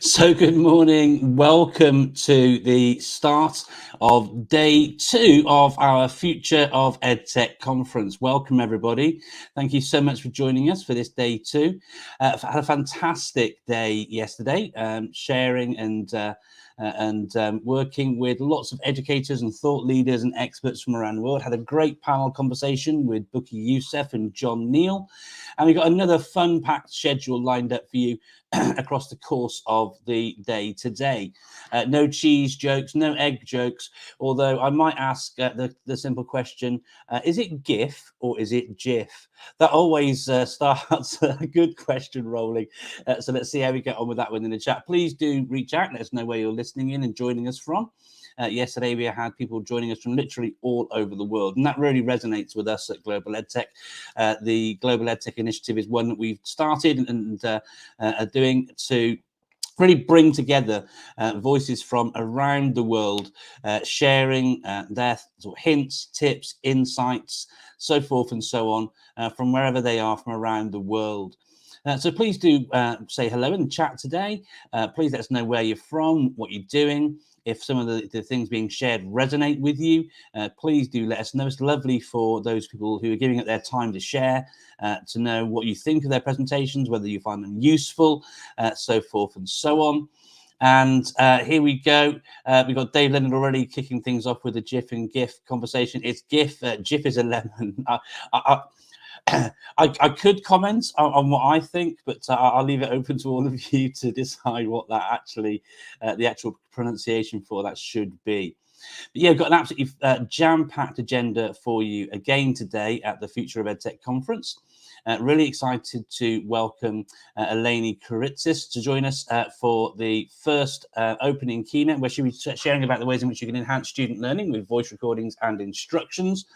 So good morning. Welcome to the start of day 2 of our Future of EdTech conference. Welcome, everybody. Thank you so much for joining us for this day 2. Had a fantastic day yesterday, sharing and working with lots of educators and thought leaders and experts from around the world. Had a great panel conversation with Buki Youssef and John Neal. And we've got another fun-packed schedule lined up for you across the course of the day today. No cheese jokes, no egg jokes, although I might ask the simple question, is it GIF or is it GIF? That always starts a good question rolling. So let's see how we get on with that one in the chat. Please do reach out, let us know where you're listening in and joining us from. Yesterday, we had people joining us from literally all over the world, and that really resonates with us at Global EdTech. The Global EdTech initiative is one that we've started and are doing to really bring together voices from around the world, sharing their sort of hints, tips, insights, so forth and so on, from wherever they are from around the world. So please do say hello in the chat today. Please let us know where you're from, what you're doing. If some of the things being shared resonate with you, please do let us know. It's lovely for those people who are giving up their time to share, to know what you think of their presentations, whether you find them useful, so forth and so on. And here we go. We've got Dave Leonard already kicking things off with the GIF and GIF conversation. It's GIF. GIF is a lemon. I could comment on what I think, but I'll leave it open to all of you to decide what that actually, the actual pronunciation for that should be. But yeah, we've got an absolutely jam-packed agenda for you again today at the Future of EdTech conference. Really excited to welcome Elainey Kiritsis to join us for the first opening keynote, where she'll be sharing about the ways in which you can enhance student learning with voice recordings and instructions.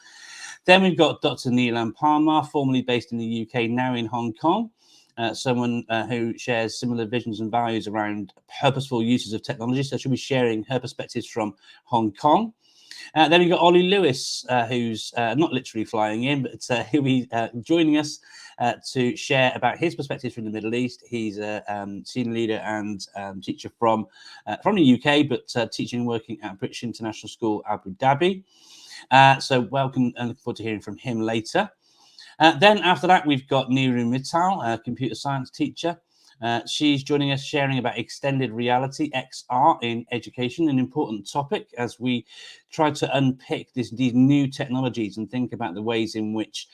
Then we've got Dr. Nilan Palmer, formerly based in the UK, now in Hong Kong, someone who shares similar visions and values around purposeful uses of technology. So she'll be sharing her perspectives from Hong Kong. Then we've got Ollie Lewis, who's not literally flying in, but he'll be joining us to share about his perspectives from the Middle East. He's a senior leader and teacher from the UK, but teaching and working at British International School, Abu Dhabi. So welcome and look forward to hearing from him later. Then after that, we've got Neeru Mittal, a computer science teacher. She's joining us sharing about extended reality, XR, in education, an important topic as we try to unpick these new technologies and think about the ways in which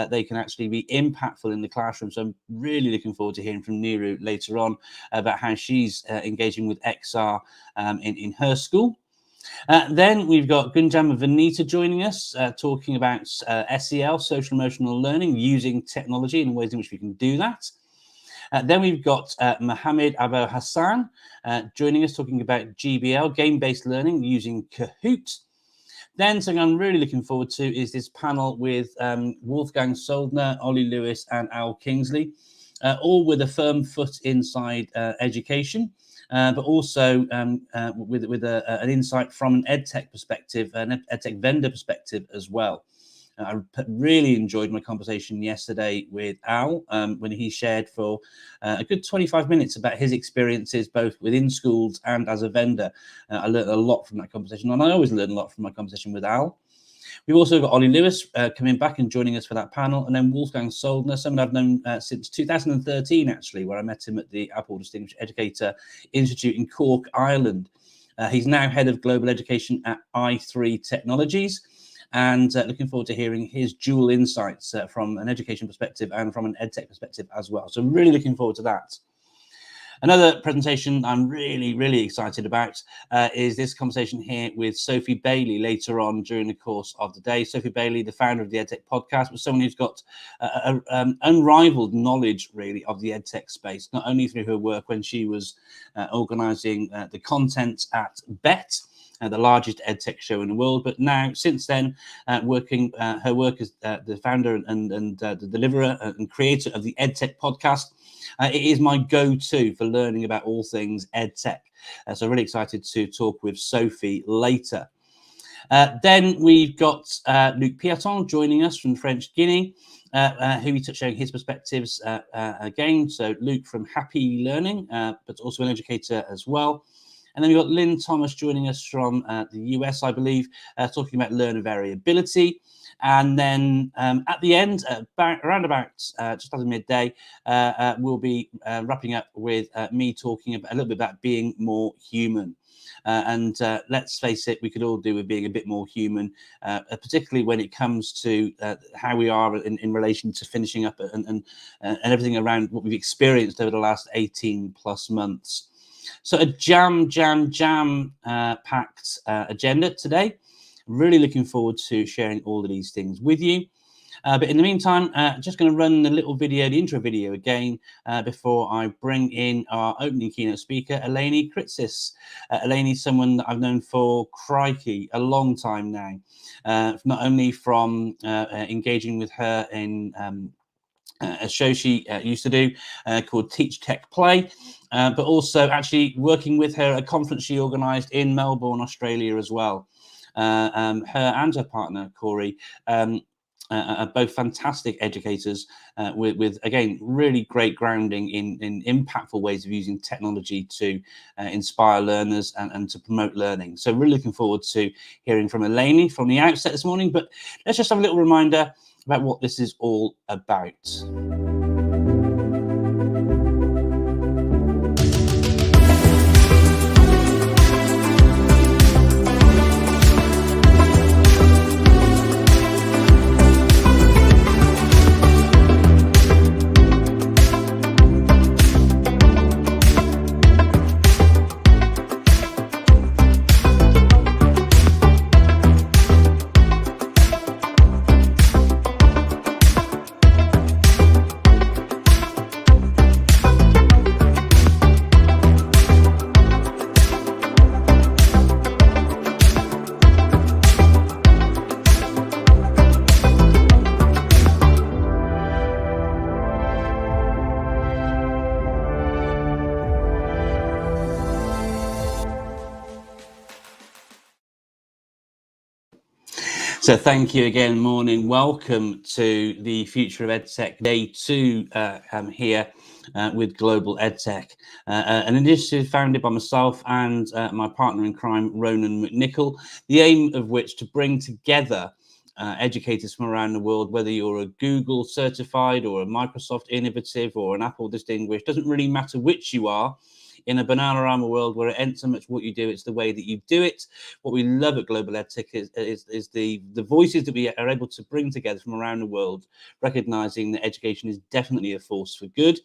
they can actually be impactful in the classroom. So I'm really looking forward to hearing from Neeru later on about how she's engaging with XR in her school. Then we've got Gunjan and Vinita joining us, talking about SEL, social emotional learning, using technology and ways in which we can do that. Then we've got Mohammed Abu Hassan joining us, talking about GBL, game-based learning, using Kahoot. Then something I'm really looking forward to is this panel with Wolfgang Soldner, Ollie Lewis and Al Kingsley, all with a firm foot inside education. But also with an insight from an EdTech perspective, an EdTech vendor perspective as well. I really enjoyed my conversation yesterday with Al when he shared for a good 25 minutes about his experiences both within schools and as a vendor. I learned a lot from that conversation, and I always learn a lot from my conversation with Al. We've also got Ollie Lewis coming back and joining us for that panel, and then Wolfgang Soldner, someone I've known since 2013, actually, where I met him at the Apple Distinguished Educator Institute in Cork, Ireland. He's now head of global education at i3 Technologies, and looking forward to hearing his dual insights from an education perspective and from an EdTech perspective as well. So really looking forward to that. Another presentation I'm really excited about is this conversation here with Sophie Bailey later on during the course of the day. Sophie Bailey, the founder of the EdTech podcast, was someone who's got unrivaled knowledge really of the EdTech space, not only through her work when she was organising the content at BET, the largest EdTech show in the world, but now since then her work as the founder and the deliverer and creator of the EdTech podcast. It is my go-to for learning about all things EdTech. So really excited to talk with Sophie later. Then we've got Luc Pieton joining us from French Guinea, who we showing his perspectives again. So Luc from Happy Learning, but also an educator as well. And then we've got Lynn Thomas joining us from the US, I believe, talking about learner variability. And then at the end, around about just after midday, we'll be wrapping up with me talking a little bit about being more human. And let's face it, we could all do with being a bit more human, particularly when it comes to how we are in relation to finishing up and everything around what we've experienced over the last 18 plus months. So a jam-packed agenda today. Really looking forward to sharing all of these things with you. But in the meantime, just going to run the little video, the intro video again, before I bring in our opening keynote speaker, Elainey Kiritsis. Elainey is someone that I've known for, crikey, a long time now. Not only from engaging with her in a show she used to do called Teach Tech Play, but also actually working with her at a conference she organised in Melbourne, Australia as well. Her and her partner, Corey, are both fantastic educators with, again, really great grounding in impactful ways of using technology to inspire learners and to promote learning. So really looking forward to hearing from Elainey from the outset this morning. But let's just have a little reminder about what this is all about. So thank you again, morning. Welcome to the Future of EdTech Day 2 here with Global EdTech, an initiative founded by myself and my partner in crime, Ronan McNichol, the aim of which to bring together educators from around the world, whether you're a Google certified or a Microsoft innovative or an Apple distinguished, doesn't really matter which you are. In a Bananarama world where it ain't so much what you do, it's the way that you do it. What we love at Global EdTech is the voices that we are able to bring together from around the world, recognizing that education is definitely a force for good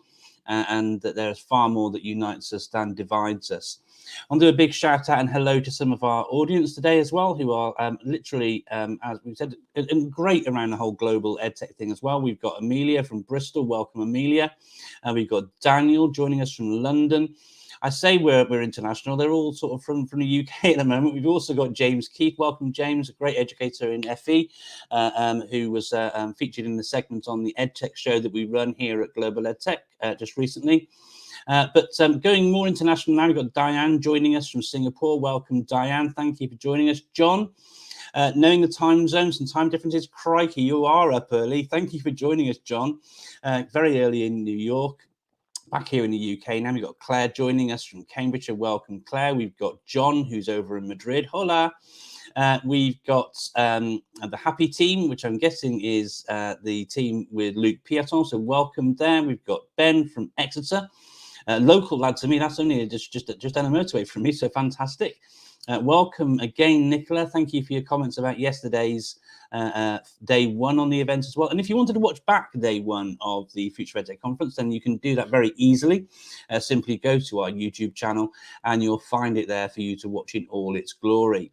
and that there is far more that unites us than divides us. I'll do a big shout out and hello to some of our audience today as well, who are literally, as we said, great around the whole Global EdTech thing as well. We've got Amelia from Bristol. Welcome, Amelia. We've got Daniel joining us from London. I say we're international. They're all sort of from the UK at the moment. We've also got James Keith. Welcome, James, a great educator in FE, who was featured in the segment on the EdTech show that we run here at Global EdTech just recently. But going more international now, we've got Diane joining us from Singapore. Welcome, Diane. Thank you for joining us. John, knowing the time zones and time differences, crikey, you are up early. Thank you for joining us, John. Very early in New York. Back here in the UK now, we've got Claire joining us from Cambridgeshire. Welcome, Claire. We've got John, who's over in Madrid. Hola. We've got the Happy team, which I'm guessing is the team with Luc Pieton. So welcome there. We've got Ben from Exeter. Local lad to me. That's only just down the motorway from me. So fantastic. Welcome again, Nicola. Thank you for your comments about yesterday's day one on the event as well. And if you wanted to watch back day one of the Future of EdTech conference, then you can do that very easily. Simply go to our YouTube channel and you'll find it there for you to watch in all its glory.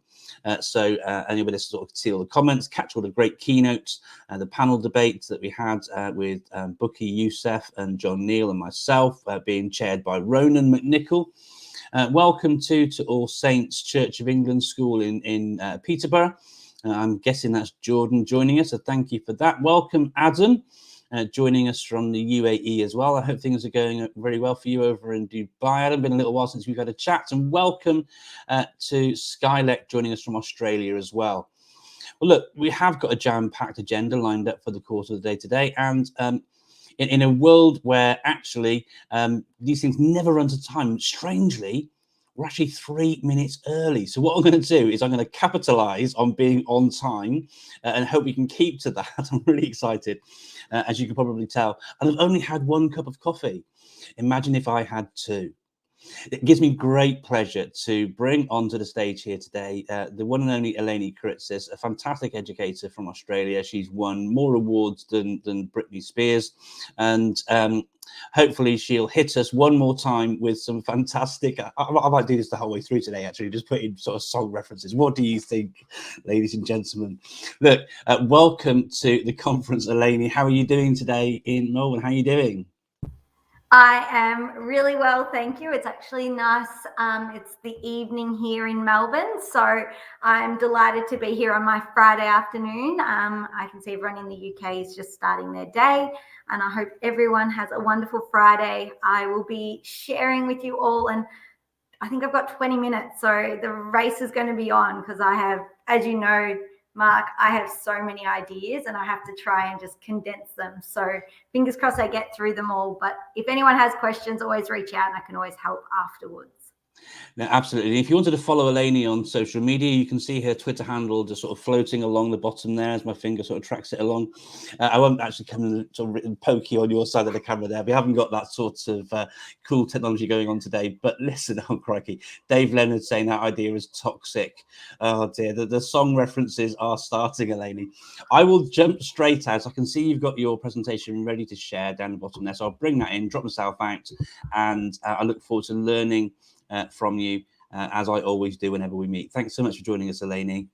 So anybody sort of see all the comments, catch all the great keynotes, the panel debates that we had with Bookie Youssef and John Neal and myself, being chaired by Ronan McNichol. Welcome to All Saints Church of England School in Peterborough. I'm guessing that's Jordan joining us, so thank you for that. Welcome, Adam, joining us from the UAE as well. I hope things are going very well for you over in Dubai. Adam, been a little while since we've had a chat. And welcome to Skylec joining us from Australia as well. Well, look, we have got a jam-packed agenda lined up for the course of the day today. And in a world where actually these things never run to time, strangely, we're actually 3 minutes early. So what I'm going to do is I'm going to capitalize on being on time and hope we can keep to that. I'm really excited, as you can probably tell. And I've only had 1 cup of coffee. Imagine if I had 2. It gives me great pleasure to bring onto the stage here today the one and only Elainey Kiritsis, a fantastic educator from Australia. She's won more awards than Britney Spears, and hopefully she'll hit us one more time with some fantastic, I might do this the whole way through today, actually, just put in sort of song references. What do you think, ladies and gentlemen? Look, welcome to the conference, Elainey. How are you doing today in Melbourne? How are you doing? I am really well, thank you. It's actually nice. It's the evening here in Melbourne, so I'm delighted to be here on my Friday afternoon. I can see everyone in the UK is just starting their day, and I hope everyone has a wonderful Friday. I will be sharing with you all, and I think I've got 20 minutes, so the race is going to be on because I have, as you know, Mark, I have so many ideas and I have to try and just condense them. So fingers crossed I get through them all. But if anyone has questions, always reach out and I can always help afterwards. No, absolutely. If you wanted to follow Elainey on social media, you can see her Twitter handle just sort of floating along the bottom there as my finger sort of tracks it along. I won't actually come and sort of poke you on your side of the camera there. We haven't got that sort of cool technology going on today. But listen, oh crikey, Dave Leonard saying that idea is toxic. Oh dear, the song references are starting, Elainey. I will jump straight out. I can see you've got your presentation ready to share down the bottom there. So I'll bring that in, drop myself out, and I look forward to learning from you, as I always do whenever we meet. Thanks so much for joining us, Elainey.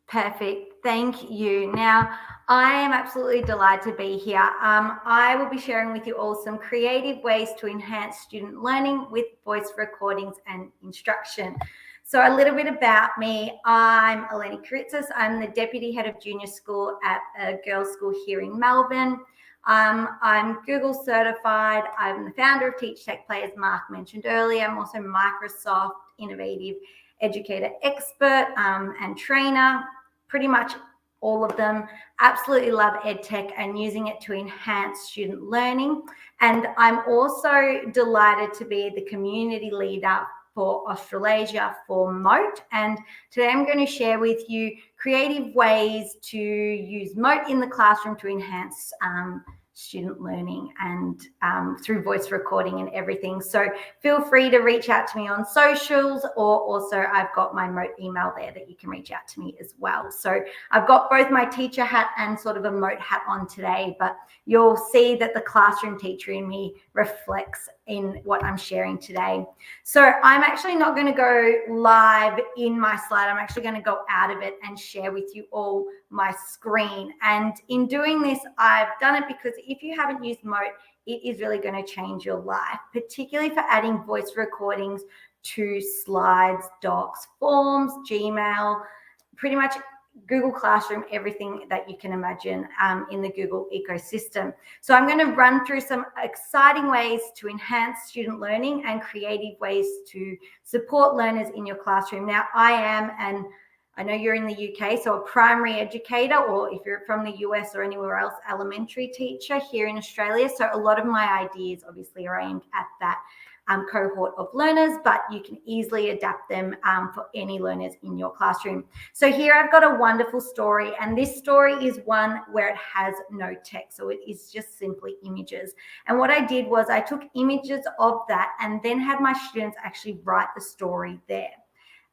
Perfect. Thank you. Now, I am absolutely delighted to be here. I will be sharing with you all some creative ways to enhance student learning with voice recordings and instruction. So a little bit about me. I'm Elainey Kiritsis. I'm the Deputy Head of Junior School at a girls' school here in Melbourne. I'm Google certified. I'm the founder of Teach Tech Play, as Mark mentioned earlier. I'm also Microsoft Innovative Educator Expert and trainer, pretty much all of them. Absolutely love EdTech and using it to enhance student learning. And I'm also delighted to be the community leader for Australasia for Mote. And today I'm going to share with you creative ways to use Mote in the classroom to enhance student learning and through voice recording and everything. So feel free to reach out to me on socials, or also I've got my Mote email there that you can reach out to me as well. So I've got both my teacher hat and sort of a Mote hat on today, but you'll see that the classroom teacher in me reflects in what I'm sharing today. So I'm actually not going to go live in my slide. I'm actually going to go out of it and share with you all my screen. And in doing this, I've done it because if you haven't used Mote, it is really going to change your life, particularly for adding voice recordings to slides, docs, forms, Gmail, pretty much Google Classroom, everything that you can imagine in the Google ecosystem. So I'm going to run through some exciting ways to enhance student learning and creative ways to support learners in your classroom. Now, I know you're in the UK, so a primary educator, or if you're from the US or anywhere else, elementary teacher here in Australia. So a lot of my ideas obviously are aimed at that cohort of learners, but you can easily adapt them for any learners in your classroom. So here I've got a wonderful story, and this story is one where it has no text. So it is just simply images. And what I did was I took images of that and then had my students actually write the story there.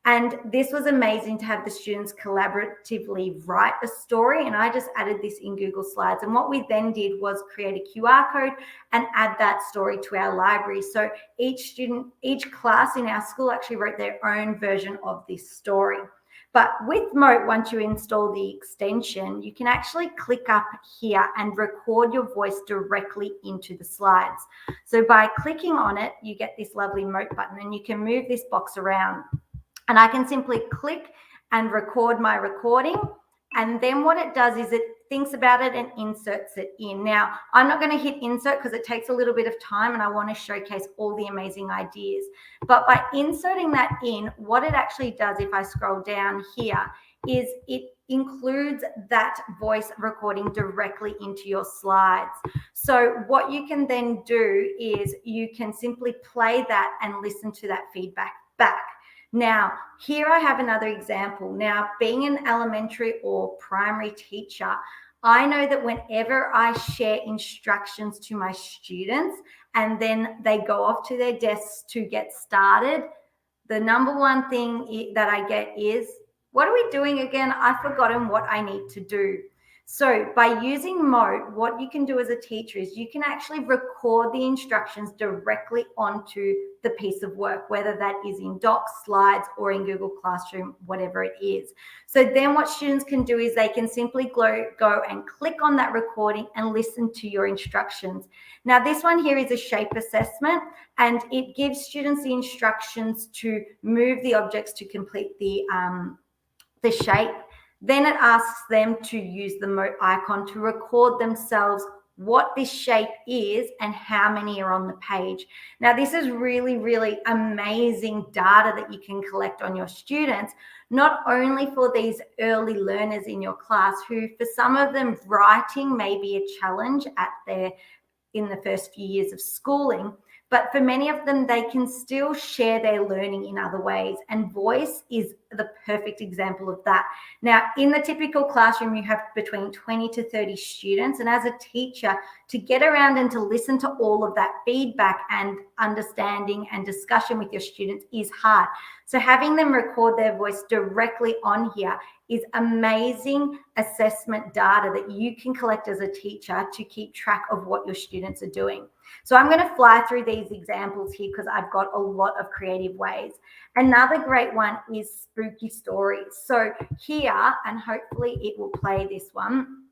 And this was amazing to have the students collaboratively write a story. And I just added this in Google Slides. And what we then did was create a QR code and add that story to our library. So each class in our school actually wrote their own version of this story. But with Mote, once you install the extension, you can actually click up here and record your voice directly into the slides. So by clicking on it, you get this lovely Mote button, and you can move this box around. And I can simply click and record my recording. And then what it does is it thinks about it and inserts it in. Now, I'm not going to hit insert because it takes a little bit of time and I want to showcase all the amazing ideas. But by inserting that in, what it actually does, if I scroll down here, is it includes that voice recording directly into your slides. So what you can then do is you can simply play that and listen to that feedback back. Now, here I have another example. Now, being an elementary or primary teacher, I know that whenever I share instructions to my students and then they go off to their desks to get started, the number one thing that I get is, what are we doing again? I've forgotten what I need to do. So by using Mote, what you can do as a teacher is you can actually record the instructions directly onto the piece of work, whether that is in Docs, Slides, or in Google Classroom, whatever it is. So then what students can do is they can simply go and click on that recording and listen to your instructions. Now, this one here is a shape assessment, and it gives students the instructions to move the objects to complete the shape. Then it asks them to use the Mote icon to record themselves what this shape is and how many are on the page. Now, this is really, really amazing data that you can collect on your students, not only for these early learners in your class who, for some of them, writing may be a challenge in the first few years of schooling, but for many of them, they can still share their learning in other ways. And voice is the perfect example of that. Now, in the typical classroom, you have between 20 to 30 students. And as a teacher, to get around and to listen to all of that feedback and understanding and discussion with your students is hard. So having them record their voice directly on here is amazing assessment data that you can collect as a teacher to keep track of what your students are doing. So I'm going to fly through these examples here because I've got a lot of creative ways. Another great one is spooky stories. So here, and hopefully it will play this one.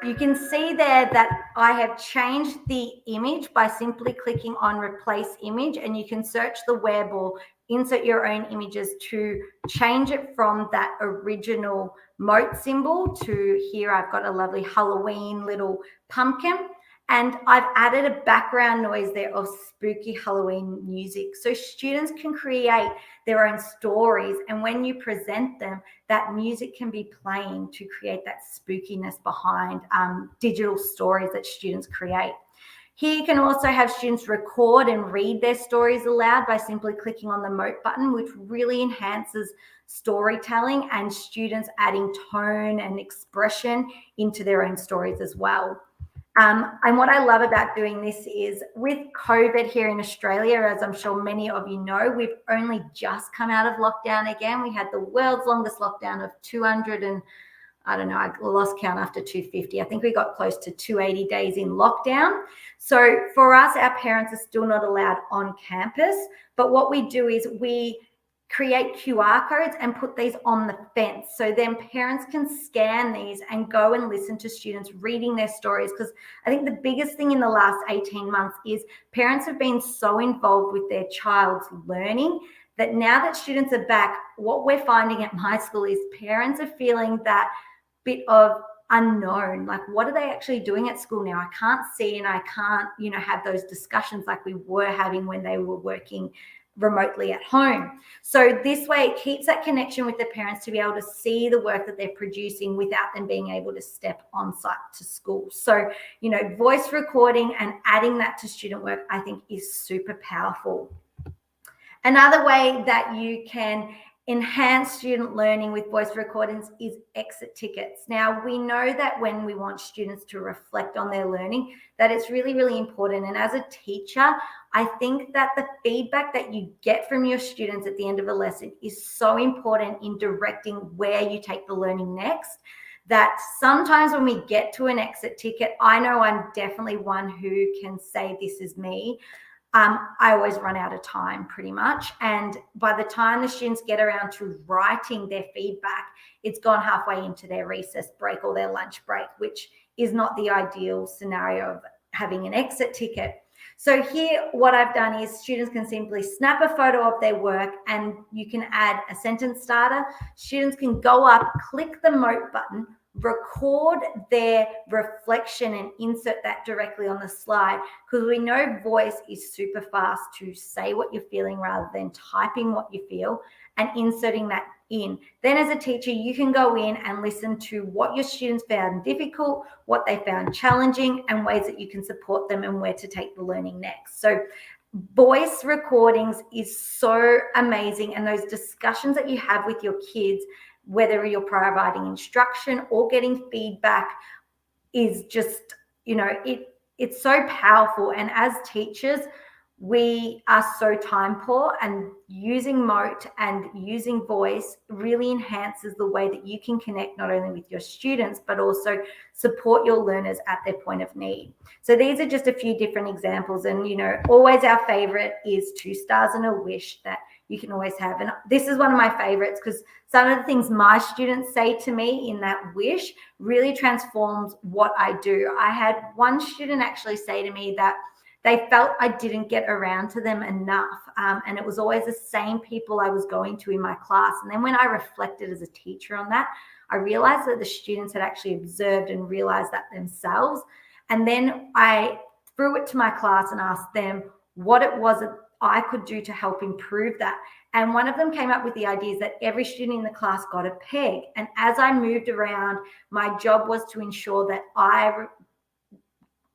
You can see there that I have changed the image by simply clicking on replace image, and you can search the web or insert your own images to change it from that original Mote symbol to here. I've got a lovely Halloween little pumpkin, and I've added a background noise there of spooky Halloween music. So students can create their own stories, and when you present them, that music can be playing to create that spookiness behind digital stories that students create. Here you can also have students record and read their stories aloud by simply clicking on the Mote button, which really enhances storytelling and students adding tone and expression into their own stories as well. And what I love about doing this is with COVID here in Australia, as I'm sure many of you know, we've only just come out of lockdown again. We had the world's longest lockdown of 200 and I don't know, I lost count after 250. I think we got close to 280 days in lockdown. So for us, our parents are still not allowed on campus. But what we do is we create QR codes and put these on the fence. So then parents can scan these and go and listen to students reading their stories. Because I think the biggest thing in the last 18 months is parents have been so involved with their child's learning that now that students are back, what we're finding at my school is parents are feeling that bit of unknown, like what are they actually doing at school now? I can't see and I can't, have those discussions like we were having when they were working remotely at home. So this way it keeps that connection with the parents to be able to see the work that they're producing without them being able to step on site to school. So, voice recording and adding that to student work, I think is super powerful. Another way that you can enhance student learning with voice recordings is exit tickets. Now, we know that when we want students to reflect on their learning, that it's really, really important. And as a teacher, I think that the feedback that you get from your students at the end of a lesson is so important in directing where you take the learning next, that sometimes when we get to an exit ticket, I know I'm definitely one who can say this is me. I always run out of time pretty much. And by the time the students get around to writing their feedback, it's gone halfway into their recess break or their lunch break, which is not the ideal scenario of having an exit ticket. So here, what I've done is students can simply snap a photo of their work and you can add a sentence starter. Students can go up, click the Mote button, record their reflection and insert that directly on the slide, because we know voice is super fast to say what you're feeling rather than typing what you feel and inserting that in. Then as a teacher, you can go in and listen to what your students found difficult, what they found challenging, and ways that you can support them and where to take the learning next. So voice recordings is so amazing, and those discussions that you have with your kids, whether you're providing instruction or getting feedback, is just, it's so powerful. And as teachers, we are so time poor, and using Mote and using voice really enhances the way that you can connect not only with your students, but also support your learners at their point of need. So these are just a few different examples. And, always our favorite is 2 stars and a wish that you can always have. And this is one of my favorites, because some of the things my students say to me in that wish really transforms what I do. I had one student actually say to me that they felt I didn't get around to them enough. And it was always the same people I was going to in my class. And then when I reflected as a teacher on that, I realized that the students had actually observed and realized that themselves. And then I threw it to my class and asked them what it was that I could do to help improve that. And one of them came up with the ideas that every student in the class got a peg. And as I moved around, my job was to ensure that I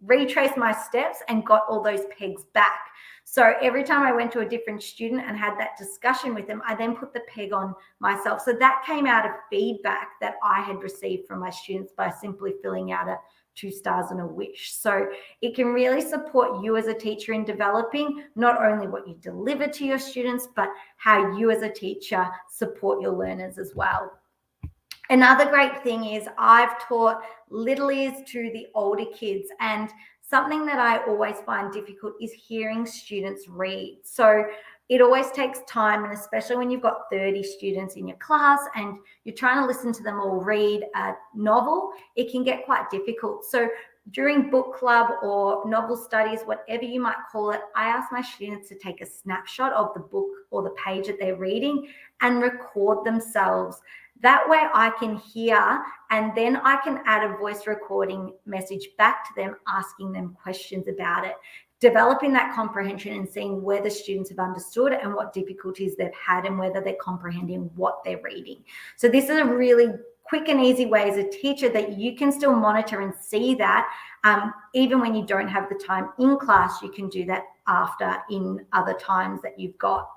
retraced my steps and got all those pegs back. So every time I went to a different student and had that discussion with them, I then put the peg on myself. So that came out of feedback that I had received from my students by simply filling out a 2 stars and a wish. So it can really support you as a teacher in developing not only what you deliver to your students, but how you as a teacher support your learners as well. Another great thing is I've taught littlies to the older kids, and something that I always find difficult is hearing students read. So it always takes time, and especially when you've got 30 students in your class and you're trying to listen to them all read a novel, it can get quite difficult. So during book club or novel studies, whatever you might call it, I ask my students to take a snapshot of the book or the page that they're reading and record themselves. That way I can hear, and then I can add a voice recording message back to them, asking them questions about it, developing that comprehension and seeing where the students have understood and what difficulties they've had and whether they're comprehending what they're reading. So this is a really quick and easy way as a teacher that you can still monitor and see that. Even when you don't have the time in class, you can do that after in other times that you've got.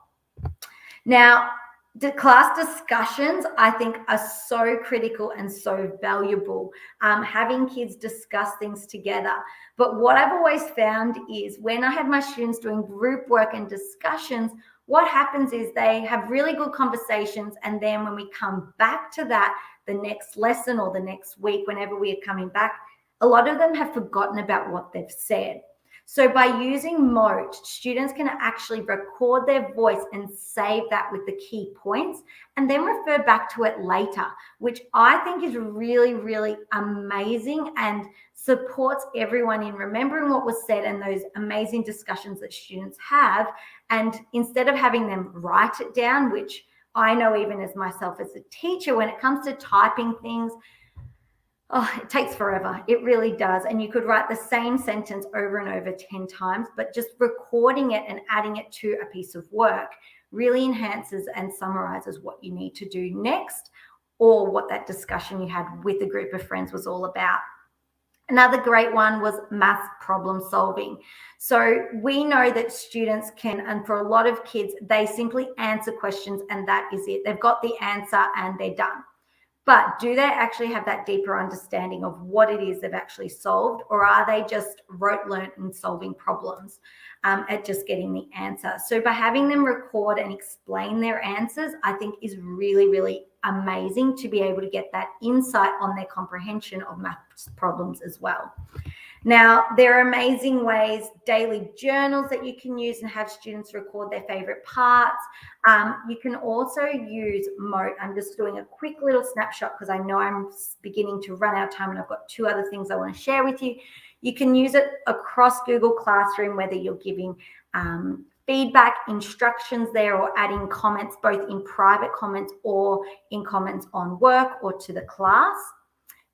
Now, the class discussions, I think, are so critical and so valuable, having kids discuss things together. But what I've always found is when I have my students doing group work and discussions, what happens is they have really good conversations. And then when we come back to that, the next lesson or the next week, whenever we are coming back, a lot of them have forgotten about what they've said. So by using Mote, students can actually record their voice and save that with the key points and then refer back to it later, which I think is really, really amazing and supports everyone in remembering what was said and those amazing discussions that students have. And instead of having them write it down, which I know even as myself as a teacher, when it comes to typing things, it takes forever. It really does. And you could write the same sentence over and over 10 times, but just recording it and adding it to a piece of work really enhances and summarizes what you need to do next, or what that discussion you had with a group of friends was all about. Another great one was math problem solving. So we know that students can, and for a lot of kids, they simply answer questions and that is it. They've got the answer and they're done. But do they actually have that deeper understanding of what it is they've actually solved, or are they just rote learnt and solving problems at just getting the answer? So by having them record and explain their answers, I think is really, really amazing to be able to get that insight on their comprehension of math problems as well. Now, there are amazing ways, daily journals that you can use and have students record their favorite parts. You can also use Mote. I'm just doing a quick little snapshot because I know I'm beginning to run out of time and I've got 2 other things I want to share with you. You can use it across Google Classroom, whether you're giving feedback, instructions there, or adding comments, both in private comments or in comments on work or to the class.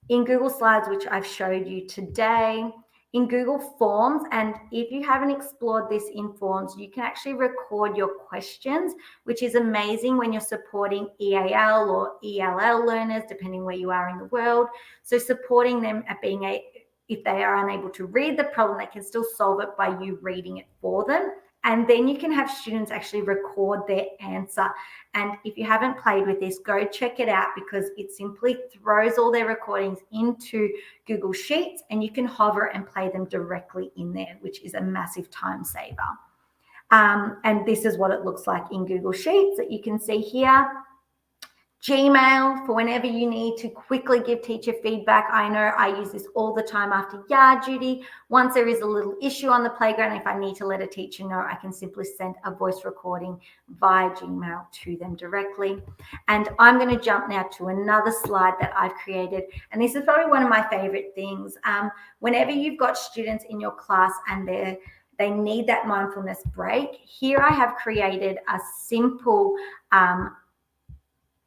In Google Slides, which I've showed you today, in Google Forms, and if you haven't explored this in Forms, you can actually record your questions, which is amazing when you're supporting EAL or ELL learners, depending where you are in the world. So supporting them at being if they are unable to read the problem, they can still solve it by you reading it for them. And then you can have students actually record their answer. And if you haven't played with this, go check it out because it simply throws all their recordings into Google Sheets and you can hover and play them directly in there, which is a massive time saver. And this is what it looks like in Google Sheets that you can see here. Gmail for whenever you need to quickly give teacher feedback. I know I use this all the time after yard duty. Once there is a little issue on the playground, if I need to let a teacher know, I can simply send a voice recording via Gmail to them directly. And I'm going to jump now to another slide that I've created. And this is probably one of my favorite things. Whenever you've got students in your class and they need that mindfulness break, here I have created a simple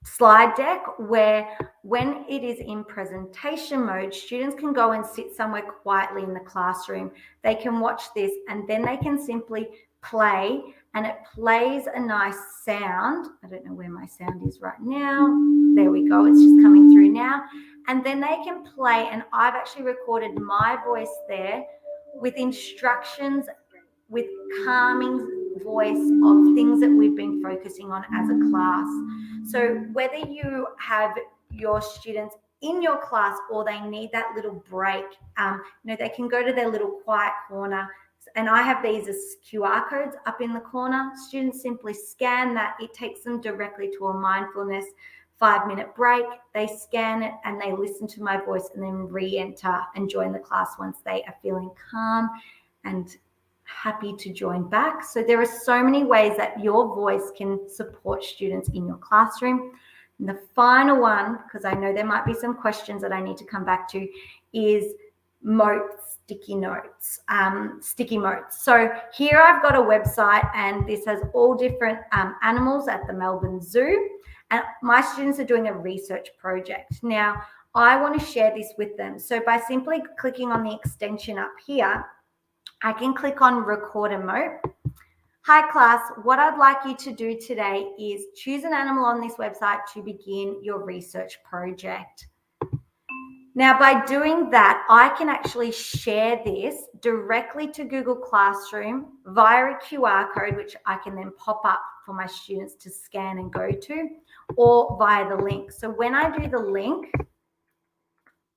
slide deck where when it is in presentation mode, students can go and sit somewhere quietly in the classroom. They can watch this and then they can simply play and it plays a nice sound. I don't know where my sound is right now. There we go. It's just coming through now. And then they can play, and I've actually recorded my voice there with instructions, with calming voice of things that we've been focusing on as a class. So whether you have your students in your class or they need that little break, they can go to their little quiet corner. And I have these as QR codes up in the corner. Students simply scan that. It takes them directly to a mindfulness 5-minute break. They scan it and they listen to my voice and then re-enter and join the class once they are feeling calm and happy to join back. So there are so many ways that your voice can support students in your classroom. And the final one, because I know there might be some questions that I need to come back to, is Mote sticky notes, sticky notes. So here I've got a website and this has all different animals at the Melbourne Zoo. And my students are doing a research project. Now, I want to share this with them. So by simply clicking on the extension up here, I can click on record a Mote. Hi class, what I'd like you to do today is choose an animal on this website to begin your research project. Now, by doing that, I can actually share this directly to Google Classroom via a QR code, which I can then pop up for my students to scan and go to, or via the link. So when I do the link,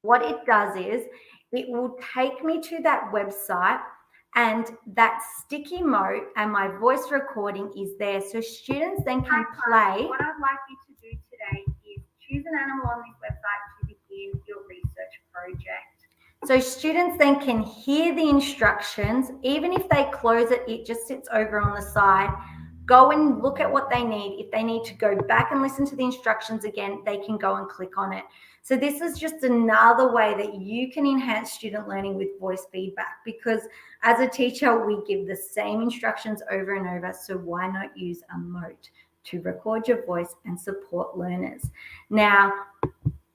what it does is it will take me to that website, and that sticky Mote and my voice recording is there. So students then can play. What I'd like you to do today is choose an animal on this website to begin your research project. So students then can hear the instructions. Even if they close it, it just sits over on the side. Go and look at what they need. If they need to go back and listen to the instructions again, they can go and click on it. So this is just another way that you can enhance student learning with voice feedback, because as a teacher, we give the same instructions over and over. So why not use a Mote to record your voice and support learners? Now,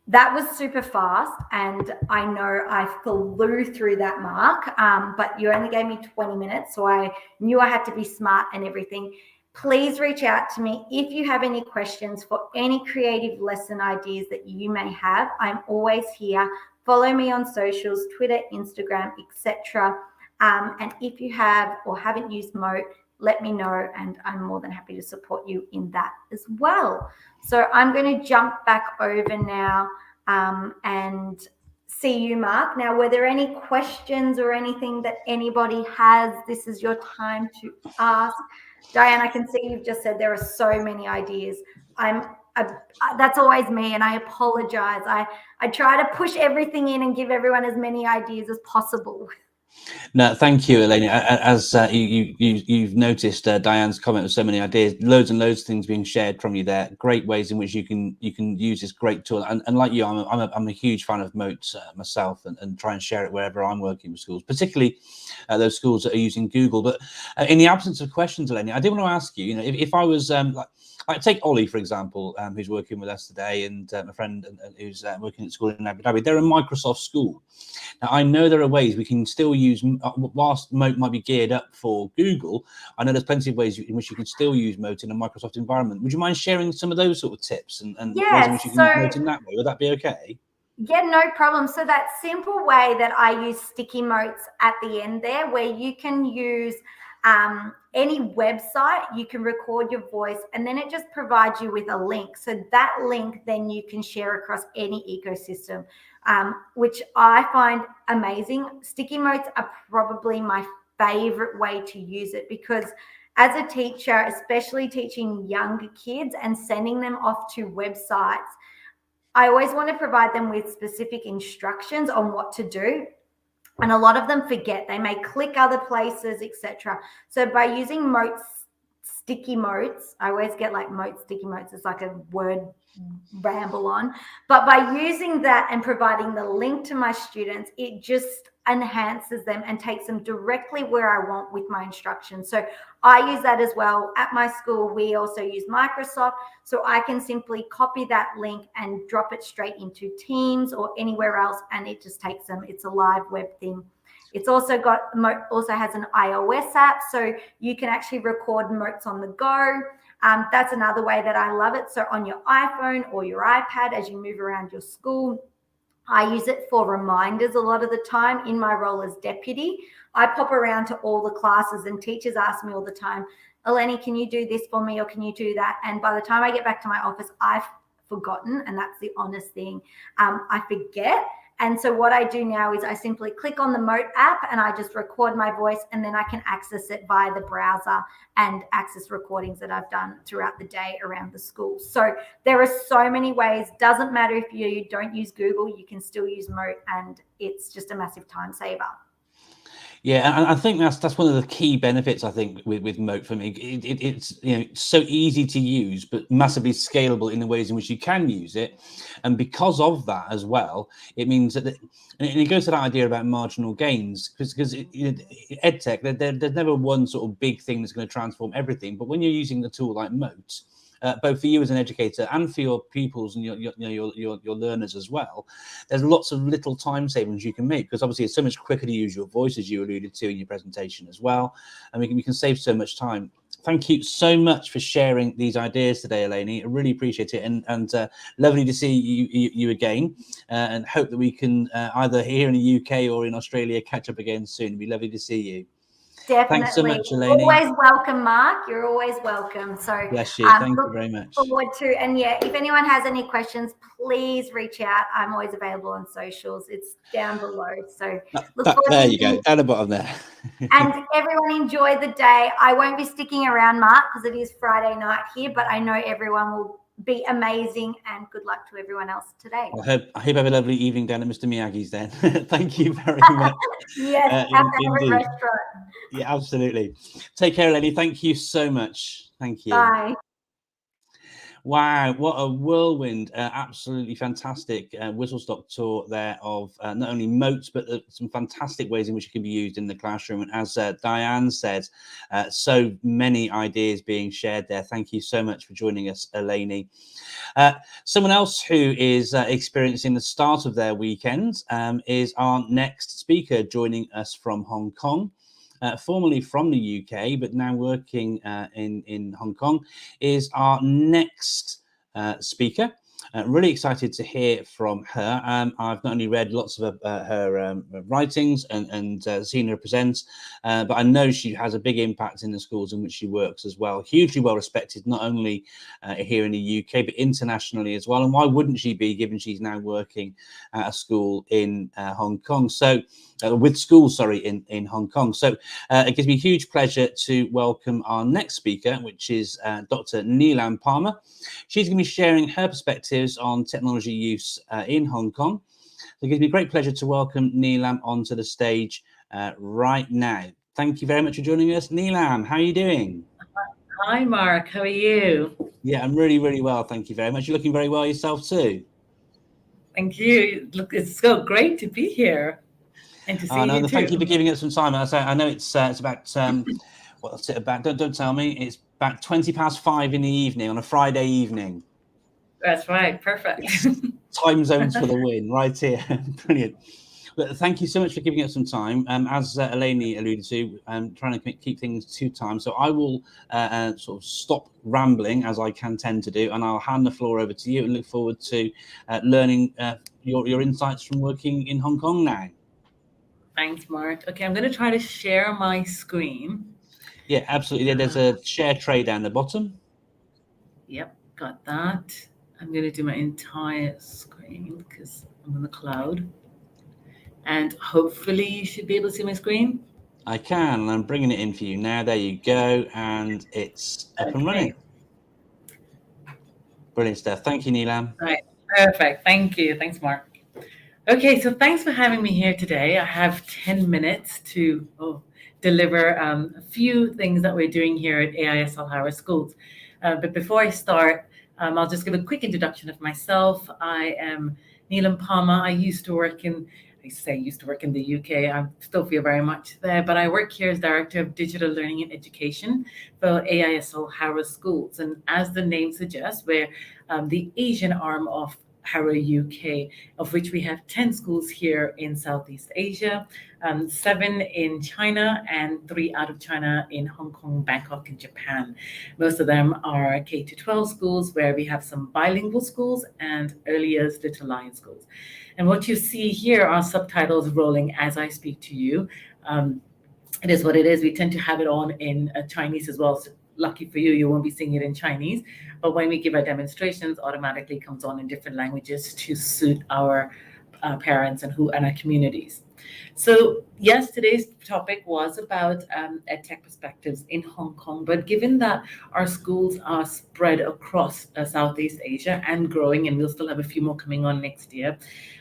that was super fast, and I know I flew through that mark, but you only gave me 20 minutes, so I knew I had to be smart and everything. please reach out to me if you have any questions for any creative lesson ideas that you may have. I'm always here. Follow me on socials, Twitter, Instagram, etc. And if you have or haven't used Mote, let me know, and I'm more than happy to support you in that as well. So I'm going to jump back over now and see you, Mark. Now, were there any questions or anything that anybody has? This is your time to ask. Diane, I can see you've just said there are so many ideas. That's always me, and I apologize. I try to push everything in and give everyone as many ideas as possible. No, thank you, Elainey. As you've noticed, Diane's comment with so many ideas, loads and loads of things being shared from you there. Great ways in which you can use this great tool. And like you, I'm a huge fan of Mote myself, and try and share it wherever I'm working with schools, particularly those schools that are using Google. But in the absence of questions, Elainey, I did want to ask you, if I was like take Ollie, for example, who's working with us today, and a friend who's working at school in Abu Dhabi. They're a Microsoft school. Now, I know there are ways we can still use, whilst Mote might be geared up for Google, I know there's plenty of ways in which you can still use Mote in a Microsoft environment. Would you mind sharing some of those sort of tips and ways in which you can use Mote in that way? Would that be okay? Yeah, no problem. So that simple way that I use sticky notes at the end there, where you can use any website, you can record your voice, and then it just provides you with a link. So that link then you can share across any ecosystem, which I find amazing. Sticky notes are probably my favorite way to use it, because as a teacher, especially teaching younger kids and sending them off to websites, I always want to provide them with specific instructions on what to do. And a lot of them forget. They may click other places, etc. So by using Mote sticky notes, I always get like Mote sticky notes. It's like a word ramble on. But by using that and providing the link to my students, it just enhances them and takes them directly where I want with my instructions. So I use that as well. At my school, we also use Microsoft. So I can simply copy that link and drop it straight into Teams or anywhere else, and it just takes them. It's a live web thing. It's also has an iOS app, so you can actually record notes on the go. That's another way that I love it. So on your iPhone or your iPad, as you move around your school, I use it for reminders a lot of the time in my role as deputy. I pop around to all the classes, and teachers ask me all the time, Elainey, can you do this for me, or can you do that? And by the time I get back to my office, I've forgotten, and that's the honest thing. I forget. And so what I do now is I simply click on the Mote app and I just record my voice, and then I can access it via the browser and access recordings that I've done throughout the day around the school. So there are so many ways. Doesn't matter if you don't use Google, you can still use Mote, and it's just a massive time saver. Yeah, and I think that's one of the key benefits, I think, with Mote for me. It's so easy to use, but massively scalable in the ways in which you can use it. And because of that as well, it means that, and it goes to that idea about marginal gains, because EdTech, there's never one sort of big thing that's going to transform everything. But when you're using a tool like Mote, both for you as an educator and for your pupils and your learners as well, there's lots of little time savings you can make, because obviously it's so much quicker to use your voice, as you alluded to in your presentation as well, and we can save so much time. Thank you so much for sharing these ideas today, Elainey. I really appreciate it, and lovely to see you again, and hope that we can either here in the UK or in Australia catch up again soon. It'd be lovely to see you. Definitely. Thanks so much, Elainey. Always welcome, Mark. You're always welcome. So bless you. Thank you very much. Forward to, and yeah, if anyone has any questions, please reach out. I'm always available on socials. It's down below. So there you go, down the bottom there. And everyone enjoy the day. I won't be sticking around, Mark, because it is Friday night here, but I know everyone will be amazing, and good luck to everyone else today. I hope you have a lovely evening down at Mr. Miyagi's then. Thank you very much. Yes, our favorite restaurant. Yeah, absolutely. Take care, Elainey. Thank you so much. Thank you. Bye. Wow, what a whirlwind. Absolutely fantastic whistle-stop tour there of not only Mote, but some fantastic ways in which it can be used in the classroom. And as Diane said, so many ideas being shared there. Thank you so much for joining us, Elainey. Someone else who is experiencing the start of their weekend is our next speaker, joining us from Hong Kong. formerly from the UK, but now working in Hong Kong, is our next speaker. Really excited to hear from her. I've not only read lots of her writings and seen her present, but I know she has a big impact in the schools in which she works as well. Hugely well respected, not only here in the UK, but internationally as well. And why wouldn't she be, given she's now working at a school in Hong Kong? So with schools, sorry, in Hong Kong. So it gives me a huge pleasure to welcome our next speaker, which is Dr. Nilan Palmer. She's going to be sharing her perspectives on technology use in Hong Kong. So it gives me great pleasure to welcome Nilan onto the stage right now. Thank you very much for joining us. Nilan, how are you doing? Hi, Mark. How are you? Yeah, I'm really, really well. Thank you very much. You're looking very well yourself too. Thank you. Look, it's so great to be here and to see you too. Thank you for giving us some time. I know it's about what's it about? Don't tell me. It's about 5:20 in the evening on a Friday evening. That's right. Perfect. Yes. Time zones for the win, right here. Brilliant. But thank you so much for giving us some time. As Elainey alluded to, I'm trying to keep things to time. So I will sort of stop rambling, as I can tend to do, and I'll hand the floor over to you and look forward to learning your insights from working in Hong Kong now. Thanks, Mark. Okay, I'm going to try to share my screen. Yeah, absolutely. There's a share tray down the bottom. Yep, got that. I'm going to do my entire screen because I'm in the cloud. And hopefully you should be able to see my screen. I can, and I'm bringing it in for you now. There you go, and it's up and running. Brilliant stuff. Thank you, Nilan. All right, perfect. Thank you. Thanks, Mark. Okay, so thanks for having me here today. I have 10 minutes to deliver a few things that we're doing here at AISL Howard Schools. But before I start, I'll just give a quick introduction of myself. I am Nilan Palmer. I used to work in the UK. I still feel very much there, but I work here as Director of Digital Learning and Education for AISL Howard Schools. And as the name suggests, we're the Asian arm of Harrow UK, of which we have 10 schools here in Southeast Asia, 7 in China, and 3 out of China in Hong Kong, Bangkok, and Japan. Most of them are K-12 schools, where we have some bilingual schools and early years Little Lion schools. And what you see here are subtitles rolling as I speak to you. It is what it is. We tend to have it on in Chinese as well. So lucky for you, you won't be seeing it in Chinese. But when we give our demonstrations, automatically comes on in different languages to suit our parents and our communities. So yes, today's topic was about EdTech perspectives in Hong Kong. But given that our schools are spread across Southeast Asia and growing, and we'll still have a few more coming on next year,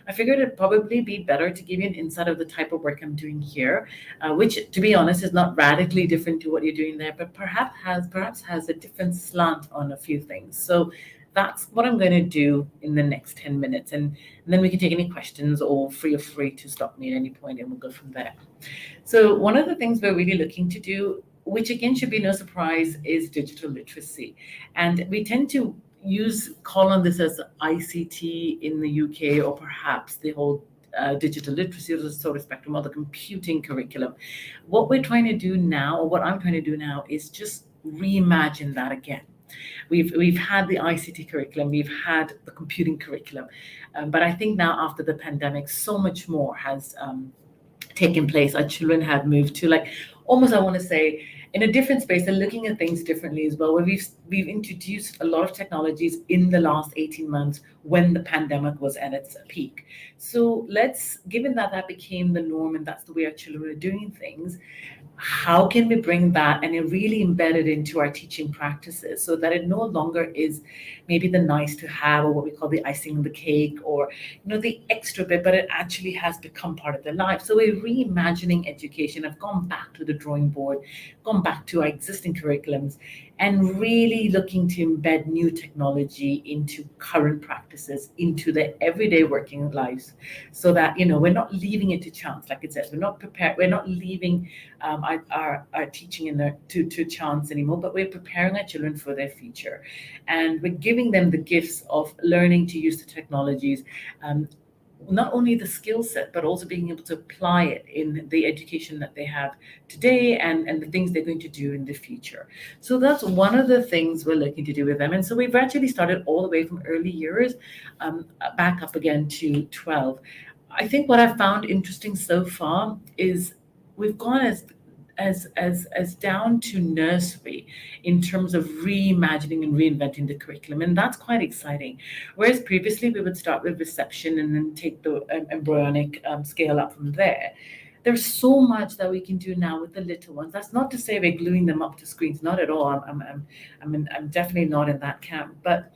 I figured it'd probably be better to give you an insight of the type of work I'm doing here, which, to be honest, is not radically different to what you're doing there, but perhaps has a different slant on a few things. So that's what I'm going to do in the next 10 minutes. And then we can take any questions, or feel free to stop me at any point and we'll go from there. So one of the things we're really looking to do, which again should be no surprise, is digital literacy. And we tend to call on this as ICT in the UK, or perhaps the whole digital literacy or the sort of spectrum, or the computing curriculum. What we're trying to do now, or what I'm trying to do now, is just reimagine that again. We've had the ICT curriculum, we've had the computing curriculum, but I think now after the pandemic, so much more has taken place. Our children have moved to, like, almost, I want to say, in a different space. They're looking at things differently as well, where we've introduced a lot of technologies in the last 18 months when the pandemic was at its peak. So given that became the norm and that's the way our children are doing things, how can we bring that and really embed it into our teaching practices, so that it no longer is maybe the nice to have, or what we call the icing on the cake, or the extra bit, but it actually has become part of their life. So we're reimagining education. I've gone back to the drawing board, gone back to our existing curriculums, and really looking to embed new technology into current practices, into their everyday working lives, so that we're not leaving it to chance. Like it says, we're not leaving our teaching to chance anymore, but we're preparing our children for their future, and we're giving them the gifts of learning to use the technologies not only the skill set, but also being able to apply it in the education that they have today and the things they're going to do in the future. So that's one of the things we're looking to do with them. And so we've actually started all the way from early years back up again to 12. I think what I've found interesting so far is we've gone as down to nursery in terms of reimagining and reinventing the curriculum, and that's quite exciting. Whereas previously we would start with reception and then take the embryonic scale up from there. There's so much that we can do now with the little ones. That's not to say we're gluing them up to screens, not at all. I'm definitely not in that camp, but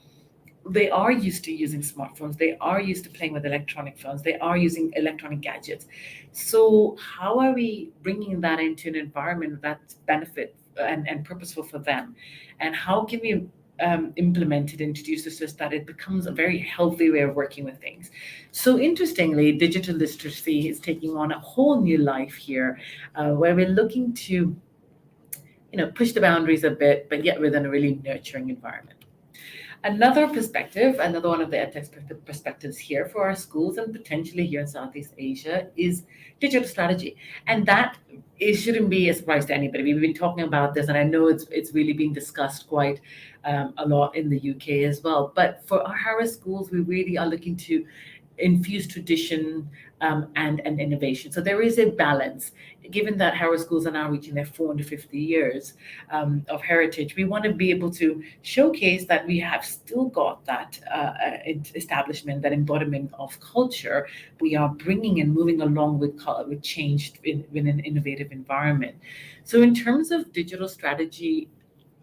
they are used to using smartphones. They are used to playing with electronic phones. They are using electronic gadgets. So how are we bringing that into an environment that's benefit and purposeful for them? And how can we implement it, introduce it so that it becomes a very healthy way of working with things? So interestingly, digital literacy is taking on a whole new life here, where we're looking to, push the boundaries a bit, but yet within a really nurturing environment. Another perspective, another one of the EdTech perspectives here for our schools and potentially here in Southeast Asia is digital strategy. And that it shouldn't be a surprise to anybody. We've been talking about this, and I know it's really being discussed quite a lot in the UK as well. But for our Harris schools, we really are looking to infuse tradition and innovation. So there is a balance. Given that Harris schools are now reaching their 450 years of heritage, we want to be able to showcase that we have still got that establishment, that embodiment of culture. We are bringing and moving along with change in an innovative environment. So in terms of digital strategy,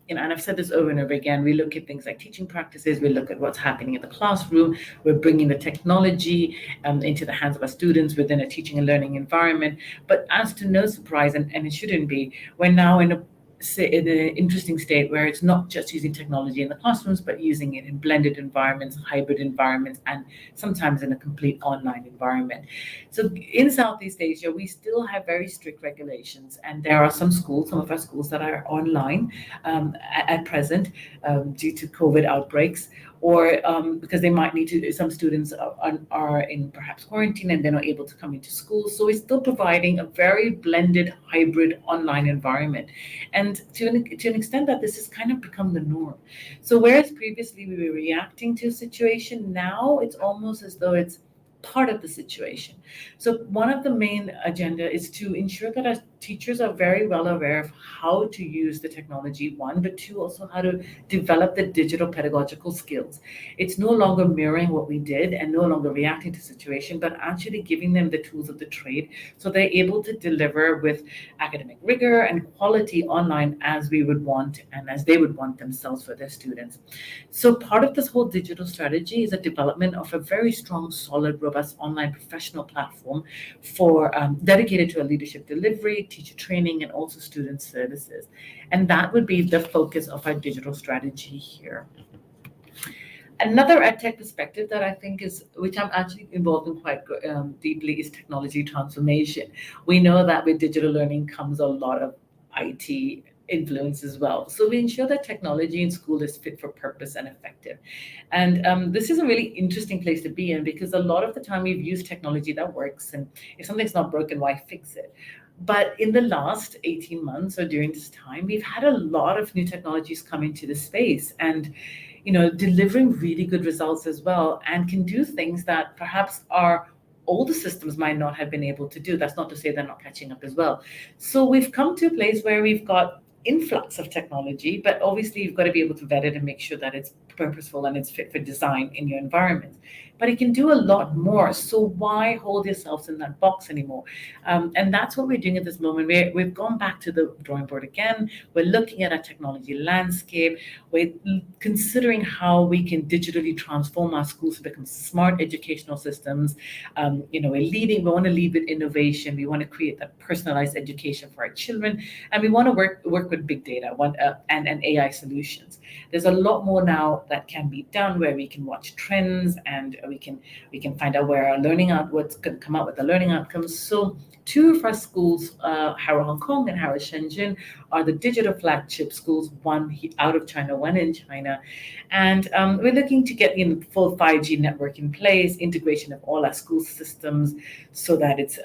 and I've said this over and over again, we look at things like teaching practices, we look at what's happening in the classroom, we're bringing the technology into the hands of our students within a teaching and learning environment. But as to no surprise, and it shouldn't be, we're now in an interesting state where it's not just using technology in the classrooms, but using it in blended environments, hybrid environments, and sometimes in a complete online environment. So in Southeast Asia, we still have very strict regulations, and there are some of our schools that are online at present due to COVID outbreaks, or because they might need to, some students are in perhaps quarantine and they're not able to come into school. So we're still providing a very blended hybrid online environment. And to an extent that this has kind of become the norm. So whereas previously we were reacting to a situation, now it's almost as though it's part of the situation. So one of the main agenda is to ensure that our teachers are very well aware of how to use the technology, one, but two, also how to develop the digital pedagogical skills. It's no longer mirroring what we did and no longer reacting to situation, but actually giving them the tools of the trade so they're able to deliver with academic rigor and quality online as we would want and as they would want themselves for their students. So part of this whole digital strategy is a development of a very strong, solid, robust online professional platform for dedicated to a leadership delivery, teacher training, and also student services. And that would be the focus of our digital strategy here. Another EdTech perspective that I think which I'm actually involved in quite deeply, is technology transformation. We know that with digital learning comes a lot of IT influence as well. So we ensure that technology in school is fit for purpose and effective. And this is a really interesting place to be in, because a lot of the time we've used technology that works, and if something's not broken, why fix it? But in the last 18 months or during this time, we've had a lot of new technologies come into the space and delivering really good results as well, and can do things that perhaps our older systems might not have been able to do. That's not to say they're not catching up as well. So we've come to a place where we've got influx of technology, but obviously you've got to be able to vet it and make sure that it's purposeful and it's fit for design in your environment. But it can do a lot more. So why hold yourselves in that box anymore? And that's what we're doing at this moment. We've gone back to the drawing board again. We're looking at our technology landscape. We're considering how we can digitally transform our schools to become smart educational systems. We want to lead with innovation. We want to create that personalized education for our children. And we want to work with big data and AI solutions. There's a lot more now what that can be done, where we can watch trends and we can find out where our what's going to come out with the learning outcomes. So two of our schools, Harrow Hong Kong and Harrow Shenzhen, are the digital flagship schools, one out of China, one in China. And we're looking to get full 5G network in place, integration of all our school systems so that it's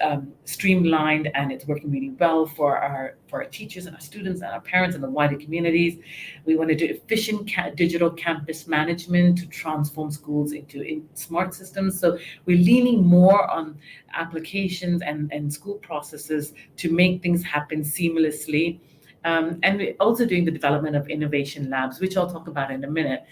streamlined and it's working really well for our teachers and our students and our parents and the wider communities. We want to do efficient digital campus management to transform schools into smart systems. So we're leaning more on applications and school processes to make things happen seamlessly. And we're also doing the development of innovation labs, which I'll talk about in a minute.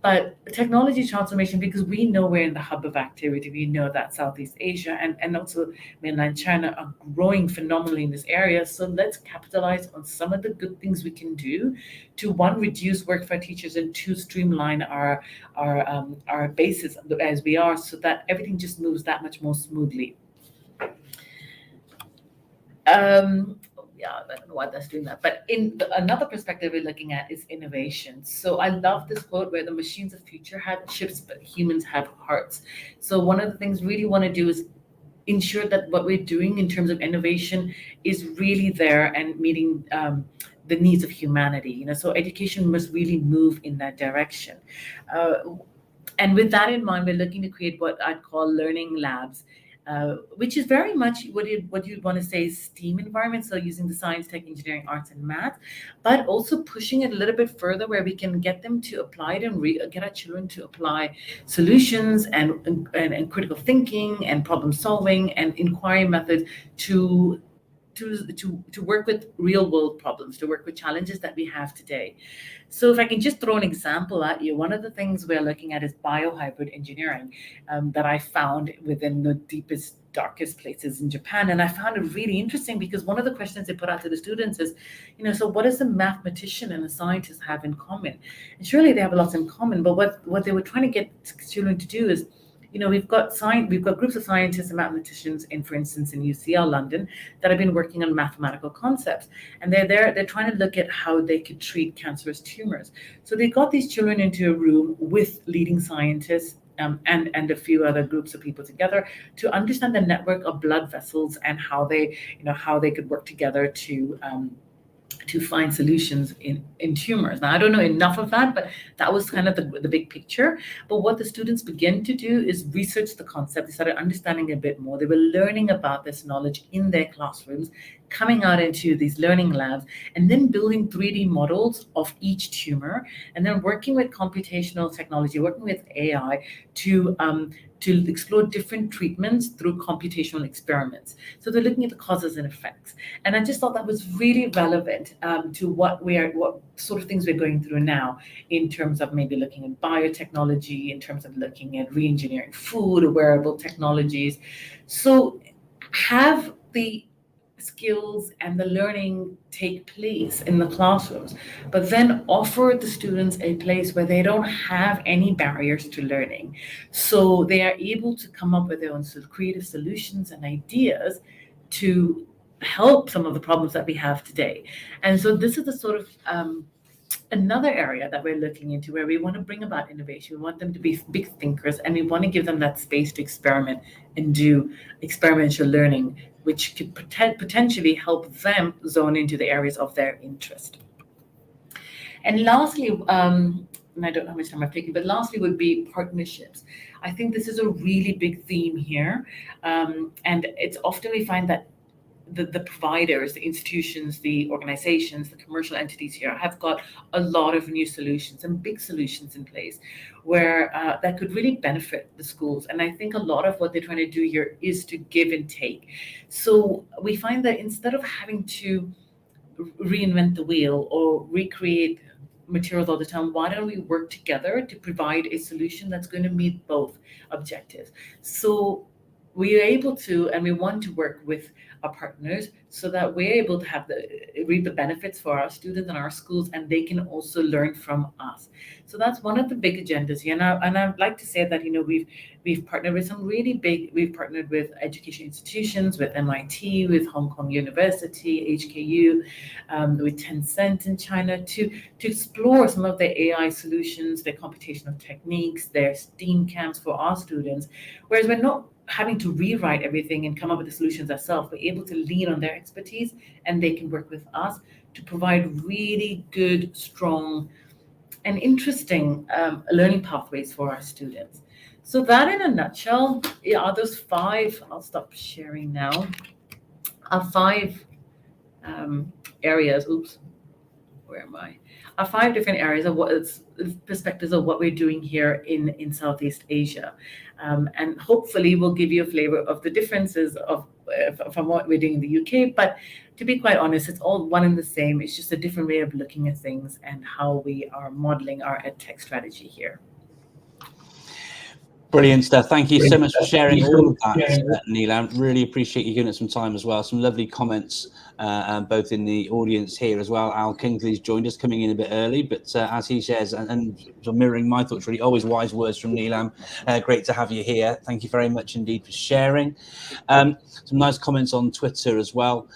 But technology transformation, because we know we're in the hub of activity, we know that Southeast Asia and also mainland China are growing phenomenally in this area. So let's capitalize on some of the good things we can do to, one, reduce work for our teachers, and two, streamline our bases as we are, so that everything just moves that much more smoothly. I don't know why that's doing that. But another perspective we're looking at is innovation. So I love this quote where the machines of future have ships, but humans have hearts. So one of the things we really want to do is ensure that what we're doing in terms of innovation is really there and meeting the needs of humanity. So education must really move in that direction. And with that in mind, we're looking to create what I'd call learning labs, which is very much what you'd want to say is STEAM environment, so using the science, tech, engineering, arts, and math, but also pushing it a little bit further where we can get them to apply it and get our children to apply solutions and critical thinking and problem solving and inquiry methods to work with real world problems, to work with challenges that we have today. So if I can just throw an example at you, one of the things we're looking at is biohybrid engineering that I found within the deepest, darkest places in Japan. And I found it really interesting because one of the questions they put out to the students is, so what does a mathematician and a scientist have in common? And surely they have lots in common, but what they were trying to get children to do is, we've got groups of scientists and mathematicians for instance, in UCL London that have been working on mathematical concepts. And they're trying to look at how they could treat cancerous tumors. So they got these children into a room with leading scientists and a few other groups of people together to understand the network of blood vessels and how they could work together to find solutions in tumors. Now, I don't know enough of that, but that was kind of the big picture. But what the students began to do is research the concept. They started understanding a bit more. They were learning about this knowledge in their classrooms, coming out into these learning labs, and then building 3D models of each tumor, and then working with computational technology, working with AI to explore different treatments through computational experiments. So they're looking at the causes and effects. And I just thought that was really relevant to what sort of things we're going through now in terms of maybe looking at biotechnology, in terms of looking at re-engineering food or wearable technologies. So have the skills and the learning take place in the classrooms, but then offer the students a place where they don't have any barriers to learning. So they are able to come up with their own sort of creative solutions and ideas to help some of the problems that we have today. And so this is the sort of another area that we're looking into where we want to bring about innovation. We want them to be big thinkers, and we want to give them that space to experiment and do experiential learning, which could potentially help them zone into the areas of their interest. And lastly, and I don't know how much time I've taken, but lastly would be partnerships. I think this is a really big theme here. And it's often we find that the providers, the institutions, the organizations, the commercial entities here have got a lot of new solutions and big solutions in place where that could really benefit the schools. And I think a lot of what they're trying to do here is to give and take. So we find that instead of having to reinvent the wheel or recreate materials all the time, why don't we work together to provide a solution that's going to meet both objectives? So we are able to, and we want to work with our partners so that we're able to reap the benefits for our students and our schools, and they can also learn from us. So that's one of the big agendas here. And I'd like to say that, we've partnered with some really big, we've partnered with education institutions, with MIT, with Hong Kong University, HKU, with Tencent in China to explore some of the AI solutions, their computational techniques, their STEAM camps for our students, whereas we're not having to rewrite everything and come up with the solutions ourselves. We're able to lean on their expertise, and they can work with us to provide really good, strong, and interesting learning pathways for our students. So that in a nutshell are those 5, I'll stop sharing now, are 5 areas, where am I? Are 5 different areas of perspectives of what we're doing here in Southeast Asia. And hopefully we'll give you a flavor of the differences from what we're doing in the UK. But to be quite honest, it's all one and the same. It's just a different way of looking at things and how we are modeling our EdTech strategy here. Brilliant stuff. Thank you so much for sharing all of that, Nilan. Really appreciate you giving us some time as well. Some lovely comments, both in the audience here as well. Al Kingsley's joined us, coming in a bit early, but as he shares, and mirroring my thoughts, really always wise words from Nilan. Great to have you here. Thank you very much indeed for sharing. Some nice comments on Twitter as well.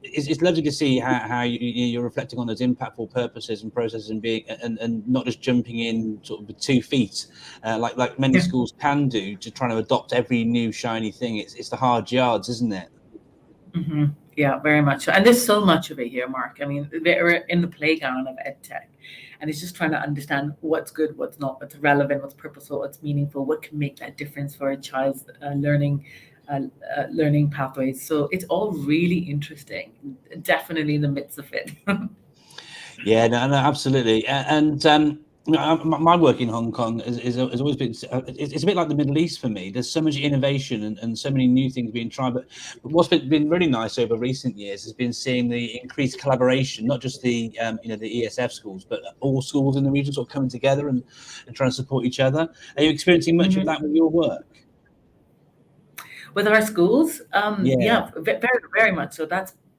It's lovely to see how you're reflecting on those impactful purposes and processes and not just jumping in sort of with 2 feet, like many schools can do, to try to adopt every new shiny thing. It's the hard yards, isn't it? Mm-hmm. Yeah, very much so. And there's so much of it here, Mark. I mean, they're in the playground of EdTech, and it's just trying to understand what's good, what's not, what's relevant, what's purposeful, what's meaningful, what can make that difference for a child's learning pathways. So it's all really interesting, definitely in the midst of it. Yeah, no, absolutely. And my work in Hong Kong has always been, it's a bit like the Middle East for me. There's so much innovation and so many new things being tried. But what's been really nice over recent years has been seeing the increased collaboration, not just the the ESF schools, but all schools in the region sort of coming together and trying to support each other. Are you experiencing much of that with your work? With our schools, Yeah, very, very much so.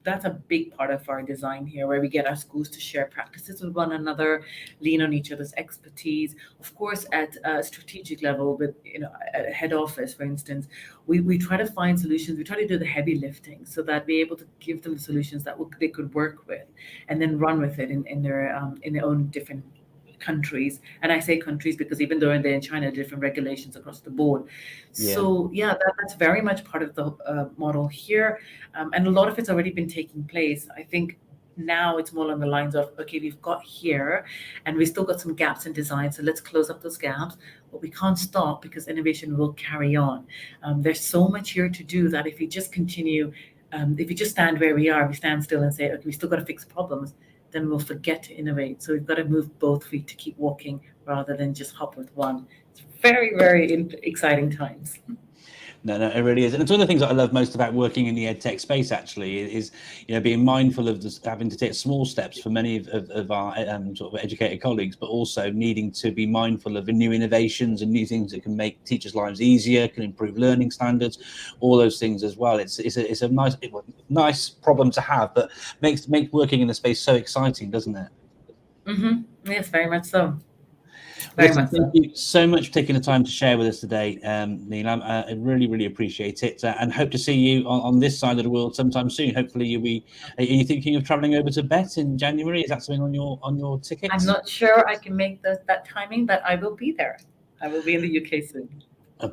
That's a big part of our design here, where we get our schools to share practices with one another, lean on each other's expertise. Of course, at a strategic level, with at head office, for instance, we try to find solutions. We try to do the heavy lifting so that we're able to give them the solutions that they could work with, and then run with it in their own different countries. And I say countries because even though they're in China, different regulations across the board. Yeah. So that's very much part of the model here, and a lot of it's already been taking place. I think now it's more along the lines of, okay, we've got here and we still got some gaps in design, so let's close up those gaps, but we can't stop because innovation will carry on. There's so much here to do that if we just continue, if we just stand where we are, we stand still and say, okay, we still got to fix problems, then we'll forget to innovate. So we've got to move both feet to keep walking rather than just hop with one. It's very, very exciting times. No, it really is. And it's one of the things that I love most about working in the EdTech space, actually, is being mindful of having to take small steps for many of our sort of educated colleagues, but also needing to be mindful of the new innovations and new things that can make teachers' lives easier, can improve learning standards, all those things as well. It's a nice problem to have, but makes working in the space so exciting, doesn't it? Mm-hmm. Yes, very much so. Listen, thank you so much for taking the time to share with us today, Nilan. I really, really appreciate it, and hope to see you on this side of the world sometime soon. Hopefully, are you thinking of traveling over to BET in January? Is that something on your tickets? I'm not sure I can make that timing, but I will be there. I will be in the UK soon.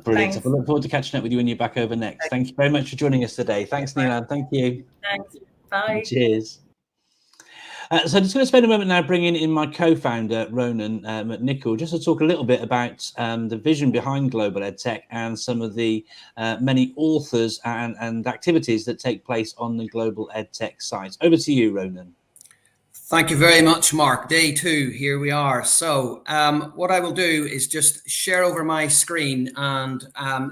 Brilliant. I look forward to catching up with you when you're back over next. Thank you very much for joining us today. Thanks, Nilan. Thank you. Thanks. Bye. Cheers. So I'm just going to spend a moment now bringing in my co-founder, Ronan McNichol, just to talk a little bit about the vision behind Global EdTech and some of the many authors and activities that take place on the Global EdTech site. Over to you, Ronan. Thank you very much, Mark. Day 2, here we are. So what I will do is just share over my screen, and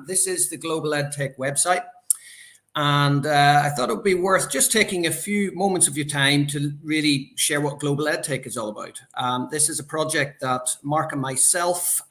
this is the Global EdTech website. And I thought it would be worth just taking a few moments of your time to really share what Global EdTech is all about. This is a project that Mark and myself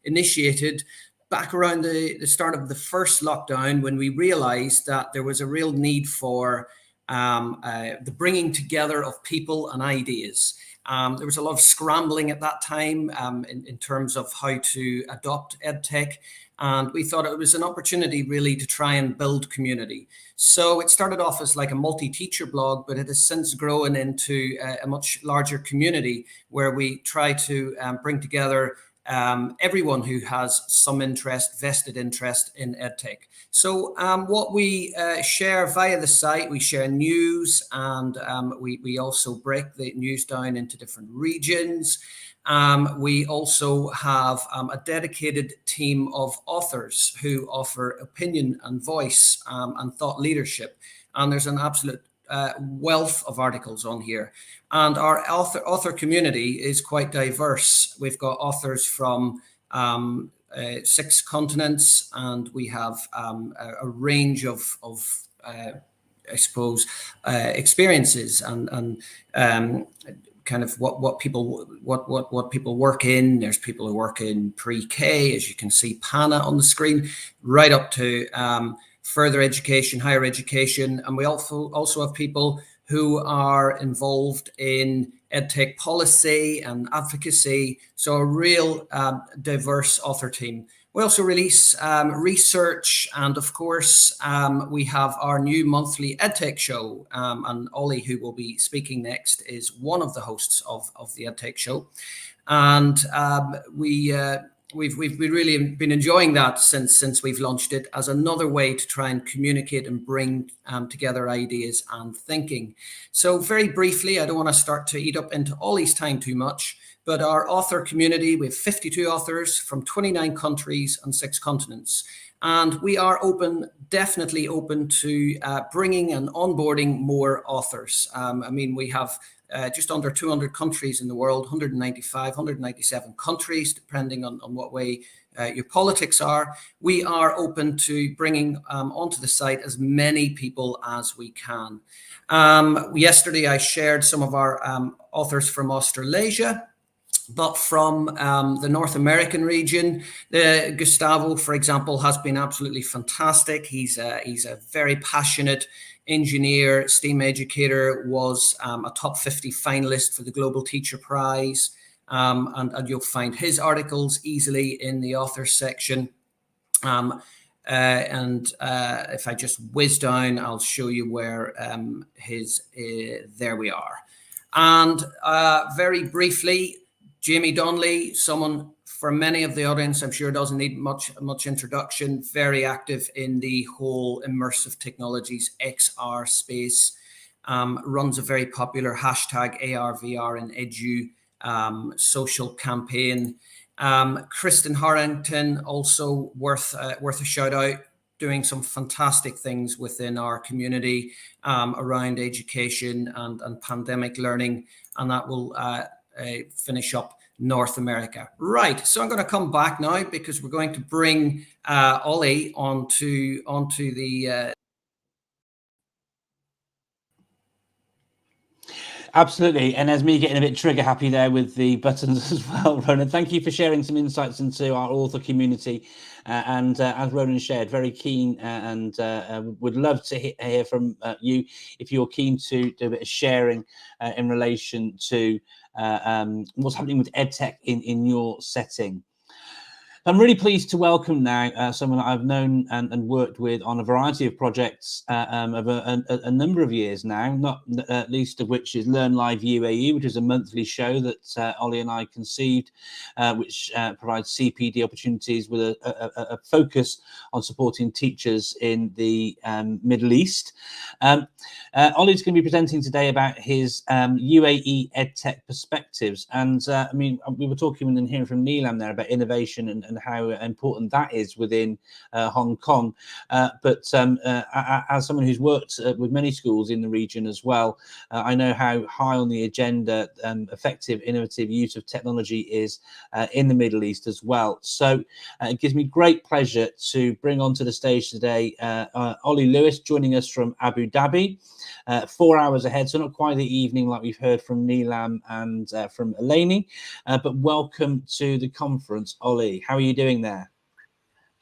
initiated back around the start of the first lockdown, when we realized that there was a real need for the bringing together of people and ideas. There was a lot of scrambling at that time in terms of how to adopt EdTech. And we thought it was an opportunity really to try and build community. So it started off as like a multi-teacher blog, but it has since grown into a much larger community where we try to bring together everyone who has some vested interest in EdTech. So what we share via the site, we share news, and we also break the news down into different regions. We also have a dedicated team of authors who offer opinion and voice and thought leadership. And there's an absolute wealth of articles on here. And our author community is quite diverse. We've got authors from 6 continents, and we have a range of I suppose, experiences and kind of what people work in. There's people who work in pre-K, as you can see, PANA on the screen, right up to further education, higher education, and we also have people who are involved in EdTech policy and advocacy. So a real diverse author team. We also release research, and of course, we have our new monthly EdTech show. And Ollie, who will be speaking next, is one of the hosts of the EdTech show. And we've really been enjoying that since we've launched it, as another way to try and communicate and bring together ideas and thinking. So very briefly, I don't want to start to eat up into Ollie's time too much, but our author community, we have 52 authors from 29 countries and 6 continents. And we are definitely open to bringing and onboarding more authors. I mean, we have just under 200 countries in the world, 197 countries, depending on what way your politics are. We are open to bringing onto the site as many people as we can. Yesterday, I shared some of our authors from Australasia. But from the North American region, Gustavo, for example, has been absolutely fantastic. He's a very passionate engineer, STEAM educator, was a top 50 finalist for the Global Teacher Prize. And you'll find his articles easily in the authors section. If I just whiz down, I'll show you where there we are. And very briefly, Jamie Donnelly, someone for many of the audience, I'm sure doesn't need much introduction, very active in the whole immersive technologies XR space, runs a very popular hashtag ARVR in Edu social campaign. Kristen Harrington, also worth a shout out, doing some fantastic things within our community around education and pandemic learning, and that will finish up North America. Right, so I'm going to come back now because we're going to bring Ollie onto the Absolutely, and as me getting a bit trigger happy there with the buttons as well, Ronan. Thank you for sharing some insights into our author community, and as Ronan shared, very keen and would love to hear from you if you're keen to do a bit of sharing in relation to what's happening with EdTech in your setting. I'm really pleased to welcome now someone that I've known and worked with on a variety of projects over a number of years now, not least of which is Learn Live UAE, which is a monthly show that Ollie and I conceived, which provides CPD opportunities with a focus on supporting teachers in the Middle East. Ollie's going to be presenting today about his UAE EdTech perspectives. And I mean, we were talking and hearing from Nilan there about innovation and how important that is within Hong Kong. But as someone who's worked with many schools in the region as well, I know how high on the agenda effective, innovative use of technology is in the Middle East as well. So it gives me great pleasure to bring onto the stage today Ollie Lewis, joining us from Abu Dhabi, 4 hours ahead, so not quite the evening like we've heard from Nilan and from Elainey, but welcome to the conference, Ollie. How are you doing there?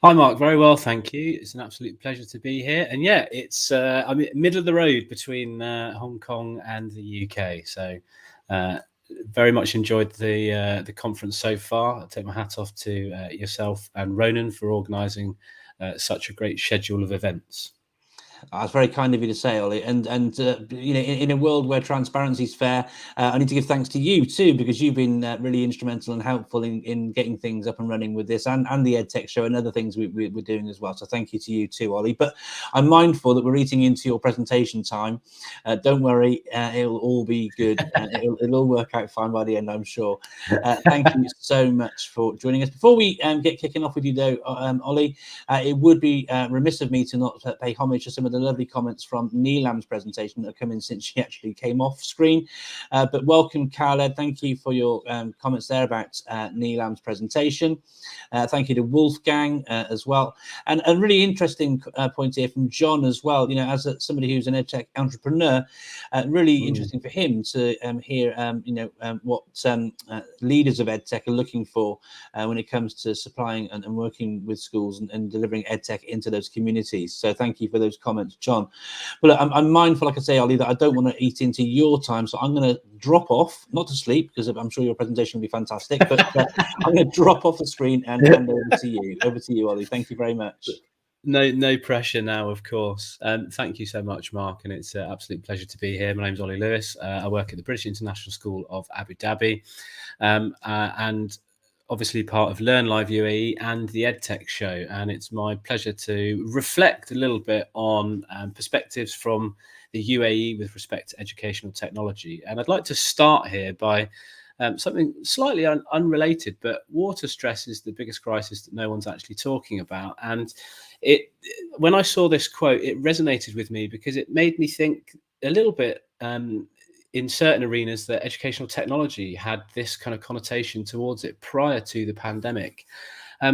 Hi, Mark. Very well, thank you. It's an absolute pleasure to be here. And yeah, it's I'm middle of the road between Hong Kong and the UK. So very much enjoyed the conference so far. I take my hat off to yourself and Ronan for organising such a great schedule of events. That's very kind of you to say, Ollie. And you know, in a world where transparency is fair, I need to give thanks to you too, because you've been really instrumental and helpful in getting things up and running with this and the EdTech show and other things we're doing as well. So thank you to you too, Ollie. But I'm mindful that we're eating into your presentation time. Don't worry, it'll all be good. It'll all work out fine by the end, I'm sure. Thank you so much for joining us. Before we get kicking off with you though, Ollie, it would be remiss of me to not pay homage to some of the lovely comments from Nilan's presentation that have come in since she actually came off screen. But welcome, Khaled. Thank you for your comments there about Nilan's presentation. Thank you to Wolfgang as well. And a really interesting point here from John as well. You know, as somebody who's an EdTech entrepreneur, really interesting for him to hear, you know, what leaders of EdTech are looking for when it comes to supplying and working with schools and delivering EdTech into those communities. So thank you for those comments, John. But look, I'm mindful, like I say, Ollie, that I don't want to eat into your time, so I'm going to drop off, not to sleep, because I'm sure your presentation will be fantastic, but I'm going to drop off the screen and hand over to you. Over to you, Ollie. Thank you very much. No pressure now, of course. Thank you so much, Mark, and it's an absolute pleasure to be here. My name's Ollie Lewis. I work at the British International School of Abu Dhabi, and obviously part of Learn Live UAE and the EdTech show. And it's my pleasure to reflect a little bit on perspectives from the UAE with respect to educational technology. And I'd like to start here by something slightly unrelated, but water stress is the biggest crisis that no one's actually talking about. And when I saw this quote, it resonated with me because it made me think a little bit in certain arenas that educational technology had this kind of connotation towards it prior to the pandemic.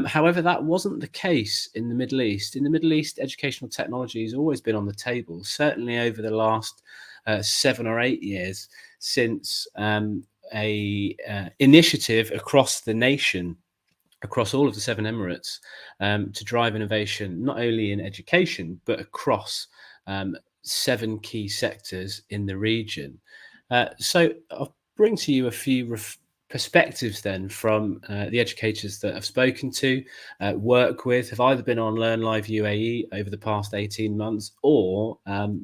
However, that wasn't the case in the Middle East. In the Middle East, educational technology has always been on the table, certainly over the last 7 or 8 years since a initiative across the nation, across all of the 7 Emirates, to drive innovation, not only in education, but across 7 key sectors in the region. So I'll bring to you a few perspectives then from the educators that I've spoken to, work with, have either been on Learn Live UAE over the past 18 months or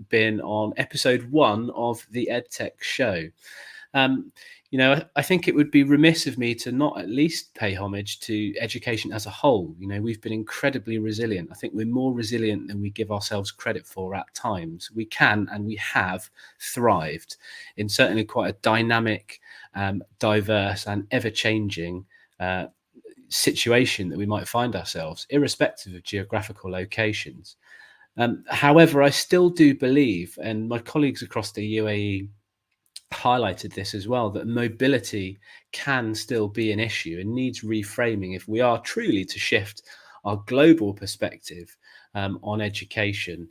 been on episode 1 of the EdTech show. You know, I think it would be remiss of me to not at least pay homage to education as a whole. You know, we've been incredibly resilient. I think we're more resilient than we give ourselves credit for at times. We can and we have thrived in certainly quite a dynamic, diverse and ever-changing situation that we might find ourselves, irrespective of geographical locations. However, I still do believe, and my colleagues across the UAE highlighted this as well, that mobility can still be an issue and needs reframing if we are truly to shift our global perspective on education.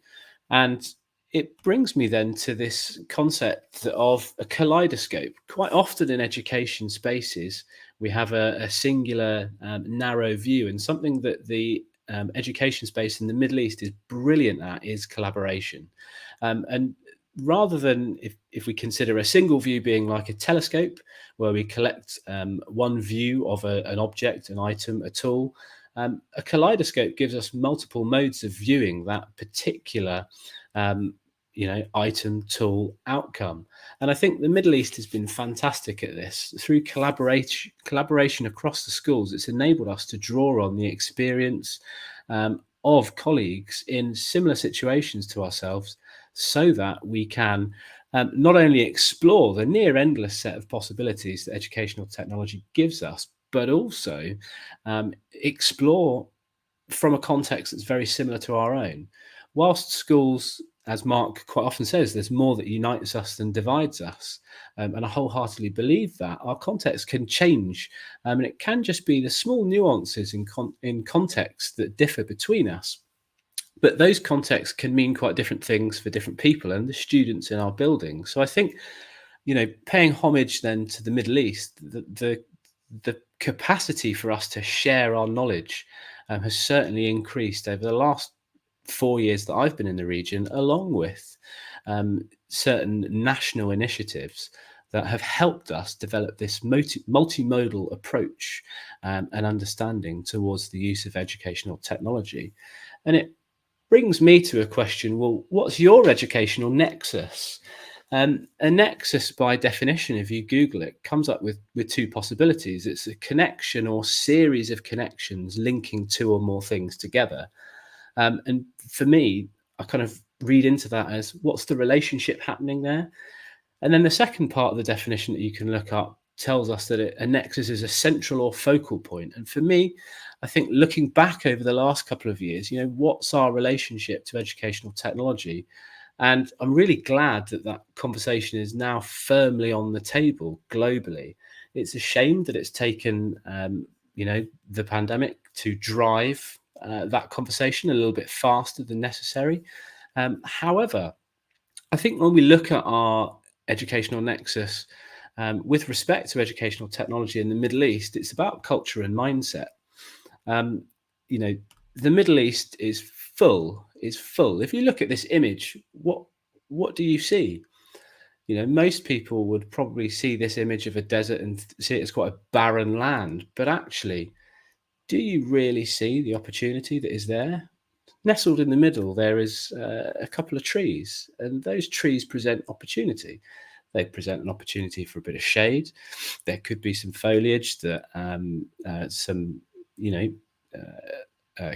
And it brings me then to this concept of a kaleidoscope. Quite often in education spaces, we have a singular narrow view, and something that the education space in the Middle East is brilliant at is collaboration. And rather than if we consider a single view being like a telescope, where we collect one view of an object, an item, a tool, a kaleidoscope gives us multiple modes of viewing that particular item, tool, outcome. And I think the Middle East has been fantastic at this. Through collaboration across the schools, it's enabled us to draw on the experience of colleagues in similar situations to ourselves, so that we can not only explore the near endless set of possibilities that educational technology gives us, but also explore from a context that's very similar to our own. Whilst schools, as Mark quite often says, there's more that unites us than divides us. And I wholeheartedly believe that our context can change. And it can just be the small nuances in context that differ between us. But those contexts can mean quite different things for different people and the students in our building. So I think, paying homage then to the Middle East, the capacity for us to share our knowledge has certainly increased over the last 4 years that I've been in the region, along with certain national initiatives that have helped us develop this multimodal approach and understanding towards the use of educational technology. And it brings me to a question, well, what's your educational nexus? A nexus, by definition, if you Google it, comes up with two possibilities. It's a connection or series of connections linking two or more things together. And for me, I kind of read into that as what's the relationship happening there? And then the second part of the definition that you can look up tells us that a nexus is a central or focal point. And for me, I think looking back over the last couple of years, what's our relationship to educational technology? And I'm really glad that that conversation is now firmly on the table globally. It's a shame that it's taken, the pandemic to drive that conversation a little bit faster than necessary. However, I think when we look at our educational nexus with respect to educational technology in the Middle East, it's about culture and mindset. The Middle East is full. If you look at this image, what do you see? Most people would probably see this image of a desert and see it as quite a barren land. But actually, do you really see the opportunity that is there? Nestled in the middle, there is a couple of trees, and those trees present opportunity. They present an opportunity for a bit of shade. There could be some foliage that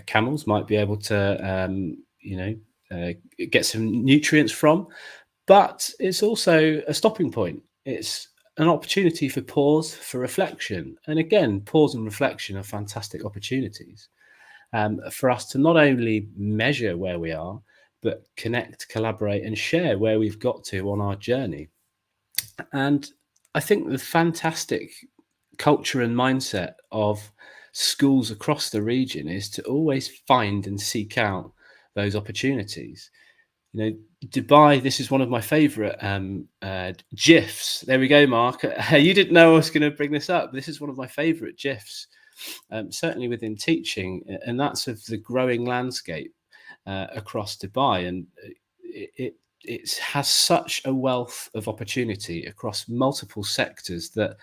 camels might be able to, get some nutrients from. But it's also a stopping point. It's an opportunity for pause, for reflection. And again, pause and reflection are fantastic opportunities for us to not only measure where we are, but connect, collaborate, and share where we've got to on our journey. And I think the fantastic culture and mindset of schools across the region is to always find and seek out those opportunities. Dubai, this is one of my favorite GIFs. There we go, Mark. You didn't know I was going to bring this up. This is one of my favorite GIFs, certainly within teaching, and that's of the growing landscape across Dubai. And it has such a wealth of opportunity across multiple sectors that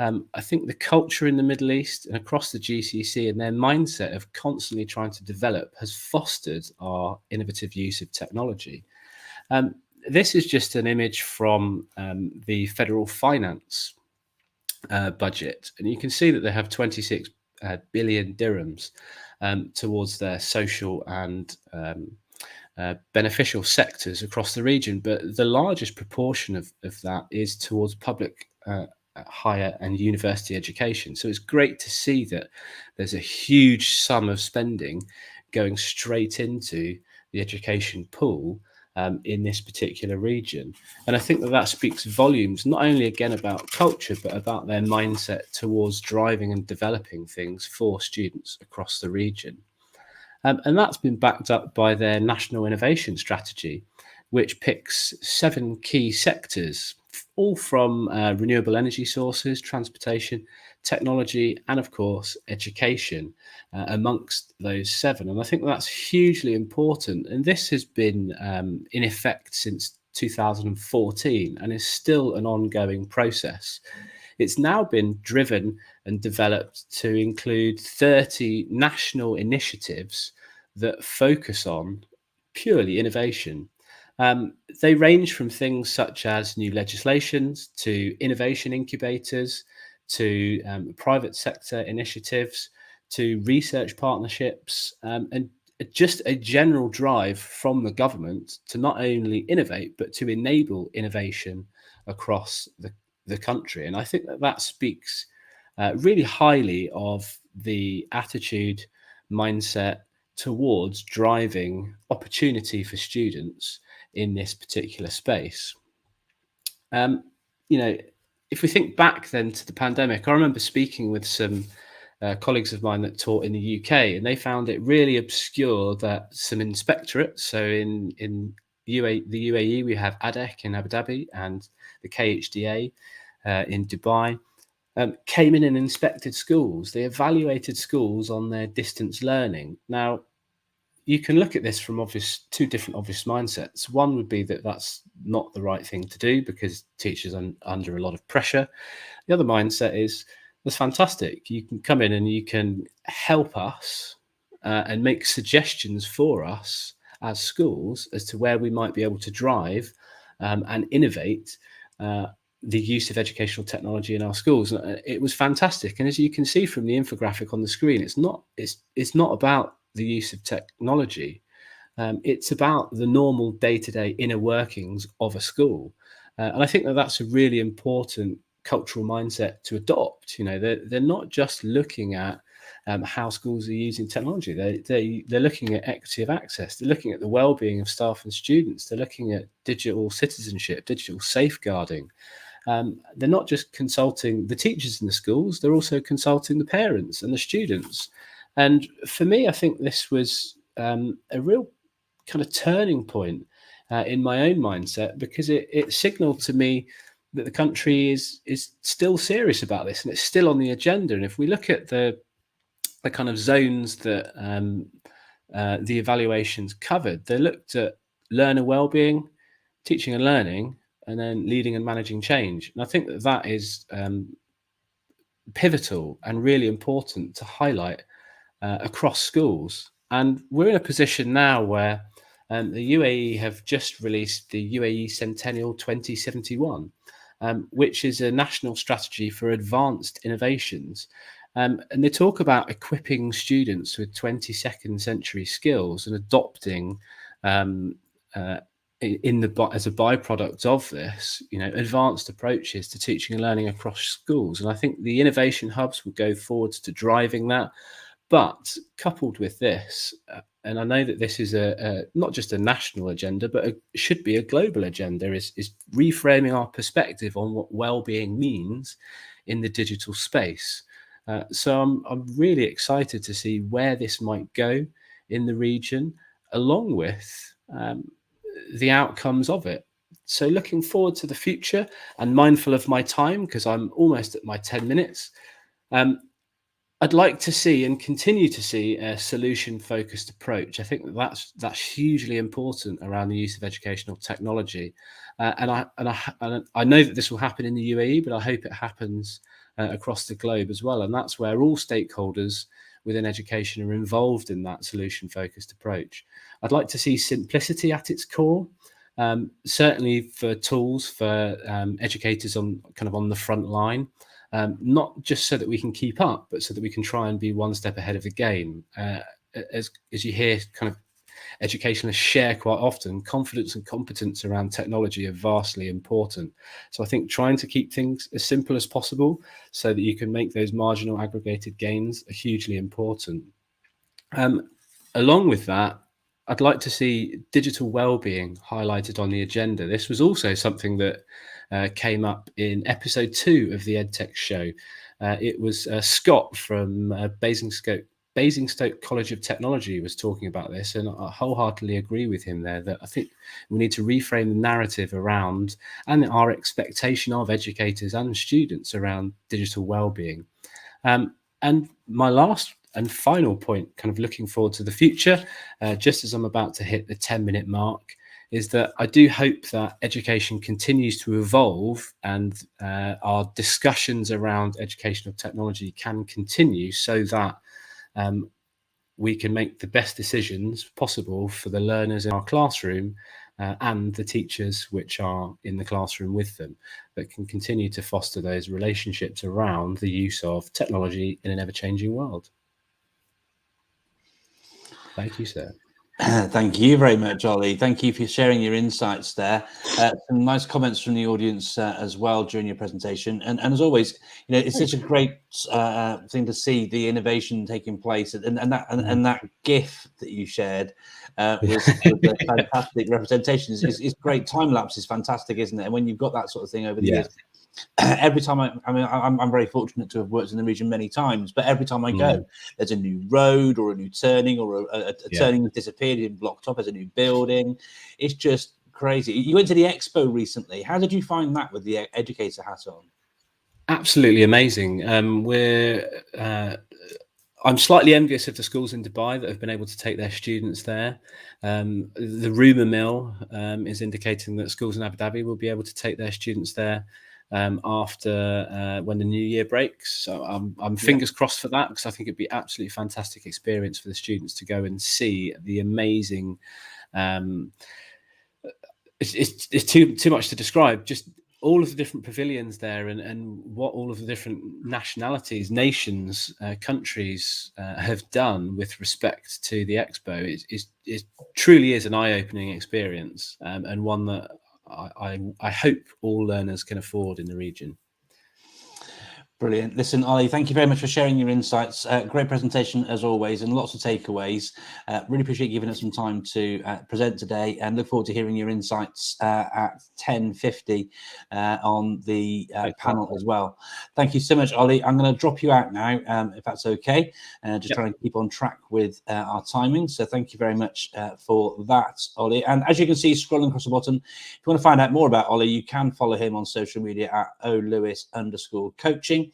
I think the culture in the Middle East and across the GCC and their mindset of constantly trying to develop has fostered our innovative use of technology. This is just an image from the federal finance budget, and you can see that they have 26 billion dirhams towards their social and beneficial sectors across the region. But the largest proportion of that is towards public higher and university education. So it's great to see that there's a huge sum of spending going straight into the education pool in this particular region. And I think that speaks volumes, not only again about culture, but about their mindset towards driving and developing things for students across the region. And that's been backed up by their national innovation strategy, which picks 7 key sectors, all from renewable energy sources, transportation, technology, and of course, education amongst those 7. And I think that's hugely important. And this has been in effect since 2014 and is still an ongoing process. It's now been driven and developed to include 30 national initiatives that focus on purely innovation. They range from things such as new legislations to innovation incubators, to private sector initiatives, to research partnerships, and just a general drive from the government to not only innovate, but to enable innovation across the country. And I think that speaks really highly of the attitude, mindset towards driving opportunity for students in this particular space. If we think back then to the pandemic, I remember speaking with some colleagues of mine that taught in the UK, and they found it really obscure that some inspectorates, so in the UAE, we have ADEC in Abu Dhabi and the KHDA in Dubai. came in and inspected schools. They evaluated schools on their distance learning. Now, you can look at this from two different obvious mindsets. One would be that that's not the right thing to do because teachers are under a lot of pressure. The other mindset is, that's fantastic. You can come in and you can help us and make suggestions for us as schools as to where we might be able to drive and innovate the use of educational technology in our schools. It was fantastic. And as you can see from the infographic on the screen, it's not about the use of technology. It's about the normal day-to-day inner workings of a school. And I think that that's a really important cultural mindset to adopt. They're not just looking at how schools are using technology. They're looking at equity of access. They're looking at the well-being of staff and students. They're looking at digital citizenship, digital safeguarding. They're not just consulting the teachers in the schools, they're also consulting the parents and the students. And for me, I think this was a real kind of turning point in my own mindset, because it signaled to me that the country is still serious about this and it's still on the agenda. And if we look at the kind of zones that the evaluations covered, they looked at learner wellbeing, teaching and learning, and then leading and managing change. And I think that is pivotal and really important to highlight across schools. And we're in a position now where the UAE have just released the UAE Centennial 2071, which is a national strategy for advanced innovations. And they talk about equipping students with 22nd century skills and adopting as a byproduct of this, advanced approaches to teaching and learning across schools. And I think the innovation hubs will go forwards to driving that. But coupled with this, and I know that this is not just a national agenda, but should be a global agenda, is reframing our perspective on what well-being means in the digital space. So I'm really excited to see where this might go in the region, along with the outcomes of it. So looking forward to the future and mindful of my time, because I'm almost at my 10 minutes. I'd like to see and continue to see a solution-focused approach. I think that's hugely important around the use of educational technology, and I know that this will happen in the UAE, but I hope it happens across the globe as well. And that's where all stakeholders within education are involved in that solution-focused approach. I'd like to see simplicity at its core, certainly for tools for educators on the front line. Not just so that we can keep up, but so that we can try and be one step ahead of the game. As you hear kind of educationalists share quite often, confidence and competence around technology are vastly important. So I think trying to keep things as simple as possible so that you can make those marginal aggregated gains are hugely important. Along with that, I'd like to see digital well-being highlighted on the agenda. This was also something that came up in episode 2 of the EdTech show. It was Scott from Basingstoke College of Technology was talking about this, and I wholeheartedly agree with him there that I think we need to reframe the narrative around and our expectation of educators and students around digital well-being. And my last and final point, kind of looking forward to the future, just as I'm about to hit the 10-minute mark, is that I do hope that education continues to evolve and our discussions around educational technology can continue so that we can make the best decisions possible for the learners in our classroom and the teachers which are in the classroom with them, that can continue to foster those relationships around the use of technology in an ever-changing world. Thank you, sir. Thank you very much, Ollie. Thank you for sharing your insights there. Some nice comments from the audience as well during your presentation. And as always, it's such a great thing to see the innovation taking place, and that GIF that you shared was a fantastic representation. It's great. Time lapse is fantastic, isn't it? And when you've got that sort of thing over the years. Every time I'm very fortunate to have worked in the region many times, but every time I go, there's a new road or a new turning, or a turning that's disappeared and blocked off. There's a new building. It's just crazy. You went to the expo recently. How did you find that with the educator hat on? Absolutely amazing. I'm slightly envious of the schools in Dubai that have been able to take their students there. The rumour mill is indicating that schools in Abu Dhabi will be able to take their students there after when the new year breaks. So I'm fingers crossed for that, because I think it'd be absolutely fantastic experience for the students to go and see the amazing. It's too much to describe. Just all of the different pavilions there, and what all of the different nationalities, nations, countries have done with respect to the expo is truly is an eye-opening experience, and one that I hope all learners can afford in the region. Brilliant. Listen, Ollie, thank you very much for sharing your insights. Great presentation as always, and lots of takeaways. Really appreciate giving us some time to present today, and look forward to hearing your insights at 10:50 on the panel as well. Thank you so much, Ollie. I'm going to drop you out now, if that's okay. Just trying to keep on track with our timing. So thank you very much for that, Ollie. And as you can see, scrolling across the bottom, if you want to find out more about Ollie, you can follow him on social media at olewis_coaching.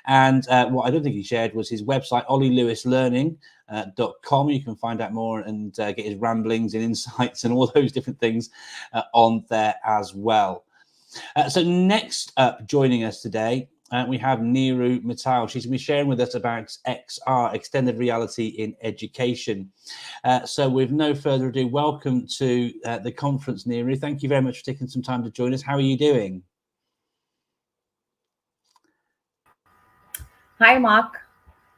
And what I don't think he shared was his website, ollieLewisLearning.com. You can find out more and get his ramblings and insights and all those different things on there as well. So next up, joining us today, we have Neeru Mittal. She's going to be sharing with us about XR, extended reality in education. So with no further ado, welcome to the conference, Neeru. Thank you very much for taking some time to join us. How are you doing? Hi, Mark.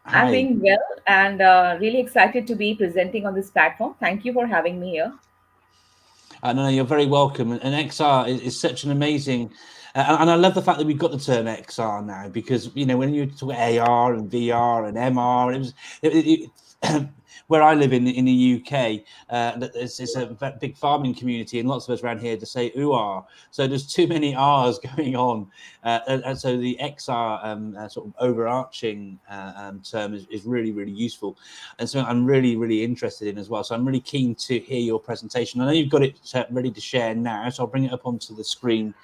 Hi. I'm doing well and really excited to be presenting on this platform. Thank you for having me here. No, you're very welcome. And XR is such an amazing, and I love the fact that we've got the term XR now, because when you talk AR and VR and MR, where I live in the UK, it's a big farming community, and lots of us around here to say UR. So there's too many R's going on, and so the XR sort of overarching term is really, really useful, and so I'm really, really interested in as well. So I'm really keen to hear your presentation. I know you've got it ready to share now, so I'll bring it up onto the screen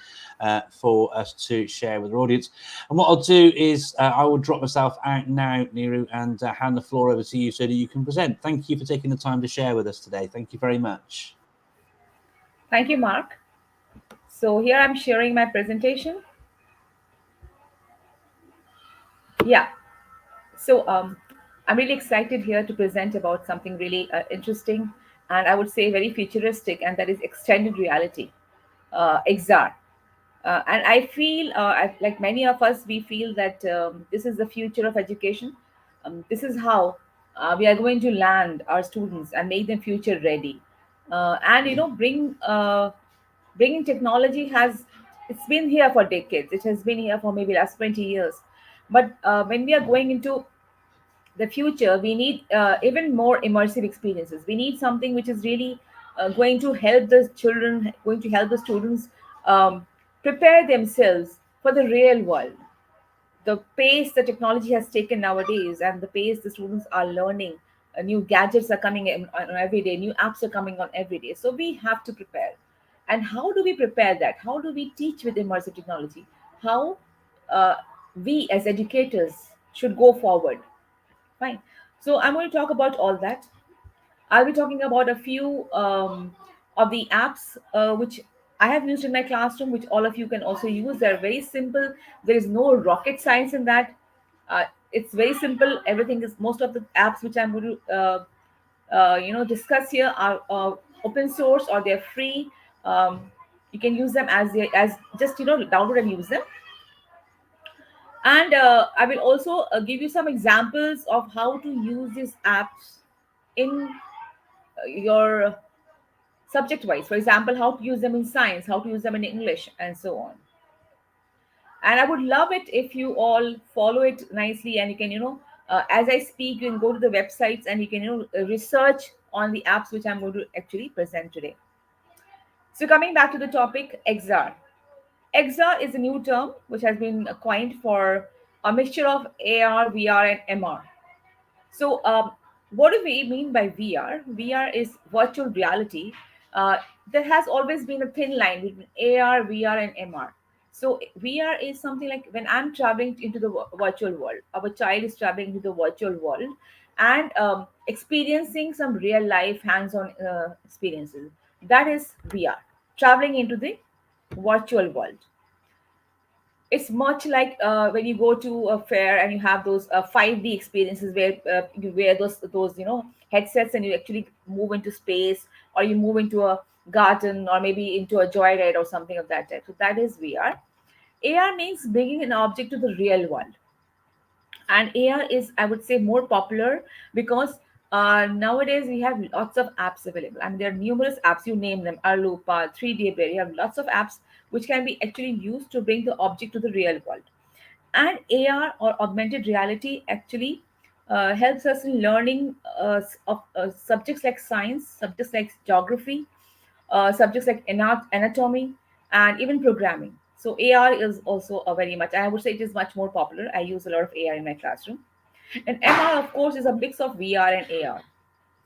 for us to share with our audience. And what I'll do is I will drop myself out now, Neeru, and hand the floor over to you so that you can present. Thank you for taking the time to share with us today. Thank you very much. Thank you, Mark. So here I'm sharing my presentation. Yeah. So I'm really excited here to present about something really interesting, and I would say very futuristic, and that is extended reality, XR. And I feel, like many of us, we feel that this is the future of education. This is how we are going to land our students and make them future ready. And bringing technology it's been here for decades. It has been here for maybe last 20 years. But when we are going into the future, we need even more immersive experiences. We need something which is really going to help the children, going to help the students prepare themselves for the real world. The pace the technology has taken nowadays, and the pace the students are learning, new gadgets are coming in on every day, new apps are coming on every day. So we have to prepare. And how do we prepare that? How do we teach with immersive technology? How we as educators should go forward? Fine. So I'm going to talk about all that. I'll be talking about a few of the apps which I have used in my classroom, which all of you can also use. They're very simple. There is no rocket science in that. It's very simple. Everything is, most of the apps which I'm going to discuss here are open source, or they're free. You can use them as just download and use them. And I will also give you some examples of how to use these apps in your subject wise. For example, how to use them in science, how to use them in English, and so on. And I would love it if you all follow it nicely, and you can, as I speak, you can go to the websites and you can, research on the apps which I'm going to actually present today. So coming back to the topic, XR. XR is a new term which has been coined for a mixture of AR, VR, and MR. So what do we mean by VR? VR is virtual reality. There has always been a thin line between AR, VR, and MR. So VR is something like when I'm traveling into the virtual world, our child is traveling into the virtual world and experiencing some real life hands-on experiences. That is VR, traveling into the virtual world. It's much like when you go to a fair and you have those 5D experiences where you wear those headsets and you actually move into space, or you move into a garden, or maybe into a joyride or something of that type. So that is VR. AR means bringing an object to the real world. And AR is, I would say, more popular because nowadays we have lots of apps available. I mean, there are numerous apps, you name them, Arlupa, 3D Bear. You have lots of apps which can be actually used to bring the object to the real world. And AR, or augmented reality, actually helps us in learning of subjects like science, subjects like geography, subjects like anatomy, and even programming. So AR is also a very much, I would say it is much more popular. I use a lot of AR in my classroom. And MR, of course, is a mix of VR and AR.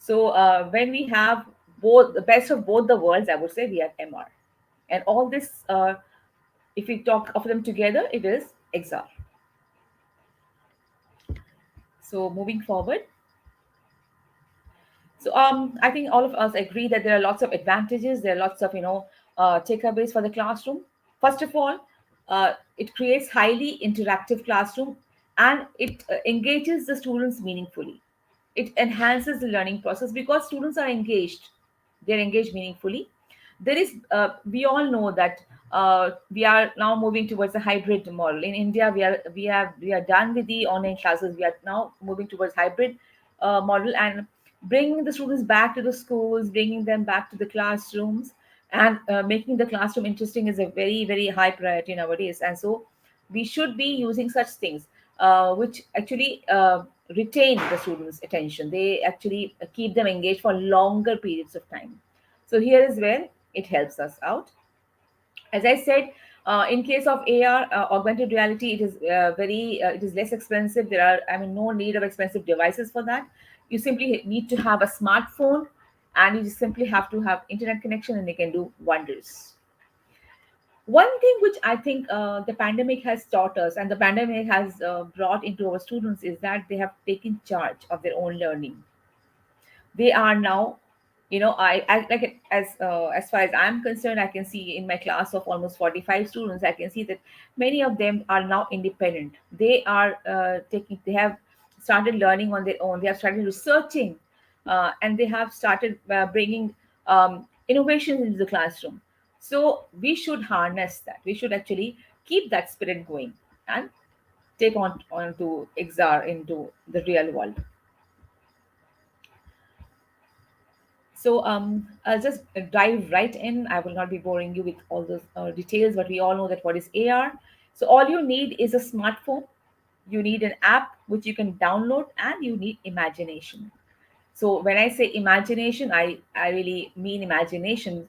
So when we have both, the best of both the worlds, I would say we have MR. And all this, if we talk of them together, it is XR. So moving forward. So I think all of us agree that there are lots of advantages. There are lots of takeaways for the classroom. First of all, it creates highly interactive classroom, and it engages the students meaningfully. It enhances the learning process because students are engaged. They're engaged meaningfully. There is we all know that we are now moving towards a hybrid model. In India, we are done with the online classes. We are now moving towards hybrid model, and bringing the students back to the schools, bringing them back to the classrooms, and making the classroom interesting is a very, very high priority nowadays. And so we should be using such things which actually retain the students' attention. They actually keep them engaged for longer periods of time. So here is where it helps us out. As I said, in case of AR, augmented reality, it is it is less expensive. There are, I mean, no need of expensive devices for that. You simply need to have a smartphone, and you just simply have to have internet connection, and they can do wonders. One thing which I think the pandemic has taught us, and the pandemic has brought into our students, is that they have taken charge of their own learning. They are now, I like it, as far as I'm concerned, I can see in my class of almost 45 students, I can see that many of them are now independent. They are they have started learning on their own. They have started researching, and they have started bringing innovations into the classroom. So we should harness that. We should actually keep that spirit going and take on to XR into the real world. So I'll just dive right in. I will not be boring you with all those details, but we all know that what is AR. So all you need is a smartphone. You need an app which you can download, and you need imagination. So when I say imagination, I really mean imagination.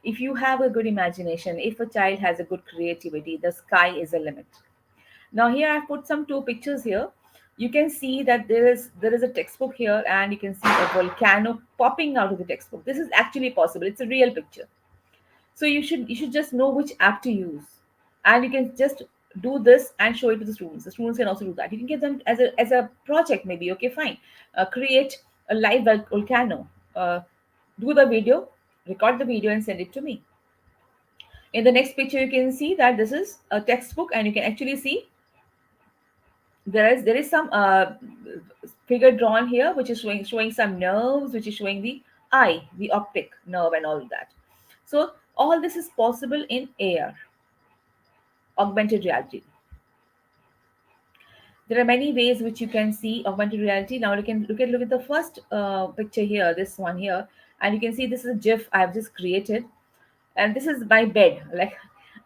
If you have a good imagination, if a child has a good creativity, the sky is the limit. Now here I've put some two pictures here. You can see that there is a textbook here, and you can see a volcano popping out of the textbook. This is actually possible. It's a real picture. So you should just know which app to use, and you can just do this and show it to the students. The students can also do that. You can give them as a project, maybe. Okay, fine. Create a live volcano. Do the video, record the video, and send it to me. In the next picture, you can see that this is a textbook, and you can actually see there is some figure drawn here which is showing some nerves, which is showing the eye, the optic nerve, and all of that. So all this is possible in AR, augmented reality. There are many ways which you can see augmented reality. Now you can look at the first picture here, this one here, and you can see this is a GIF I have just created, and this is my bed. Like,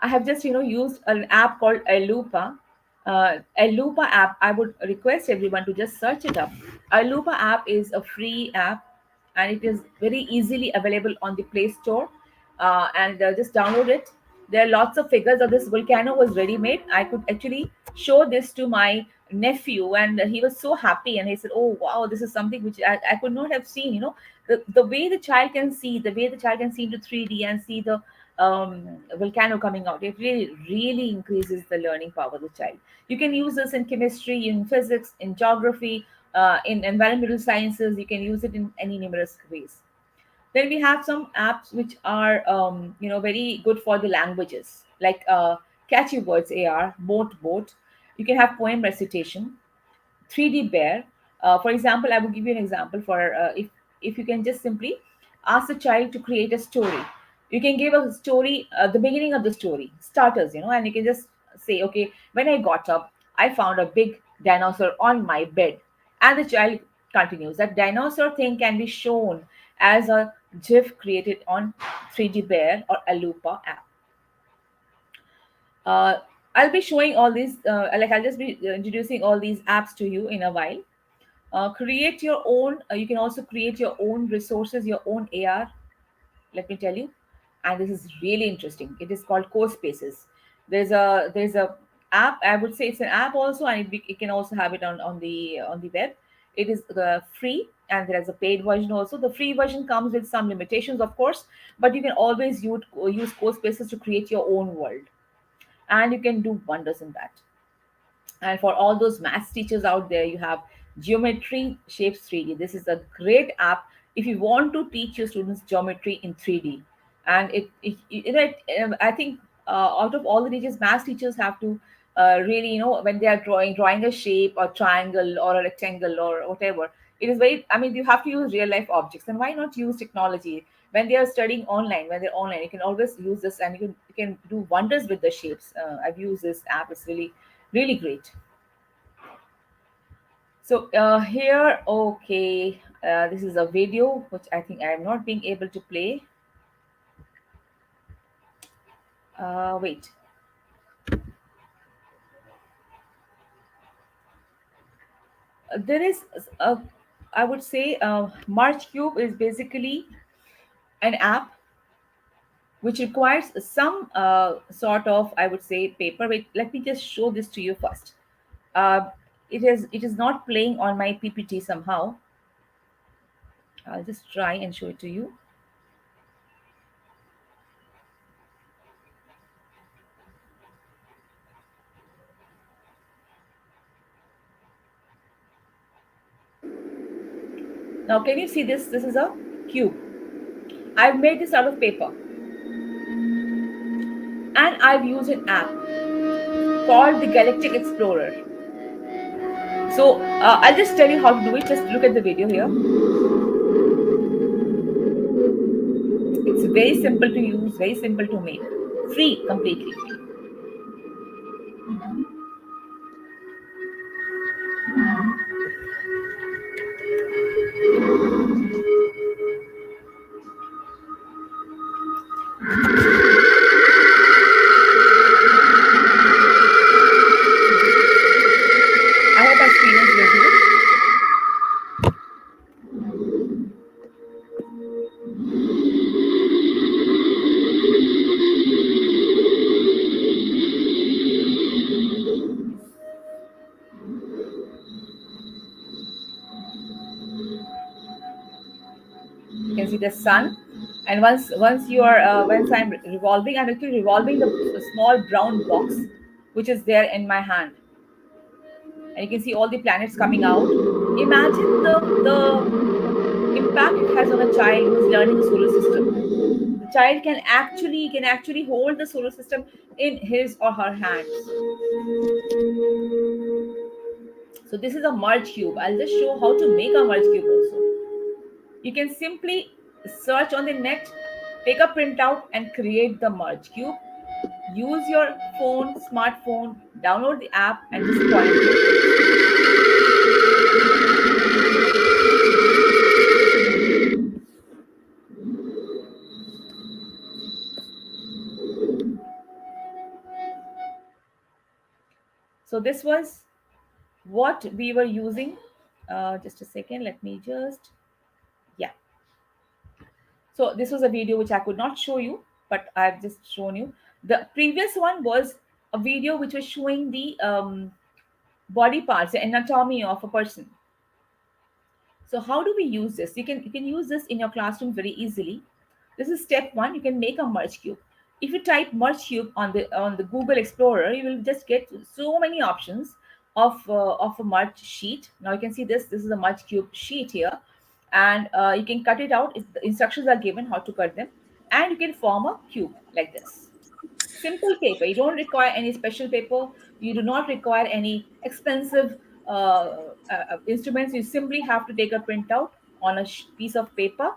I have just used an app called Alupa. Alupa app, I would request everyone to just search it up. Alupa app is a free app, and it is very easily available on the Play Store. And just download it. There are lots of figures of this volcano was ready made. I could actually show this to my nephew, and he was so happy, and he said, "Oh wow, this is something which I could not have seen." The way the child can see, the way the child can see into 3D and see the volcano coming out. It really increases the learning power of the child. You can use this in chemistry, in physics, in geography, in environmental sciences. You can use it in any numerous ways. Then we have some apps which are very good for the languages, like Catchy Words AR, Boat. You can have poem recitation, 3D Bear. For example, I will give you an example for if you can just simply ask the child to create a story. You can give a story, the beginning of the story, starters, and you can just say, okay, when I got up, I found a big dinosaur on my bed. And the child continues. That dinosaur thing can be shown as a GIF created on 3D Bear or Alupa app. I'll be showing all these, I'll just be introducing all these apps to you in a while. Create your own, you can also create your own resources, your own AR, let me tell you. And this is really interesting. It is called CoSpaces. There's a app, I would say it's an app also, and you can also have it on the web. It is free, and there's a paid version also. The free version comes with some limitations, of course, but you can always use CoSpaces to create your own world, and you can do wonders in that. And for all those maths teachers out there, you have Geometry Shapes 3D. This is a great app if you want to teach your students geometry in 3D. And I think out of all the teachers, maths teachers have to really, when they are drawing a shape or triangle or a rectangle or whatever, it is very, I mean, you have to use real life objects. And why not use technology? When they are studying online, you can always use this, and you can do wonders with the shapes. I've used this app. It's really great. So here, okay, this is a video which I think I am not being able to play. Wait. There is, I would say, March Cube is basically an app which requires some sort of, I would say, paper. Wait, let me just show this to you first. It is not playing on my PPT somehow. I'll just try and show it to you. Now, can you see this? This is a cube. I've made this out of paper. And I've used an app called the Galactic Explorer. So I'll just tell you how to do it. Just look at the video here. It's very simple to use, very simple to make. Free, completely free. I hope my screen is visible. You can see the sun, and once I'm revolving, I'm actually revolving the small brown box which is there in my hand, and you can see all the planets coming out. Imagine the impact it has on a child who is learning the solar system. The child can actually hold the solar system in his or her hands. So this is a merge cube. I'll just show how to make a merge cube also. You can simply search on the net, take a printout, and create the merge cube. Use your smartphone, download the app, and just point it. So this was what we were using. Just a second, let me just, yeah. So this was a video which I could not show you, but I've just shown you. The previous one was a video which was showing the body parts, the anatomy of a person. So how do we use this? You can use this in your classroom very easily. This is step one. You can make a merge cube. If you type merge cube on the Google Explorer, you will just get so many options of a merge sheet. Now you can see this is a merge cube sheet here, and you can cut it out. The instructions are given how to cut them, and you can form a cube like this. Simple paper. You don't require any special paper. You do not require any expensive instruments. You simply have to take a printout on a piece of paper,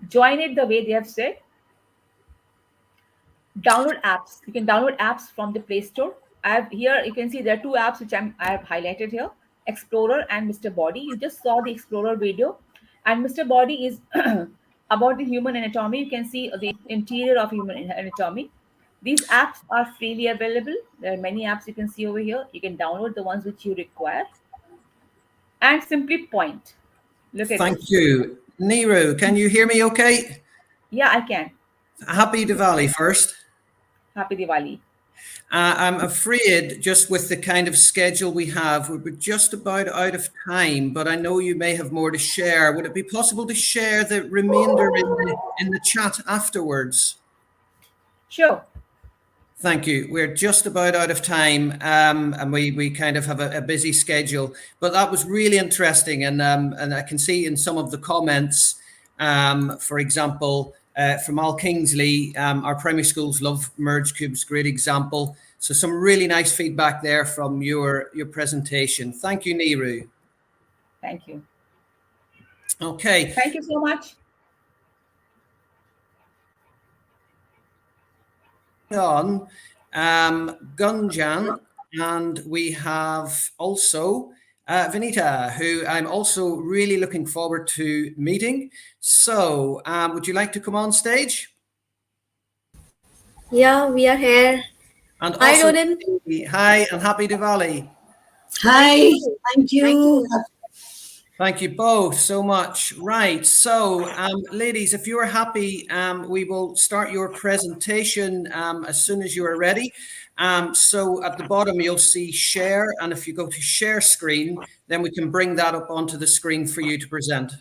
join it the way they have said. Download apps. You can download apps from the Play Store. I have here, you can see there are two apps which I have highlighted here, Explorer and Mr. Body. You just saw the Explorer video, and Mr. Body is about the human anatomy. You can see the interior of human anatomy. These apps are freely available. There are many apps you can see over here. You can download the ones which you require and simply point. Look at Thank you. Neeru, can you hear me okay? Yeah, I can. Happy Diwali first. Happy Diwali. I'm afraid just with the kind of schedule we have, we're just about out of time, but I know you may have more to share. Would it be possible to share the remainder in the chat afterwards? Sure. Thank you. We're just about out of time, and we kind of have a busy schedule. But that was really interesting, and I can see in some of the comments, for example, from Al Kingsley, our primary schools love merge cubes. Great example. So some really nice feedback there from your presentation. Thank you, Neeru. Thank you. Okay. Thank you so much. On Gunjan, and we have also Vinita, who I'm also really looking forward to meeting. So would you like to come on stage? Yeah, we are here. And Hi, also, Ronan. hi, and happy Diwali. Hi, thank you. Thank you both so much. Right. So, ladies, if you're happy, we will start your presentation as soon as you are ready. So at the bottom, you'll see share. And if you go to share screen, then we can bring that up onto the screen for you to present.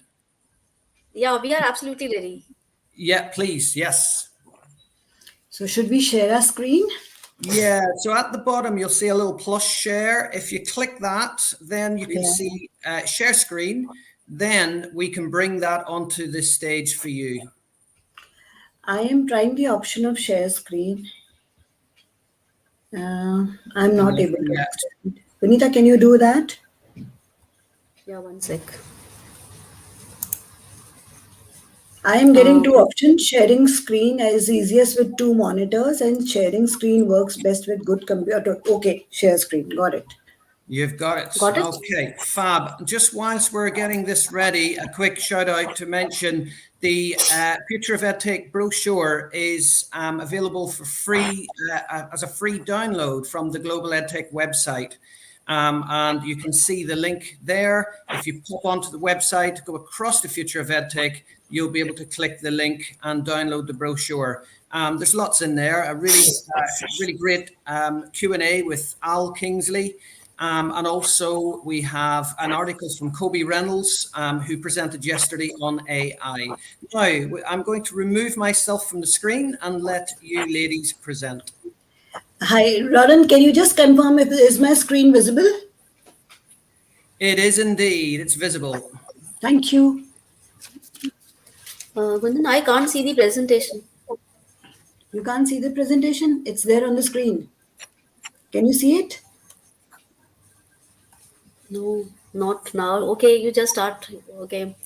Yeah, we are absolutely ready. Yeah, please. Yes. So should we share our screen? Yeah, so at the bottom, you'll see a little plus share. If you click that, then you can see share screen. Then we can bring that onto this stage for you. I am trying the option of share screen. I'm not able to. Vinita, can you do that? Yeah, one sec. I am getting two options. Sharing screen is easiest with two monitors, and sharing screen works best with good computer. Okay, share screen. Got it. You've got it. Got it? Okay, fab. Just whilst we're getting this ready, a quick shout out to mention the Future of EdTech brochure is available for free as a free download from the Global EdTech website. And you can see the link there. If you pop onto the website, go across to Future of EdTech, you'll be able to click the link and download the brochure. There's lots in there. A really great Q&A with Al Kingsley. And also we have an article from Kobe Reynolds, who presented yesterday on AI. Now, I'm going to remove myself from the screen and let you ladies present. Hi, Ronan, can you just confirm if is my screen visible? It is indeed. It's visible. Thank you. Gunjan, I can't see the presentation. You can't see the presentation? It's there on the screen. Can you see it? No, not now. Okay, you just start. Okay.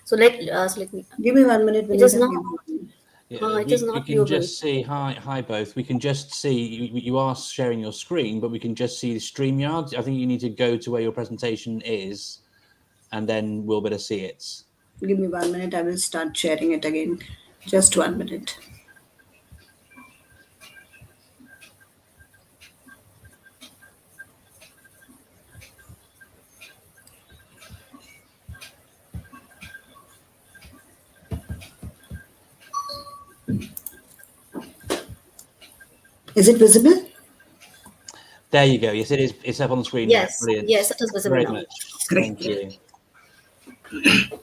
So let me. Give me 1 minute. It is not. Yeah, it is not we can viewable. just see, hi both. We can just see, you are sharing your screen, but we can just see the StreamYard. I think you need to go to where your presentation is, and then we'll be able to see it. Give me 1 minute. I will start sharing it again. Just 1 minute. Is it visible? There you go. Yes, it is. It's up on the screen. Yes, now. Brilliant. yes, it is visible Very now. much. Great. Thank you.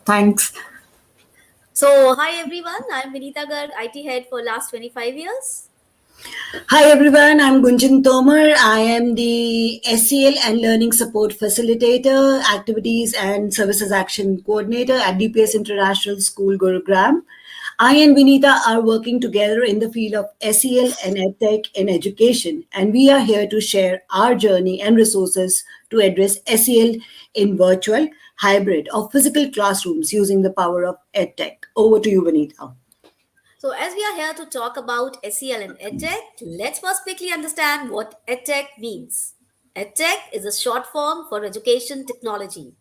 Thanks. So hi everyone, I'm Vinita Garg, IT head for last 25 years. Hi everyone, I'm Gunjan and Palmer. I am the SEL and Learning Support Facilitator, Activities and Services Action Coordinator at DPS International School, Gurugram. I and Vinita are working together in the field of SEL and EdTech in education, and we are here to share our journey and resources to address SEL in virtual, hybrid, or physical classrooms using the power of EdTech. Over to you, Vinita. So, as we are here to talk about SEL and EdTech, let's first quickly understand what EdTech means. EdTech is a short form for education technology.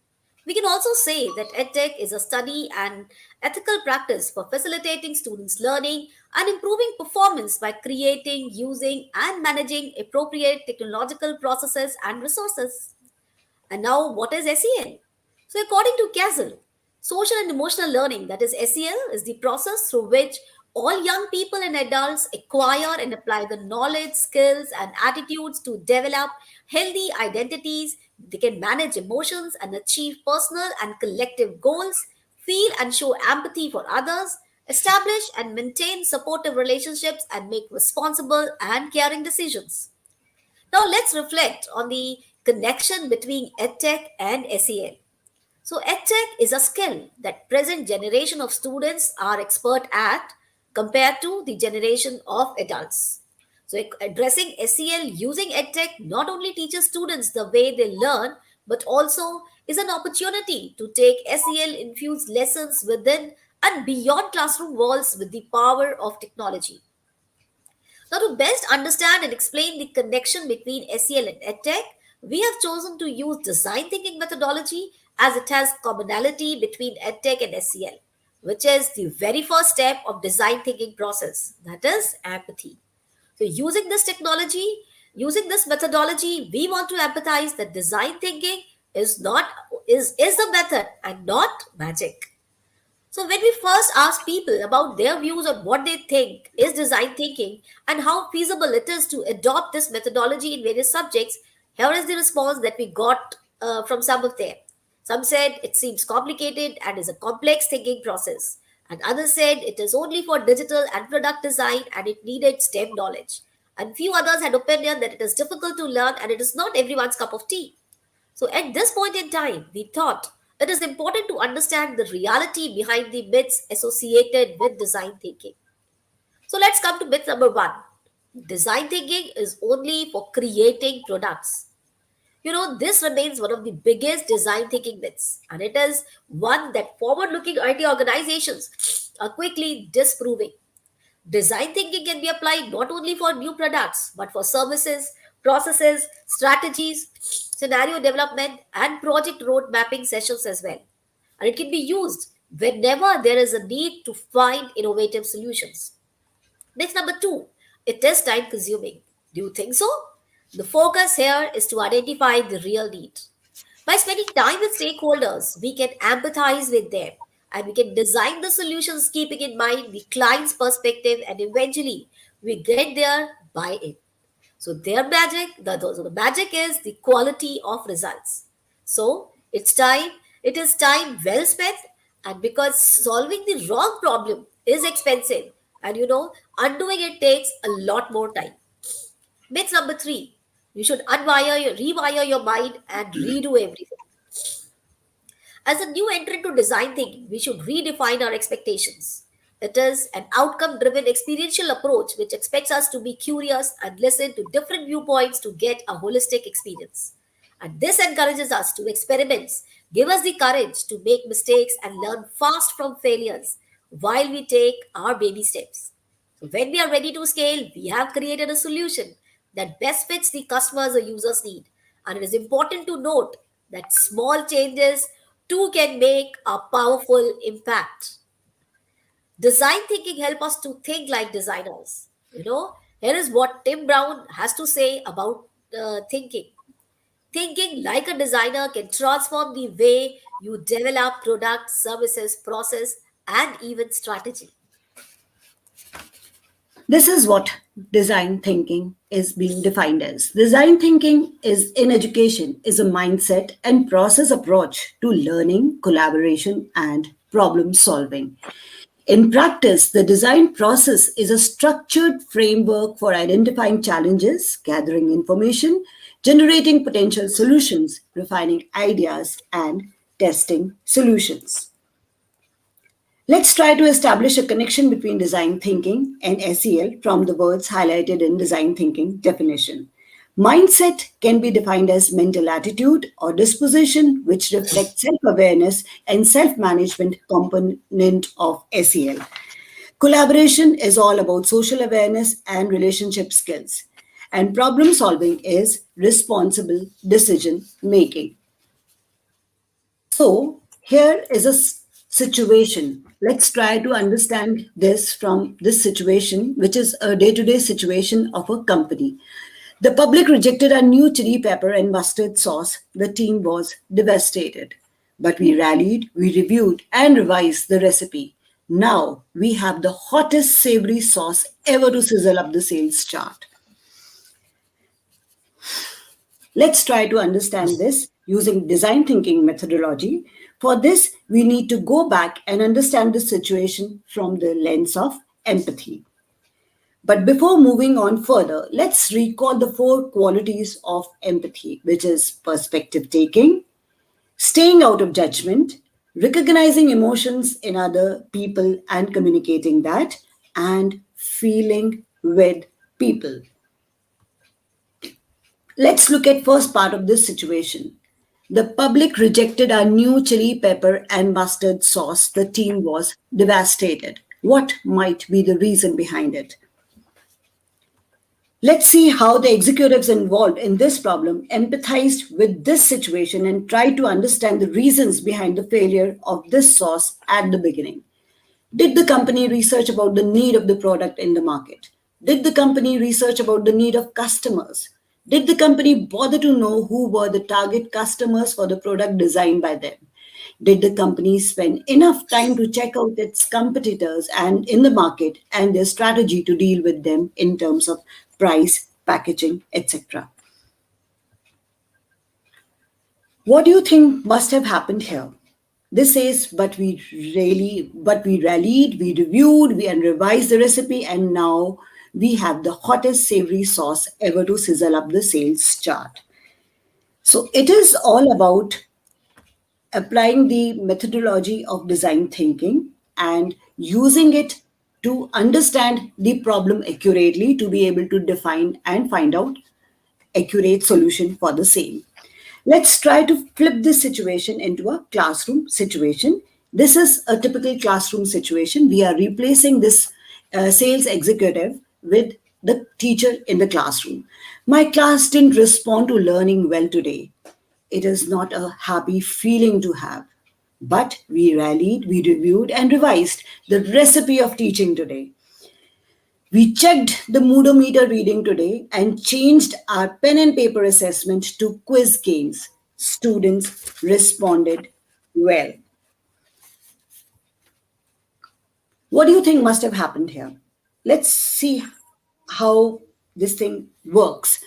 We can also say that EdTech is a study and ethical practice for facilitating students' learning and improving performance by creating, using, and managing appropriate technological processes and resources. And now, what is SEL? So, according to Castle, social and emotional learning, that is SEL, is the process through which all young people and adults acquire and apply the knowledge, skills, and attitudes to develop healthy identities. They can manage emotions and achieve personal and collective goals, feel and show empathy for others, establish and maintain supportive relationships, and make responsible and caring decisions. Now let's reflect on the connection between EdTech and SEL. So EdTech is a skill that present generation of students are expert at compared to the generation of adults. So addressing SEL using EdTech not only teaches students the way they learn, but also is an opportunity to take SEL infused lessons within and beyond classroom walls with the power of technology. Now, to best understand and explain the connection between SEL and EdTech, we have chosen to use design thinking methodology as it has commonality between EdTech and SEL, which is the very first step of design thinking process, that is empathy. So, using this methodology, we want to empathize that design thinking is a method and not magic. So, when we first ask people about their views on what they think is design thinking and how feasible it is to adopt this methodology in various subjects, here is the response that we got from some of them. Some said it seems complicated and is a complex thinking process, and others said it is only for digital and product design and it needed STEM knowledge. And few others had opinion that it is difficult to learn and it is not everyone's cup of tea. So at this point in time, we thought it is important to understand the reality behind the myths associated with design thinking. So let's come to myth number one. Design thinking is only for creating products. This remains one of the biggest design thinking myths, and it is one that forward looking IT organizations are quickly disproving. Design thinking can be applied not only for new products, but for services, processes, strategies, scenario development, and project road mapping sessions as well. And it can be used whenever there is a need to find innovative solutions. Next, number two, it is time consuming. Do you think so? The focus here is to identify the real need. By spending time with stakeholders, we can empathize with them and we can design the solutions keeping in mind the client's perspective, and eventually we get there by it. So the magic is the quality of results. So it is time well spent, and because solving the wrong problem is expensive, and undoing it takes a lot more time. Myth number three, you should rewire your mind and redo everything. As a new entrant to design thinking, we should redefine our expectations. It is an outcome driven experiential approach which expects us to be curious and listen to different viewpoints to get a holistic experience. And this encourages us to experiment, give us the courage to make mistakes and learn fast from failures while we take our baby steps. So, when we are ready to scale, we have created a solution that best fits the customer's or user's need. And it is important to note that small changes too can make a powerful impact. Design thinking help us to think like designers. Here is what Tim Brown has to say about thinking. Thinking like a designer can transform the way you develop products, services, process, and even strategy. This is what design thinking is being defined as. Design thinking is in education is a mindset and process approach to learning, collaboration, and problem solving. In practice, the design process is a structured framework for identifying challenges, gathering information, generating potential solutions, refining ideas, and testing solutions. Let's try to establish a connection between design thinking and SEL from the words highlighted in design thinking definition. Mindset can be defined as mental attitude or disposition which reflects self-awareness and self-management component of SEL. Collaboration is all about social awareness and relationship skills. And problem solving is responsible decision making. So here is a situation. Let's try to understand this from this situation, which is a day-to-day situation of a company. The public rejected our new chili pepper and mustard sauce. The team was devastated. But we rallied, we reviewed and revised the recipe. Now we have the hottest savory sauce ever to sizzle up the sales chart. Let's try to understand this using design thinking methodology. For this, we need to go back and understand the situation from the lens of empathy. But before moving on further, let's recall the 4 qualities of empathy, which is perspective taking, staying out of judgment, recognizing emotions in other people and communicating that, and feeling with people. Let's look at first part of this situation. The public rejected our new chili pepper and mustard sauce. The team was devastated. What might be the reason behind it? Let's see how the executives involved in this problem empathized with this situation and tried to understand the reasons behind the failure of this sauce at the beginning. Did the company research about the need of the product in the market? Did the company research about the need of customers? Did the company bother to know who were the target customers for the product designed by them? Did the company spend enough time to check out its competitors and in the market and their strategy to deal with them in terms of price, packaging, etc.? What do you think must have happened here? This says, but we rallied, we reviewed, we revised the recipe, and now we have the hottest savory sauce ever to sizzle up the sales chart. So it is all about applying the methodology of design thinking and using it to understand the problem accurately, to be able to define and find out accurate solution for the same. Let's try to flip this situation into a classroom situation. This is a typical classroom situation. We are replacing this sales executive with the teacher in the classroom. My class didn't respond to learning well today. It is not a happy feeling to have. But we rallied, we reviewed and revised the recipe of teaching today. We checked the moodometer reading today and changed our pen and paper assessment to quiz games. Students responded well. What do you think must have happened here? Let's see how this thing works.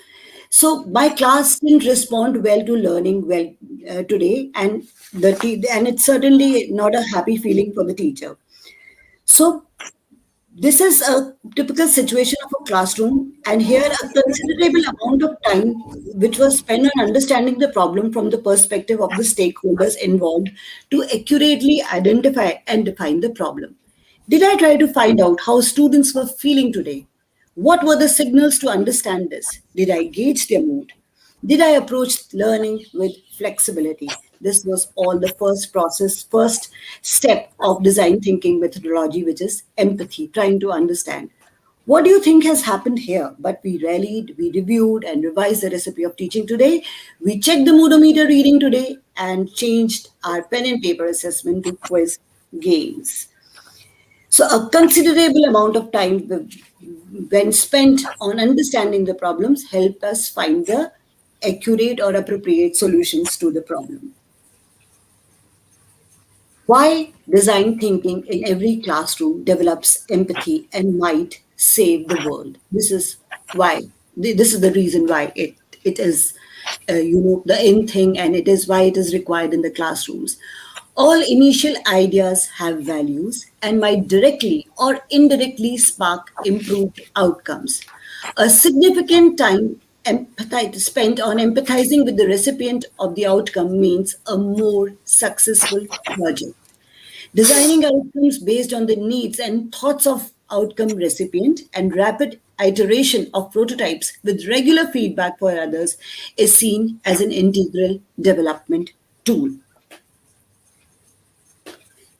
So my class didn't respond well to learning well today, and it's certainly not a happy feeling for the teacher. So this is a typical situation of a classroom, and here a considerable amount of time which was spent on understanding the problem from the perspective of the stakeholders involved to accurately identify and define the problem. Did I try to find out how students were feeling today? What were the signals to understand this? Did I gauge their mood? Did I approach learning with flexibility? This was all the first step of design thinking methodology, which is empathy, trying to understand. What do you think has happened here? But we rallied, we reviewed and revised the recipe of teaching today. We checked the moodometer reading today and changed our pen and paper assessment to quiz games. So a considerable amount of time when spent on understanding the problems help us find the accurate or appropriate solutions to the problem. Why design thinking in every classroom develops empathy and might save the world? This is why. This is the reason why it is the in thing, and it is why it is required in the classrooms. All initial ideas have values and might directly or indirectly spark improved outcomes. A significant time spent on empathizing with the recipient of the outcome means a more successful project. Designing outcomes based on the needs and thoughts of outcome recipient and rapid iteration of prototypes with regular feedback for others is seen as an integral development tool.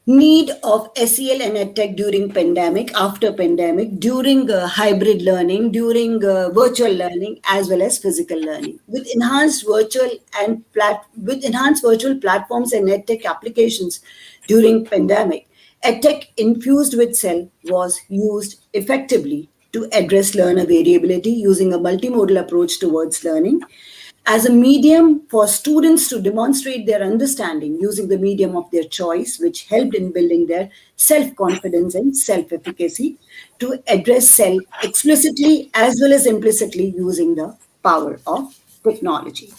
Need of SEL and EdTech during pandemic, after pandemic, during hybrid learning, during virtual learning, as well as physical learning. With enhanced virtual platforms and EdTech applications during pandemic, EdTech infused with SEL was used effectively to address learner variability using a multimodal approach towards learning, as a medium for students to demonstrate their understanding using the medium of their choice, which helped in building their self-confidence and self-efficacy, to address self explicitly as well as implicitly using the power of technology.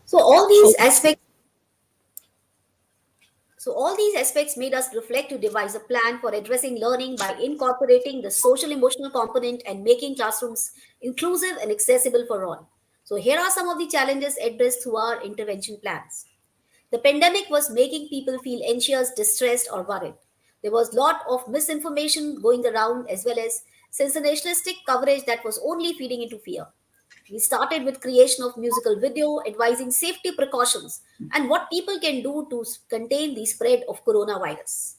So all these aspects made us reflect to devise a plan for addressing learning by incorporating the social emotional component and making classrooms inclusive and accessible for all. So here are some of the challenges addressed through our intervention plans. The pandemic was making people feel anxious, distressed, or worried. There was a lot of misinformation going around as well as sensationalistic coverage that was only feeding into fear. We started with creation of musical video advising safety precautions and what people can do to contain the spread of coronavirus.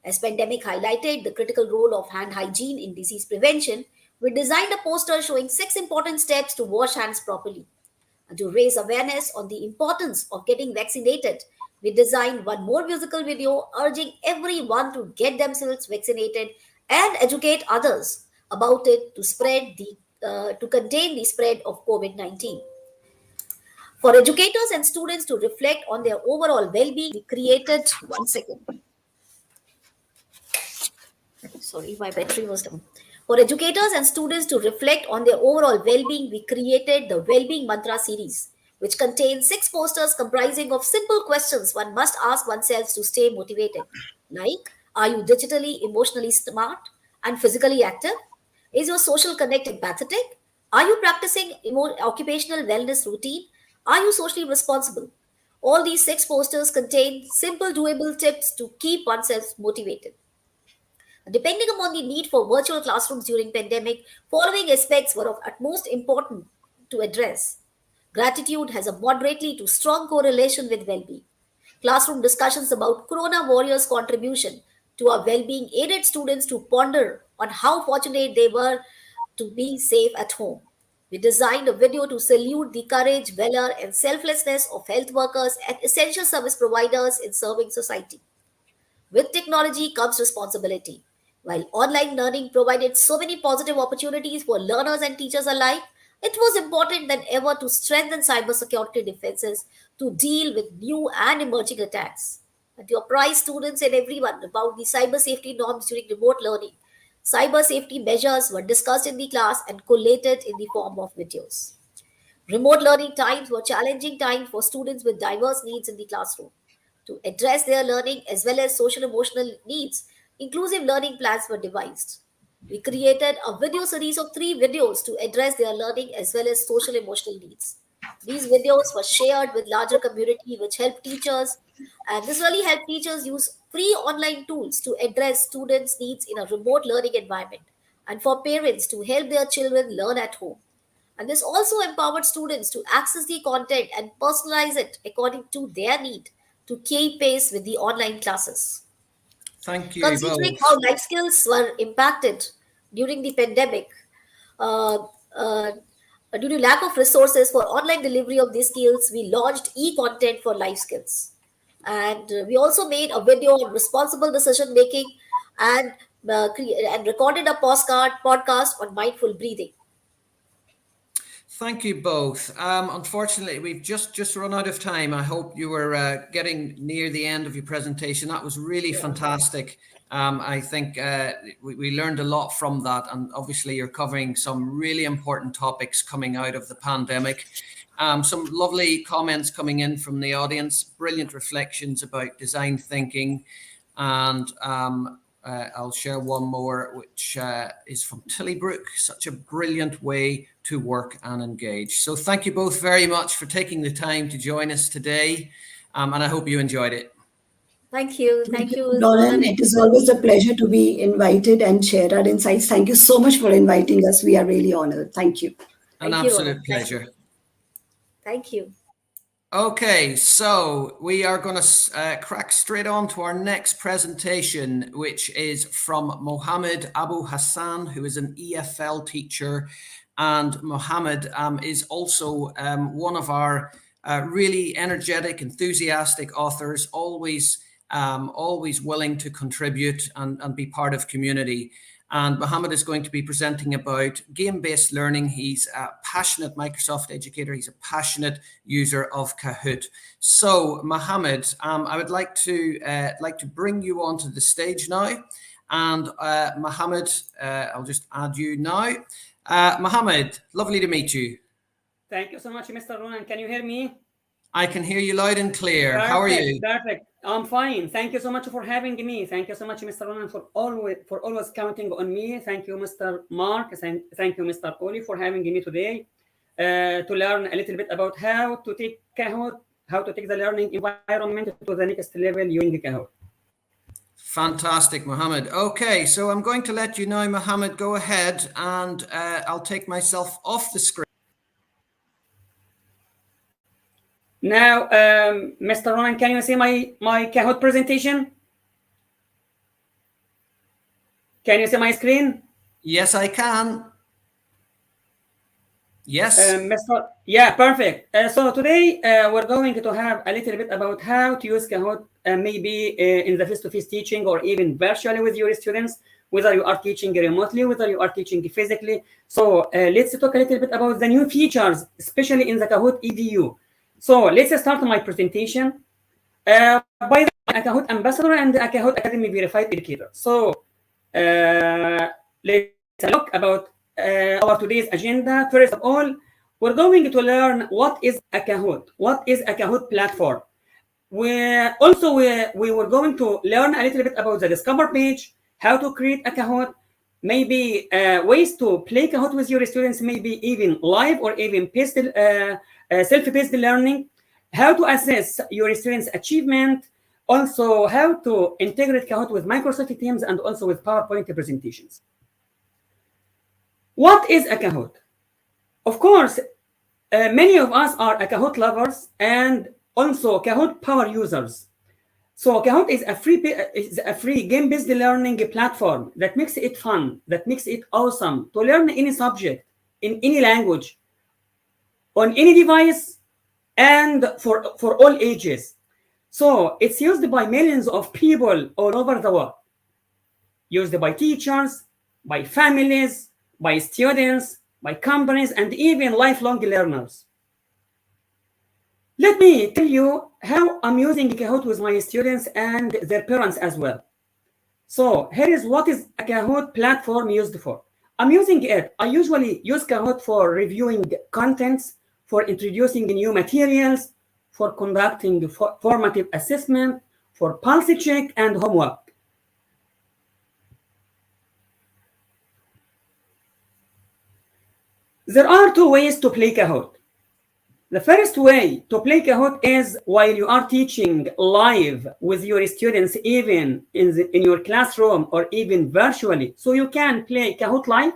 As pandemic highlighted the critical role of hand hygiene in disease prevention, we designed a poster showing 6 important steps to wash hands properly. And to raise awareness on the importance of getting vaccinated, we designed one more musical video urging everyone to get themselves vaccinated and educate others about it to contain the spread of COVID-19. For educators and students to reflect on their overall well-being, we created Sorry, my battery was down. For educators and students to reflect on their overall well-being, we created the Well-being Mantra series, which contains 6 posters comprising of simple questions one must ask oneself to stay motivated. Like, are you digitally, emotionally smart and physically active? Is your social connect empathetic? Are you practicing occupational wellness routine? Are you socially responsible? All these 6 posters contain simple doable tips to keep oneself motivated. Depending upon the need for virtual classrooms during pandemic, following aspects were of utmost importance to address. Gratitude has a moderately to strong correlation with well-being. Classroom discussions about Corona Warriors' contribution to our well-being aided students to ponder on how fortunate they were to be safe at home. We designed a video to salute the courage, valor, and selflessness of health workers and essential service providers in serving society. With technology comes responsibility. While online learning provided so many positive opportunities for learners and teachers alike, it was important than ever to strengthen cybersecurity defenses to deal with new and emerging attacks. And to apprise students and everyone about the cyber safety norms during remote learning, cyber safety measures were discussed in the class and collated in the form of videos. Remote learning times were challenging times for students with diverse needs in the classroom. To address their learning as well as social emotional needs, inclusive learning plans were devised. We created a video series of 3 videos to address their learning as well as social emotional needs. These videos were shared with larger community which helped teachers, and this really helped teachers use free online tools to address students' needs in a remote learning environment and for parents to help their children learn at home. And this also empowered students to access the content and personalize it according to their need to keep pace with the online classes. Thank you. Considering how life skills were impacted during the pandemic, due to lack of resources for online delivery of these skills, we launched e-content for life skills. And we also made a video on responsible decision making and recorded a podcast on mindful breathing. Thank you both. Unfortunately, we've just run out of time. I hope you were getting near the end of your presentation. That was really fantastic. I think we learned a lot from that, and obviously you're covering some really important topics coming out of the pandemic. Some lovely comments coming in from the audience, brilliant reflections about design thinking, and I'll share one more, which is from Tilly Brook. Such a brilliant way to work and engage. So thank you both very much for taking the time to join us today, and I hope you enjoyed it. Thank you. Thank you, Nolan. It is always a pleasure to be invited and share our insights. Thank you so much for inviting us. We are really honored. Thank you. An absolute pleasure. Thank you. Okay, so we are going to crack straight on to our next presentation, which is from Mohammed Abu Hassan, who is an EFL teacher. And Mohammed is also one of our really energetic, enthusiastic authors, always willing to contribute and be part of community. And Mohammed is going to be presenting about game-based learning. He's a passionate Microsoft educator. He's a passionate user of Kahoot. So, Mohammed, I would like to bring you onto the stage now. And Mohammed, I'll just add you now. Mohammed, lovely to meet you. Thank you so much, Mr. Ronan. Can you hear me? I can hear you loud and clear. Perfect, how are you? Perfect. I'm fine. Thank you so much for having me. Thank you so much, Mr. Ronan, for always counting on me. Thank you, Mr. Mark. Thank you, Mr. Ollie, for having me today to learn a little bit about how to take Kahoot, how to take the learning environment to the next level using Kahoot. Fantastic, Mohammed. Okay, so I'm going to let you know, Mohammed, go ahead, and I'll take myself off the screen. Now, Mr. Ronan, can you see my Kahoot presentation? Can you see my screen? Yes, I can. Yes. Yeah, perfect. So today we're going to have a little bit about how to use Kahoot, maybe in the face-to-face teaching or even virtually with your students, whether you are teaching remotely, whether you are teaching physically. So let's talk a little bit about the new features, especially in the Kahoot EDU. So let's start my presentation. By the way, I'm a Kahoot ambassador and a Kahoot Academy verified educator. So let's look about our today's agenda. First of all, we're going to learn what is a Kahoot, what is a Kahoot platform. We were going to learn a little bit about the Discover page, how to create a Kahoot, maybe ways to play Kahoot with your students, maybe even live or even self-paced learning, how to assess your students' achievement, also how to integrate Kahoot with Microsoft Teams and also with PowerPoint presentations. What is a Kahoot? Of course, many of us are Kahoot lovers and also Kahoot power users. So Kahoot is a free game-based learning platform that makes it fun, that makes it awesome to learn any subject in any language, on any device, and for all ages. So it's used by millions of people all over the world. Used by teachers, by families, by students, by companies, and even lifelong learners. Let me tell you how I'm using Kahoot with my students and their parents as well. So here is what is a Kahoot platform used for. I'm using it. I usually use Kahoot for reviewing contents, for introducing new materials, for conducting formative assessment, for pulse check and homework. There are two ways to play Kahoot. The first way to play Kahoot is while you are teaching live with your students, even in your classroom or even virtually. So you can play Kahoot live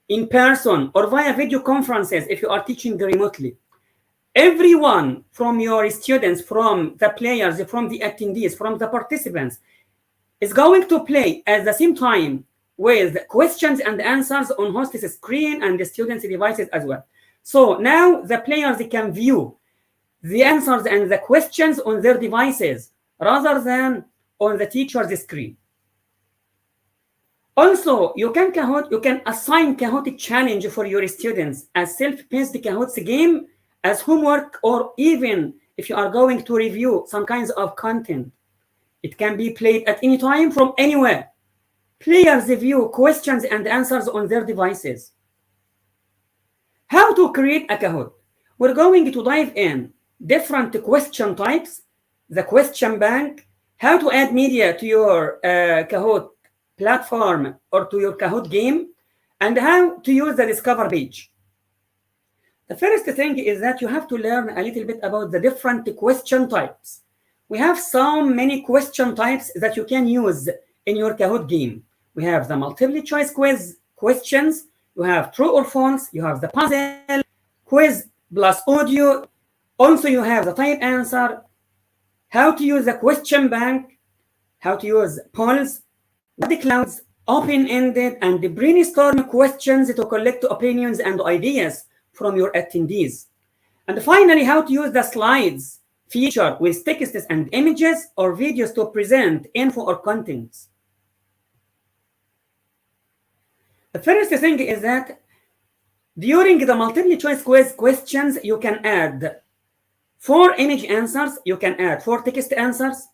in person or via video conferences if you are teaching remotely. Everyone from your students, from the players, from the attendees, from the participants is going to play at the same time with questions and answers on host's screen and the students' devices as well. So now the players can view the answers and the questions on their devices rather than on the teacher's screen. Also, you can assign Kahoot challenge for your students as self-paced Kahoot game, as homework, or even if you are going to review some kinds of content. It can be played at any time from anywhere. Players view questions and answers on their devices. How to create a Kahoot? We're going to dive in different question types, the question bank, how to add media to your Kahoot platform or to your Kahoot game, and how to use the Discover page. The first thing is that you have to learn a little bit about the different question types. We have so many question types that you can use in your Kahoot game. We have the multiple choice quiz questions, you have true or false, you have the puzzle, quiz plus audio. Also, you have the type answer, how to use the question bank, how to use polls, what the clouds, open-ended, and the brainstorm questions to collect opinions and ideas from your attendees. And finally, how to use the slides feature with texts and images or videos to present info or contents. The first thing is that during the multiple choice quiz questions, you can add 4 image answers, you can add 4 text answers,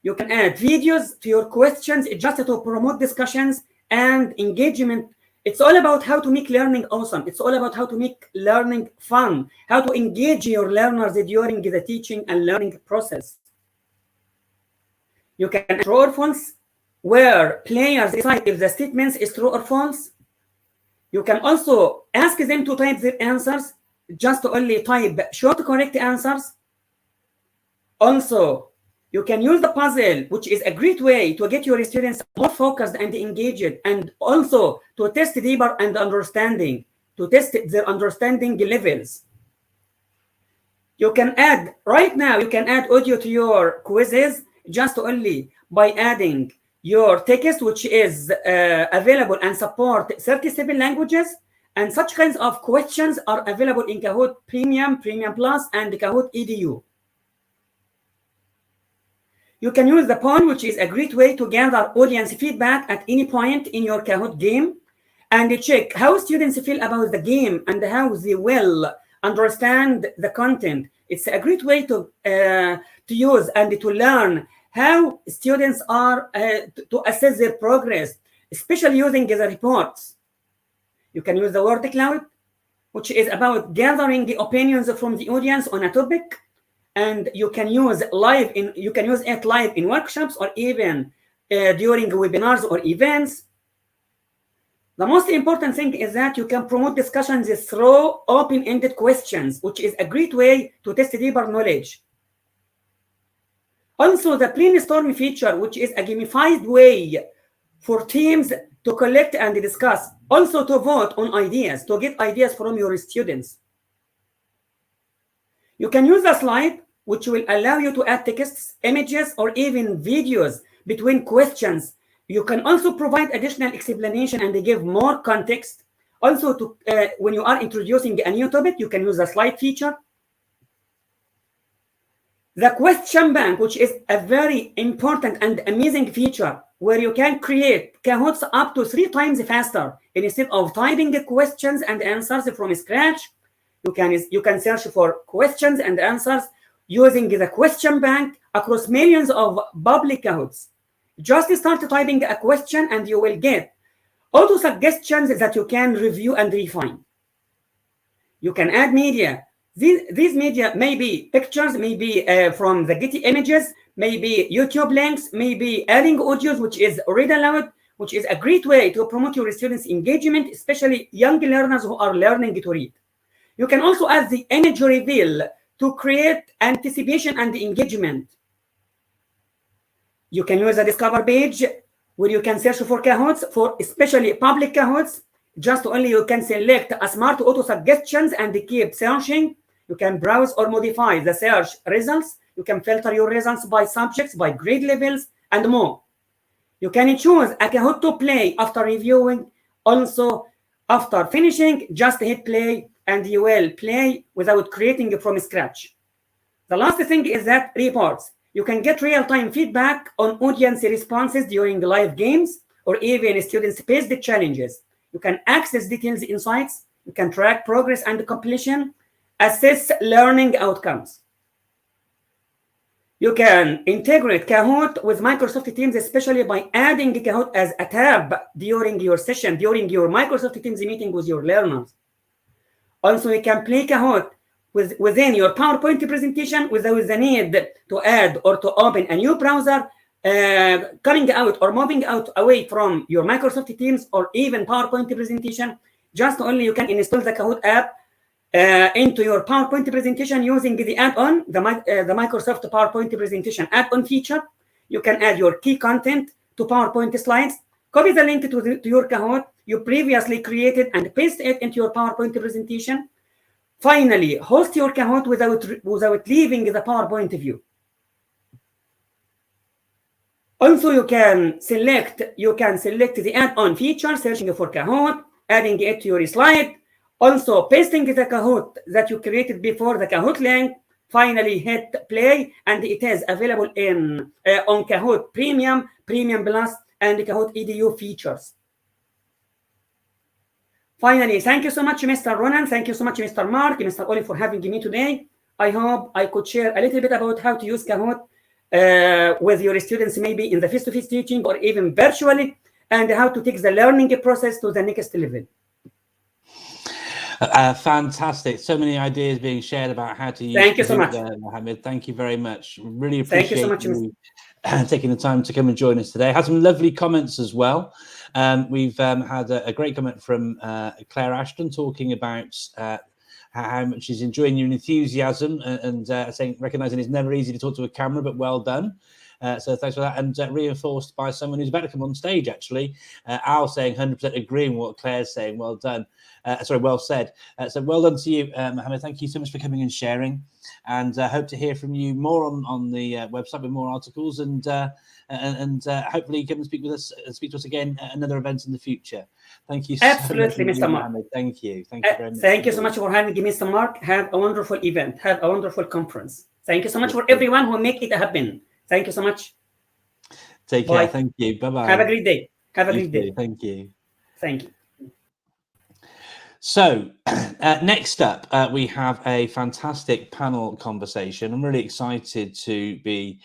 you can add videos to your questions just to promote discussions and engagement. It's all about how to make learning awesome. It's all about how to make learning fun, how to engage your learners during the teaching and learning process. You can add true or false, where players decide if the statement is true or false. You can also ask them to type their answers, just to only type short correct answers. Also, you can use the puzzle, which is a great way to get your students more focused and engaged, and also to test deeper and understanding, to test their understanding levels. You can add, right now, you can add audio to your quizzes just only by adding your text, which is available and support 37 languages. And such kinds of questions are available in Kahoot Premium, Premium Plus, and Kahoot EDU. You can use the poll, which is a great way to gather audience feedback at any point in your Kahoot game and check how students feel about the game and how they will understand the content. It's a great way to use and to learn how students are to assess their progress, especially using the reports. You can use the word cloud, which is about gathering the opinions from the audience on a topic, and you can use it live in workshops or even during webinars or events. The most important thing is that you can promote discussions through open-ended questions, which is a great way to test deeper knowledge. Also, the brainstorm feature, which is a gamified way for teams to collect and discuss, also to vote on ideas, to get ideas from your students. You can use a slide, which will allow you to add texts, images, or even videos between questions. You can also provide additional explanation and give more context. Also, when you are introducing a new topic, you can use the slide feature. The question bank, which is a very important and amazing feature, where you can create Kahoots up to 3 times faster. Instead of typing the questions and answers from scratch, you can search for questions and answers using the question bank across millions of public Kahoots. Just start typing a question and you will get auto suggestions that you can review and refine. You can add media. These media may be pictures, maybe from the Getty images, maybe YouTube links, maybe adding audios, which is read aloud, which is a great way to promote your students' engagement, especially young learners who are learning to read. You can also add the image reveal to create anticipation and engagement. You can use a Discover page where you can search for Kahoots, for especially public Kahoots. Just only you can select a smart auto suggestions and keep searching. You can browse or modify the search results. You can filter your results by subjects, by grade levels, and more. You can choose a Kahoot to play after reviewing. Also, after finishing, just hit play and you will play without creating from scratch. The last thing is that reports. You can get real-time feedback on audience responses during live games or even student-based challenges. You can access detailed insights. You can track progress and completion, assess learning outcomes. You can integrate Kahoot with Microsoft Teams, especially by adding Kahoot as a tab during your session, during your Microsoft Teams meeting with your learners. Also, you can play Kahoot within your PowerPoint presentation without the need to add or to open a new browser, coming out or moving out away from your Microsoft Teams or even PowerPoint presentation. Just only you can install the Kahoot app into your PowerPoint presentation using the add-on, the Microsoft PowerPoint presentation add-on feature. You can add your key content to PowerPoint slides, copy the link to your Kahoot you previously created and paste it into your PowerPoint presentation. Finally, host your Kahoot without leaving the PowerPoint view. Also, you can select the add-on feature, searching for Kahoot, adding it to your slide. Also, pasting the Kahoot that you created before, the Kahoot link. Finally, hit play, and it is available on Kahoot Premium, Premium Plus, and Kahoot EDU features. Finally, thank you so much, Mr. Ronan. Thank you so much, Mr. Mark, Mr. Ollie, for having me today. I hope I could share a little bit about how to use Kahoot with your students, maybe in the face-to-face teaching or even virtually, and how to take the learning process to the next level. Fantastic. So many ideas being shared about how to use. Thank you so much, Mohammed. Thank you very much. Really appreciate Thank you so much, taking the time to come and join us today. Had some lovely comments as well. We've had a great comment from Claire Ashton talking about how much she's enjoying your enthusiasm and saying, recognizing it's never easy to talk to a camera, but well done. So thanks for that. And reinforced by someone who's about to come on stage, actually. Al saying 100% agreeing with what Claire's saying. Well done. Well said. So well done to you, Mohammed. Thank you so much for coming and sharing. And hope to hear from you more on the website with more articles and hopefully come and speak to us again at another event in the future. Thank you. Absolutely, so much, Mr. Mark. Mohammed. Thank you. Thank you very much. Thank you so much for having me, Mr. Mark. Have a wonderful event. Have a wonderful conference. Thank you so much for everyone who make it happen. Thank you so much. Take care. Thank you. Bye-bye. Have a great day. Have a great day. Thank you. Thank you. So next up, we have a fantastic panel conversation. I'm really excited to be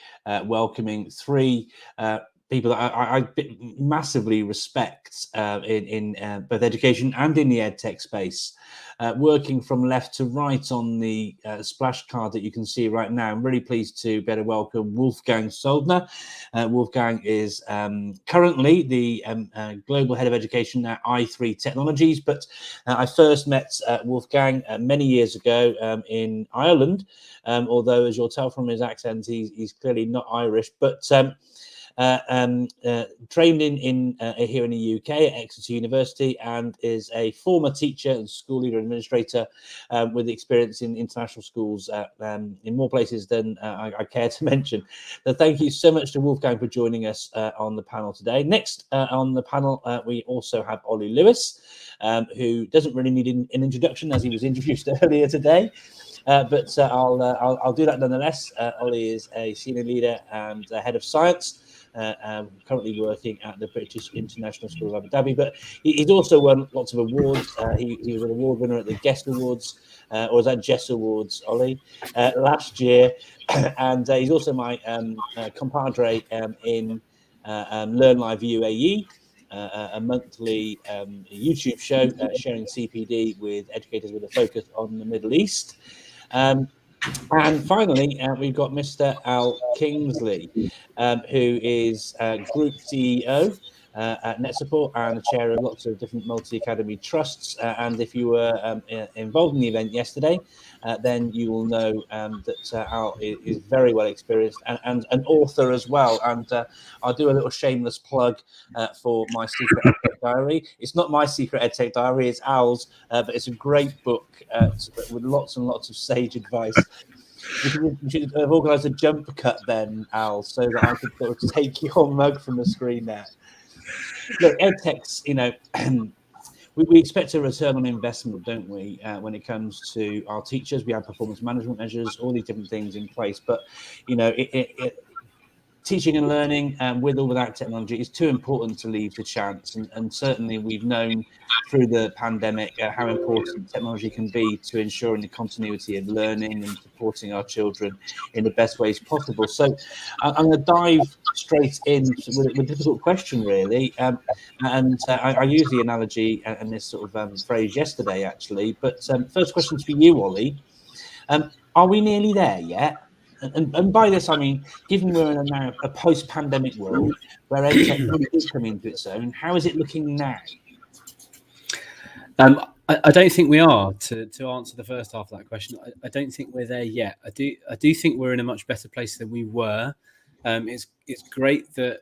welcoming three people that I massively respect in both education and in the EdTech space, working from left to right on the splash card that you can see right now. I'm really pleased to be able to welcome Wolfgang Soldner. Wolfgang is currently the Global Head of Education at i3 Technologies, but I first met Wolfgang many years ago in Ireland, although as you'll tell from his accent, he's clearly not Irish, but trained in here in the UK at Exeter University and is a former teacher and school leader administrator with experience in international schools in more places than I care to mention. So thank you so much to Wolfgang for joining us on the panel today. Next on the panel, we also have Ollie Lewis, who doesn't really need an introduction as he was introduced earlier today. But I'll do that nonetheless. Ollie is a senior leader and head of science, currently working at the British International School of Abu Dhabi. But he's also won lots of awards. He was an award winner at the Guest Awards, or was that Jess Awards, Ollie, last year. And he's also my compadre in Learn Live UAE, a monthly YouTube show sharing CPD with educators with a focus on the Middle East. And finally, we've got Mr. Al Kingsley, who is Group CEO at NetSupport and the chair of lots of different multi-academy trusts. And if you were involved in the event yesterday, then you will know that Al is very well experienced and an author as well. And I'll do a little shameless plug for my secret EdTech diary. It's not my secret EdTech diary, it's Al's, but it's a great book with lots and lots of sage advice. We should have organised a jump cut then, Al, so that I could sort of take your mug from the screen there. Look, EdTech's, we expect a return on investment, don't we, when it comes to our teachers. We have performance management measures, all these different things in place. But, teaching and learning with or without technology is too important to leave to chance. And certainly we've known through the pandemic how important technology can be to ensuring the continuity of learning and supporting our children in the best ways possible. So I'm going to dive straight in with a difficult question, really. I used the analogy and this sort of phrase yesterday, actually. But first question's for you, Ollie. Are we nearly there yet? And by this, I mean, given we're in now a post-pandemic world where EdTech is coming into its own, how is it looking now? I don't think we are. To answer the first half of that question, I don't think we're there yet. I do think we're in a much better place than we were. It's great that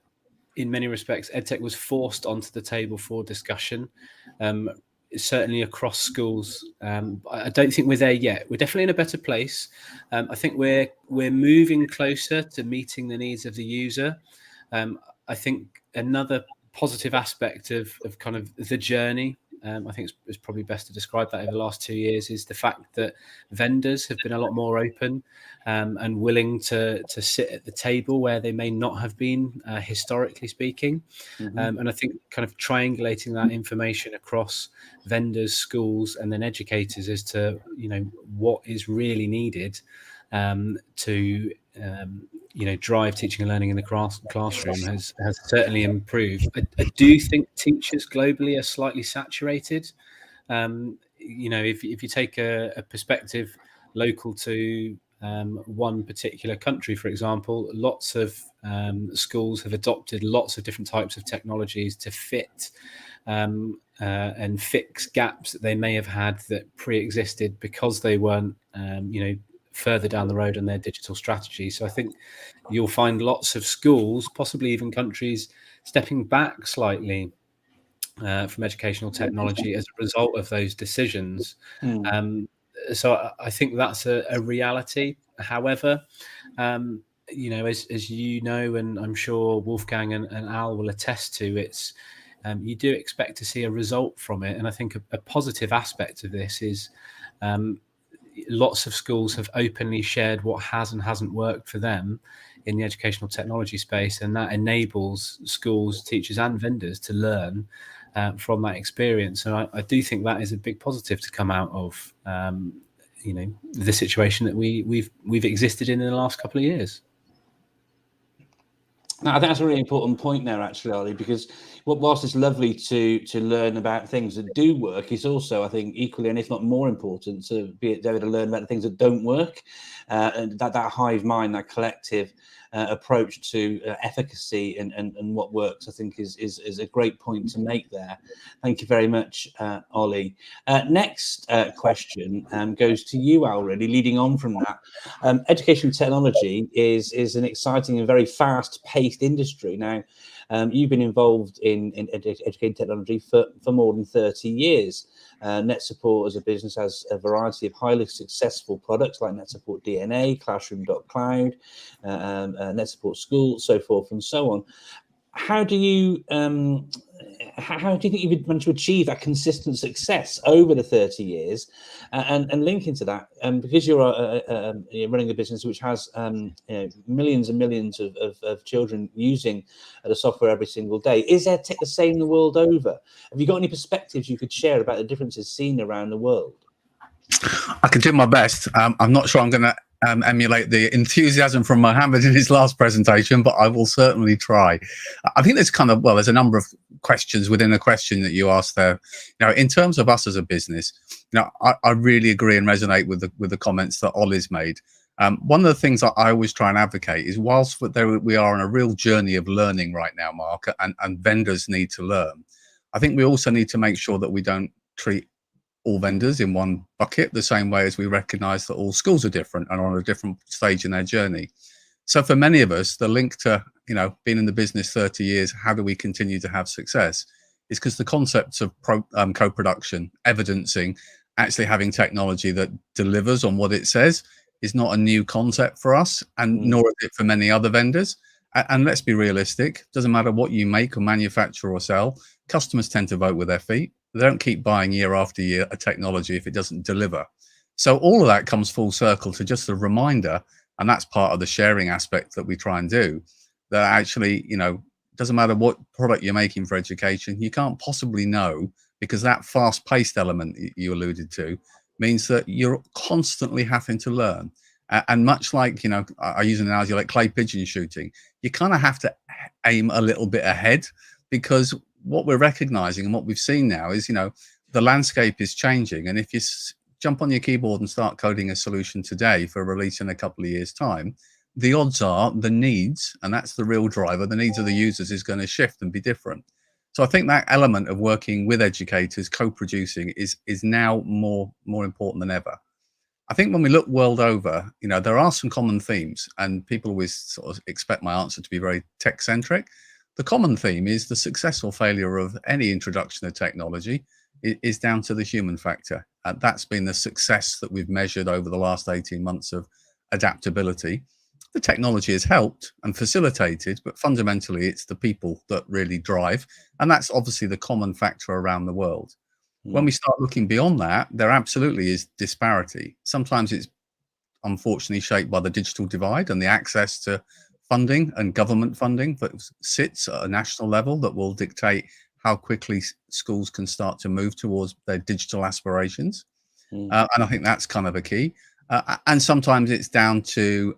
in many respects EdTech was forced onto the table for discussion. Certainly across schools. I don't think we're there yet. We're definitely in a better place. I think we're moving closer to meeting the needs of the user. I think another positive aspect of kind of the journey, I think it's probably best to describe that over the last 2 years, is the fact that vendors have been a lot more open and willing to sit at the table where they may not have been historically speaking. And I think kind of triangulating that information across vendors, schools, and then educators as to, what is really needed to drive teaching and learning in the classroom has certainly improved. I do think teachers globally are slightly saturated. If you take a perspective local to one particular country, for example, lots of schools have adopted lots of different types of technologies to fit and fix gaps that they may have had that pre-existed because they weren't, further down the road on their digital strategy. So I think you'll find lots of schools, possibly even countries, stepping back slightly from educational technology as a result of those decisions. So I think that's a reality. However, as you know, and I'm sure Wolfgang and Al will attest to, it's you do expect to see a result from it. And I think a positive aspect of this is lots of schools have openly shared what has and hasn't worked for them in the educational technology space, and that enables schools, teachers, and vendors to learn from that experience. And I do think that is a big positive to come out of the situation that we've existed in the last couple of years. Now, I think that's a really important point there, actually, Ollie, because whilst it's lovely to learn about things that do work, it's also, I think, equally and if not more important to be able to learn about the things that don't work. And that hive mind, that collective approach to efficacy and what works, I think is a great point to make there. Thank you very much, Ollie. Next question goes to you, Al, really, leading on from that. Education technology is an exciting and very fast-paced industry. Now, you've been involved in education technology for more than 30 years. NetSupport as a business has a variety of highly successful products like NetSupport DNA, Classroom.cloud, NetSupport School, so forth and so on. How do you think you would manage to achieve that consistent success over the 30 years? And linking to that, because you're running a business which has millions and millions of children using the software every single day, is EdTech the same the world over? Have you got any perspectives you could share about the differences seen around the world? I can do my best. I'm not sure I'm going to emulate the enthusiasm from Mohammed in his last presentation, but I will certainly try. I think there's there's a number of questions within a question that you asked there. In terms of us as a business, I really agree and resonate with the comments that Ollie's made. One of the things that I always try and advocate is whilst we are on a real journey of learning right now, Mark, and vendors need to learn, I think we also need to make sure that we don't treat all vendors in one bucket, the same way as we recognize that all schools are different and are on a different stage in their journey. So for many of us, the link to, being in the business 30 years, how do we continue to have success, is because the concepts of co-production, evidencing, actually having technology that delivers on what it says is not a new concept for us, and nor is it for many other vendors. And let's be realistic, doesn't matter what you make or manufacture or sell, customers tend to vote with their feet. They don't keep buying year after year a technology if it doesn't deliver. So all of that comes full circle to just a reminder, and that's part of the sharing aspect that we try and do, that actually, doesn't matter what product you're making for education, you can't possibly know, because that fast-paced element you alluded to means that you're constantly having to learn. And much like, I use an analogy like clay pigeon shooting, you kind of have to aim a little bit ahead, because what we're recognizing and what we've seen now is, the landscape is changing. And if you jump on your keyboard and start coding a solution today for release in a couple of years' time, the odds are the needs, and that's the real driver, the needs of the users is going to shift and be different. So I think that element of working with educators, co-producing is now more important than ever. I think when we look world over, there are some common themes, and people always sort of expect my answer to be very tech-centric. The common theme is the success or failure of any introduction of technology is down to the human factor. That's been the success that we've measured over the last 18 months of adaptability. The technology has helped and facilitated, but fundamentally it's the people that really drive. And that's obviously the common factor around the world. When we start looking beyond that, there absolutely is disparity. Sometimes it's unfortunately shaped by the digital divide and the access to funding and government funding that sits at a national level that will dictate how quickly schools can start to move towards their digital aspirations. And I think that's kind of a key. And sometimes it's down to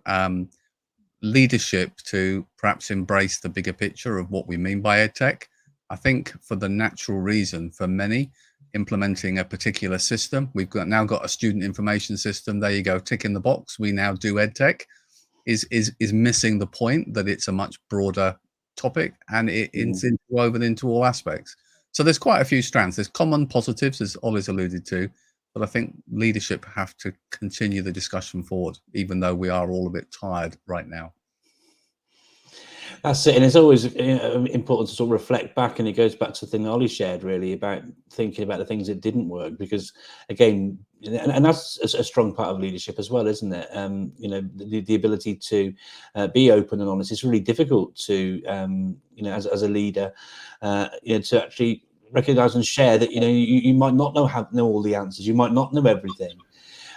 leadership to perhaps embrace the bigger picture of what we mean by EdTech. I think for the natural reason for many, implementing a particular system, we've now got a student information system, there you go, tick in the box, we now do EdTech, is missing the point that it's a much broader topic, and it's woven into all aspects. So there's quite a few strands. There's common positives, as Ollie's alluded to, but I think leadership have to continue the discussion forward, even though we are all a bit tired right now. That's it, and it's always important to sort of reflect back, and it goes back to the thing that Ollie shared, really, about thinking about the things that didn't work, because again, and that's a strong part of leadership as well, isn't it? The ability to be open and honest. It's really difficult to, as a leader, to actually recognize and share that you might not know all the answers, you might not know everything.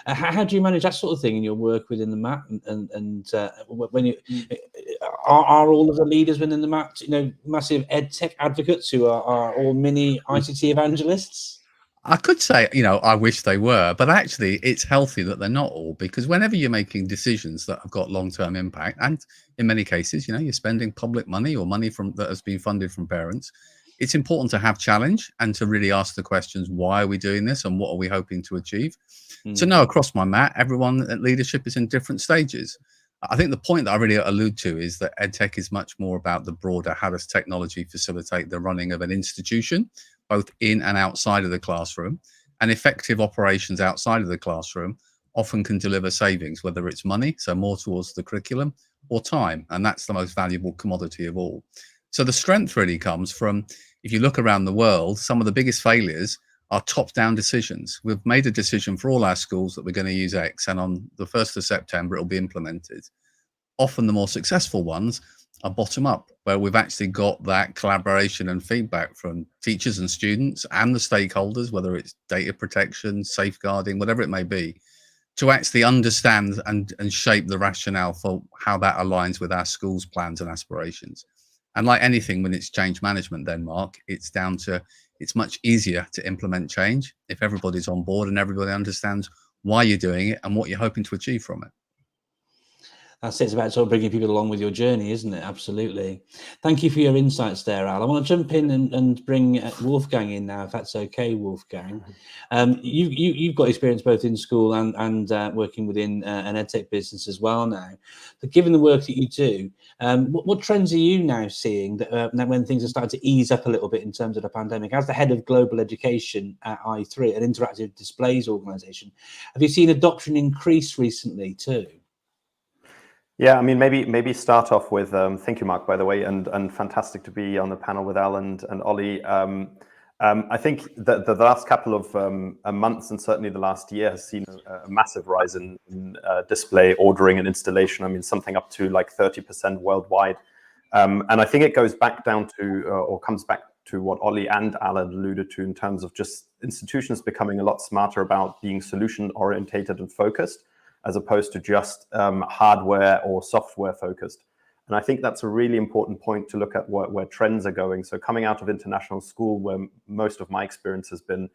How do you manage that sort of thing in your work within the MAT? And when you are all of the leaders within the MAT, massive EdTech advocates who are all mini ICT evangelists? I could say, I wish they were, but actually it's healthy that they're not all, because whenever you're making decisions that have got long-term impact, and in many cases, you're spending public money or money that has been funded from parents, it's important to have challenge and to really ask the questions, why are we doing this and what are we hoping to achieve? So no, across my mat, everyone at leadership is in different stages. I think the point that I really allude to is that EdTech is much more about the broader, how does technology facilitate the running of an institution, both in and outside of the classroom, and effective operations outside of the classroom often can deliver savings, whether it's money, so more towards the curriculum, or time, and that's the most valuable commodity of all. So the strength really comes from, if you look around the world, some of the biggest failures are top-down decisions. We've made a decision for all our schools that we're going to use X, and on the 1st of September, it'll be implemented. Often the more successful ones are bottom-up, where we've actually got that collaboration and feedback from teachers and students and the stakeholders, whether it's data protection, safeguarding, whatever it may be, to actually understand and shape the rationale for how that aligns with our schools' plans and aspirations. And like anything, when it's change management, then, Mark, it's down to, it's much easier to implement change if everybody's on board and everybody understands why you're doing it and what you're hoping to achieve from it. That's it. It's about sort of bringing people along with your journey, isn't it? Absolutely. Thank you for your insights there, Al. I want to jump in and bring Wolfgang in now, if that's okay, Wolfgang. You've got experience both in school and working within an EdTech business as well now. But given the work that you do, what trends are you now seeing that when things are starting to ease up a little bit in terms of the pandemic? As the head of global education at i3, an interactive displays organisation, have you seen adoption increase recently too? Yeah, I mean, maybe start off with, thank you, Mark, by the way, and fantastic to be on the panel with Al and Ollie. I think that the last couple of months, and certainly the last year, has seen a massive rise in display ordering and installation. I mean, something up to like 30% worldwide. And I think it goes back down to, or comes back to what Ollie and Al alluded to in terms of just institutions becoming a lot smarter about being solution orientated and focused, as opposed to just hardware or software focused. And I think that's a really important point to look at where trends are going. So coming out of international school, where most of my experience has been,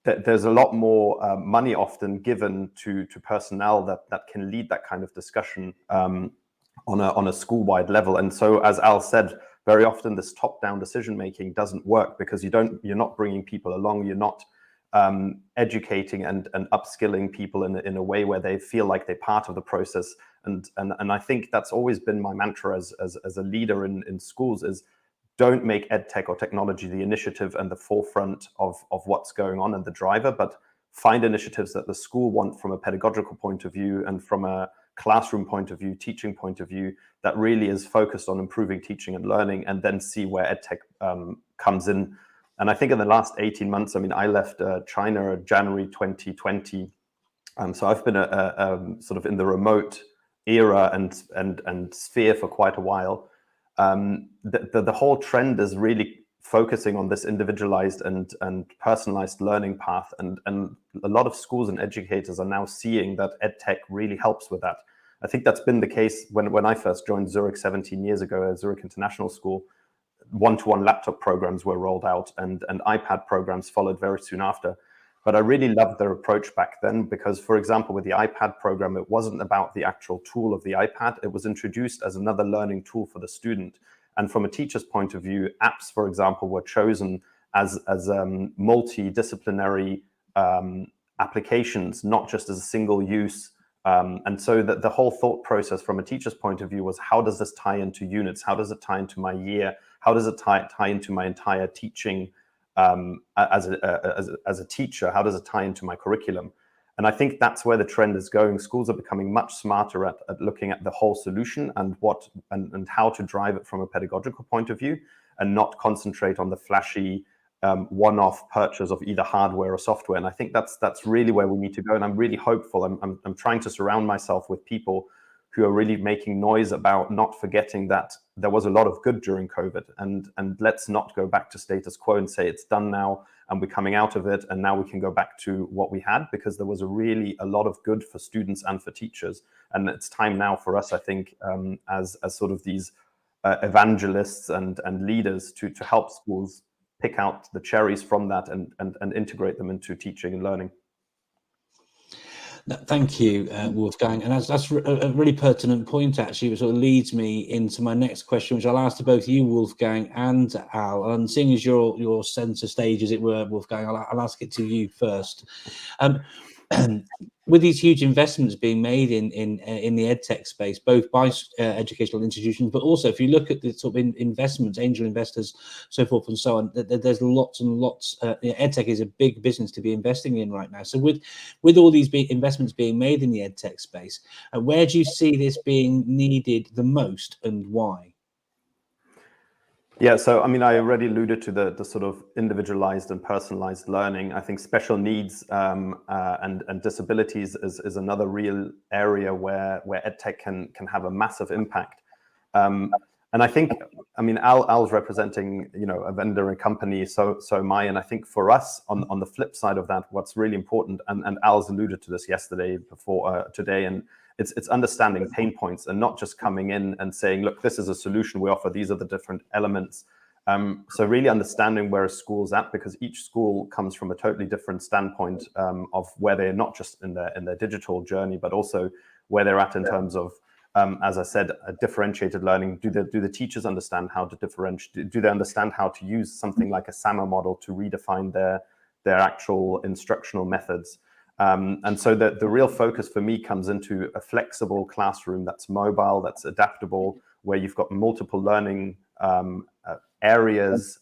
there's a lot more money often given to personnel that can lead that kind of discussion on a school-wide level. And so, as Al said, very often this top-down decision-making doesn't work because you're not bringing people along, you're not educating and upskilling people in a way where they feel like they're part of the process. And I think that's always been my mantra as a leader in schools is don't make EdTech or technology the initiative and the forefront of what's going on and the driver, but find initiatives that the school want from a pedagogical point of view and from a classroom point of view, teaching point of view, that really is focused on improving teaching and learning, and then see where EdTech comes in. And I think in the last 18 months, I mean, I left China January 2020. So I've been sort of in the remote era and sphere for quite a while. The whole trend is really focusing on this individualized and personalized learning path. And a lot of schools and educators are now seeing that EdTech really helps with that. I think that's been the case when I first joined Zurich 17 years ago at Zurich International School. One-to-one laptop programs were rolled out and iPad programs followed very soon after. But I really loved their approach back then because, for example, with the iPad program, it wasn't about the actual tool of the iPad. It was introduced as another learning tool for the student. And from a teacher's point of view, apps, for example, were chosen as multidisciplinary applications, not just as a single use. And so the whole thought process from a teacher's point of view was, how does this tie into units? How does it tie into my year? How does it tie into my entire teaching as a teacher? How does it tie into my curriculum? And I think that's where the trend is going. Schools are becoming much smarter at looking at the whole solution and how to drive it from a pedagogical point of view, and not concentrate on the flashy one-off purchase of either hardware or software. And I think that's really where we need to go. And I'm really hopeful. I'm trying to surround myself with people who are really making noise about not forgetting that there was a lot of good during COVID, and let's not go back to status quo and say it's done now and we're coming out of it and now we can go back to what we had, because there was a lot of good for students and for teachers. And it's time now for us, I think, as sort of these evangelists and leaders to help schools pick out the cherries from that and integrate them into teaching and learning. Thank you, Wolfgang. And that's a really pertinent point, actually, which sort of leads me into my next question, which I'll ask to both you, Wolfgang, and Al. And seeing as your centre stage, as it were, Wolfgang, I'll ask it to you first. With these huge investments being made in the EdTech space, both by educational institutions, but also if you look at the sort of investments, angel investors, so forth and so on, there's lots and lots. EdTech is a big business to be investing in right now. So with all these investments being made in the EdTech space, where do you see this being needed the most, and why? Yeah, so I mean, I already alluded to the sort of individualized and personalized learning. I think special needs and disabilities is another real area where EdTech can have a massive impact. And I think, I mean, Al's representing, a vendor and company, so am I. And I think for us, on the flip side of that, what's really important, and Al's alluded to this today, and it's understanding pain points and not just coming in and saying, look, this is a solution we offer, these are the different elements. So really understanding where a school's at, because each school comes from a totally different standpoint of where they're not just in their digital journey, but also where they're at in terms of, as I said, differentiated learning. Do the teachers understand how to differentiate? Do they understand how to use something like a SAMR model to redefine their actual instructional methods? And so the real focus for me comes into a flexible classroom that's mobile, that's adaptable, where you've got multiple learning areas,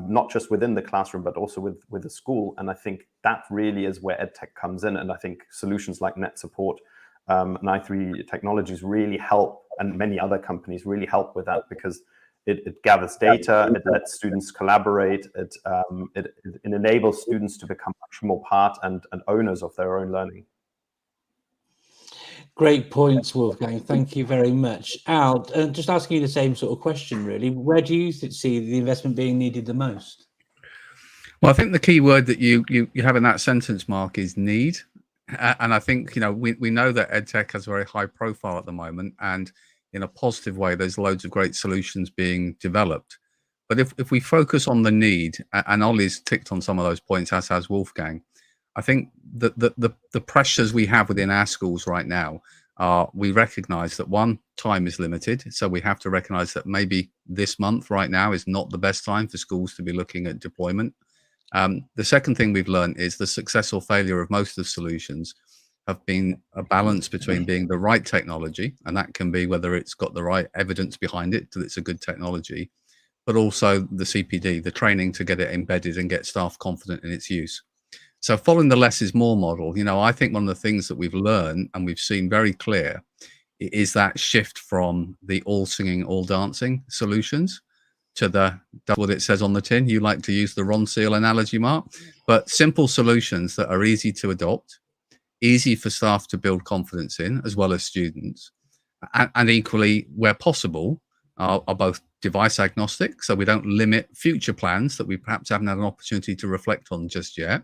not just within the classroom, but also with the school. And I think that really is where EdTech comes in. And I think solutions like Net Support and i3 Technologies really help, and many other companies really help with that, because it gathers data, it lets students collaborate, it enables students to become much more part and owners of their own learning. Great points, Wolfgang. Thank you very much. Al, just asking you the same sort of question, really. Where do you see the investment being needed the most? Well, I think the key word that you have in that sentence, Mark, is need. And I think, we know that EdTech has a very high profile at the moment. And in a positive way, there's loads of great solutions being developed. But if we focus on the need, and Ollie's ticked on some of those points, as has Wolfgang, I think that the pressures we have within our schools right now are, we recognize that one, time is limited. So we have to recognize that maybe this month right now is not the best time for schools to be looking at deployment. The second thing we've learned is the success or failure of most of the solutions have been a balance between being the right technology, and that can be whether it's got the right evidence behind it that it's a good technology, but also the CPD, the training to get it embedded and get staff confident in its use. So following the less is more model, I think one of the things that we've learned and we've seen very clear is that shift from the all singing, all dancing solutions to that's what it says on the tin. You like to use the Ron Seal analogy, Mark, but simple solutions that are easy to adopt, easy for staff to build confidence in, as well as students, and equally, where possible, are both device agnostic, so we don't limit future plans that we perhaps haven't had an opportunity to reflect on just yet,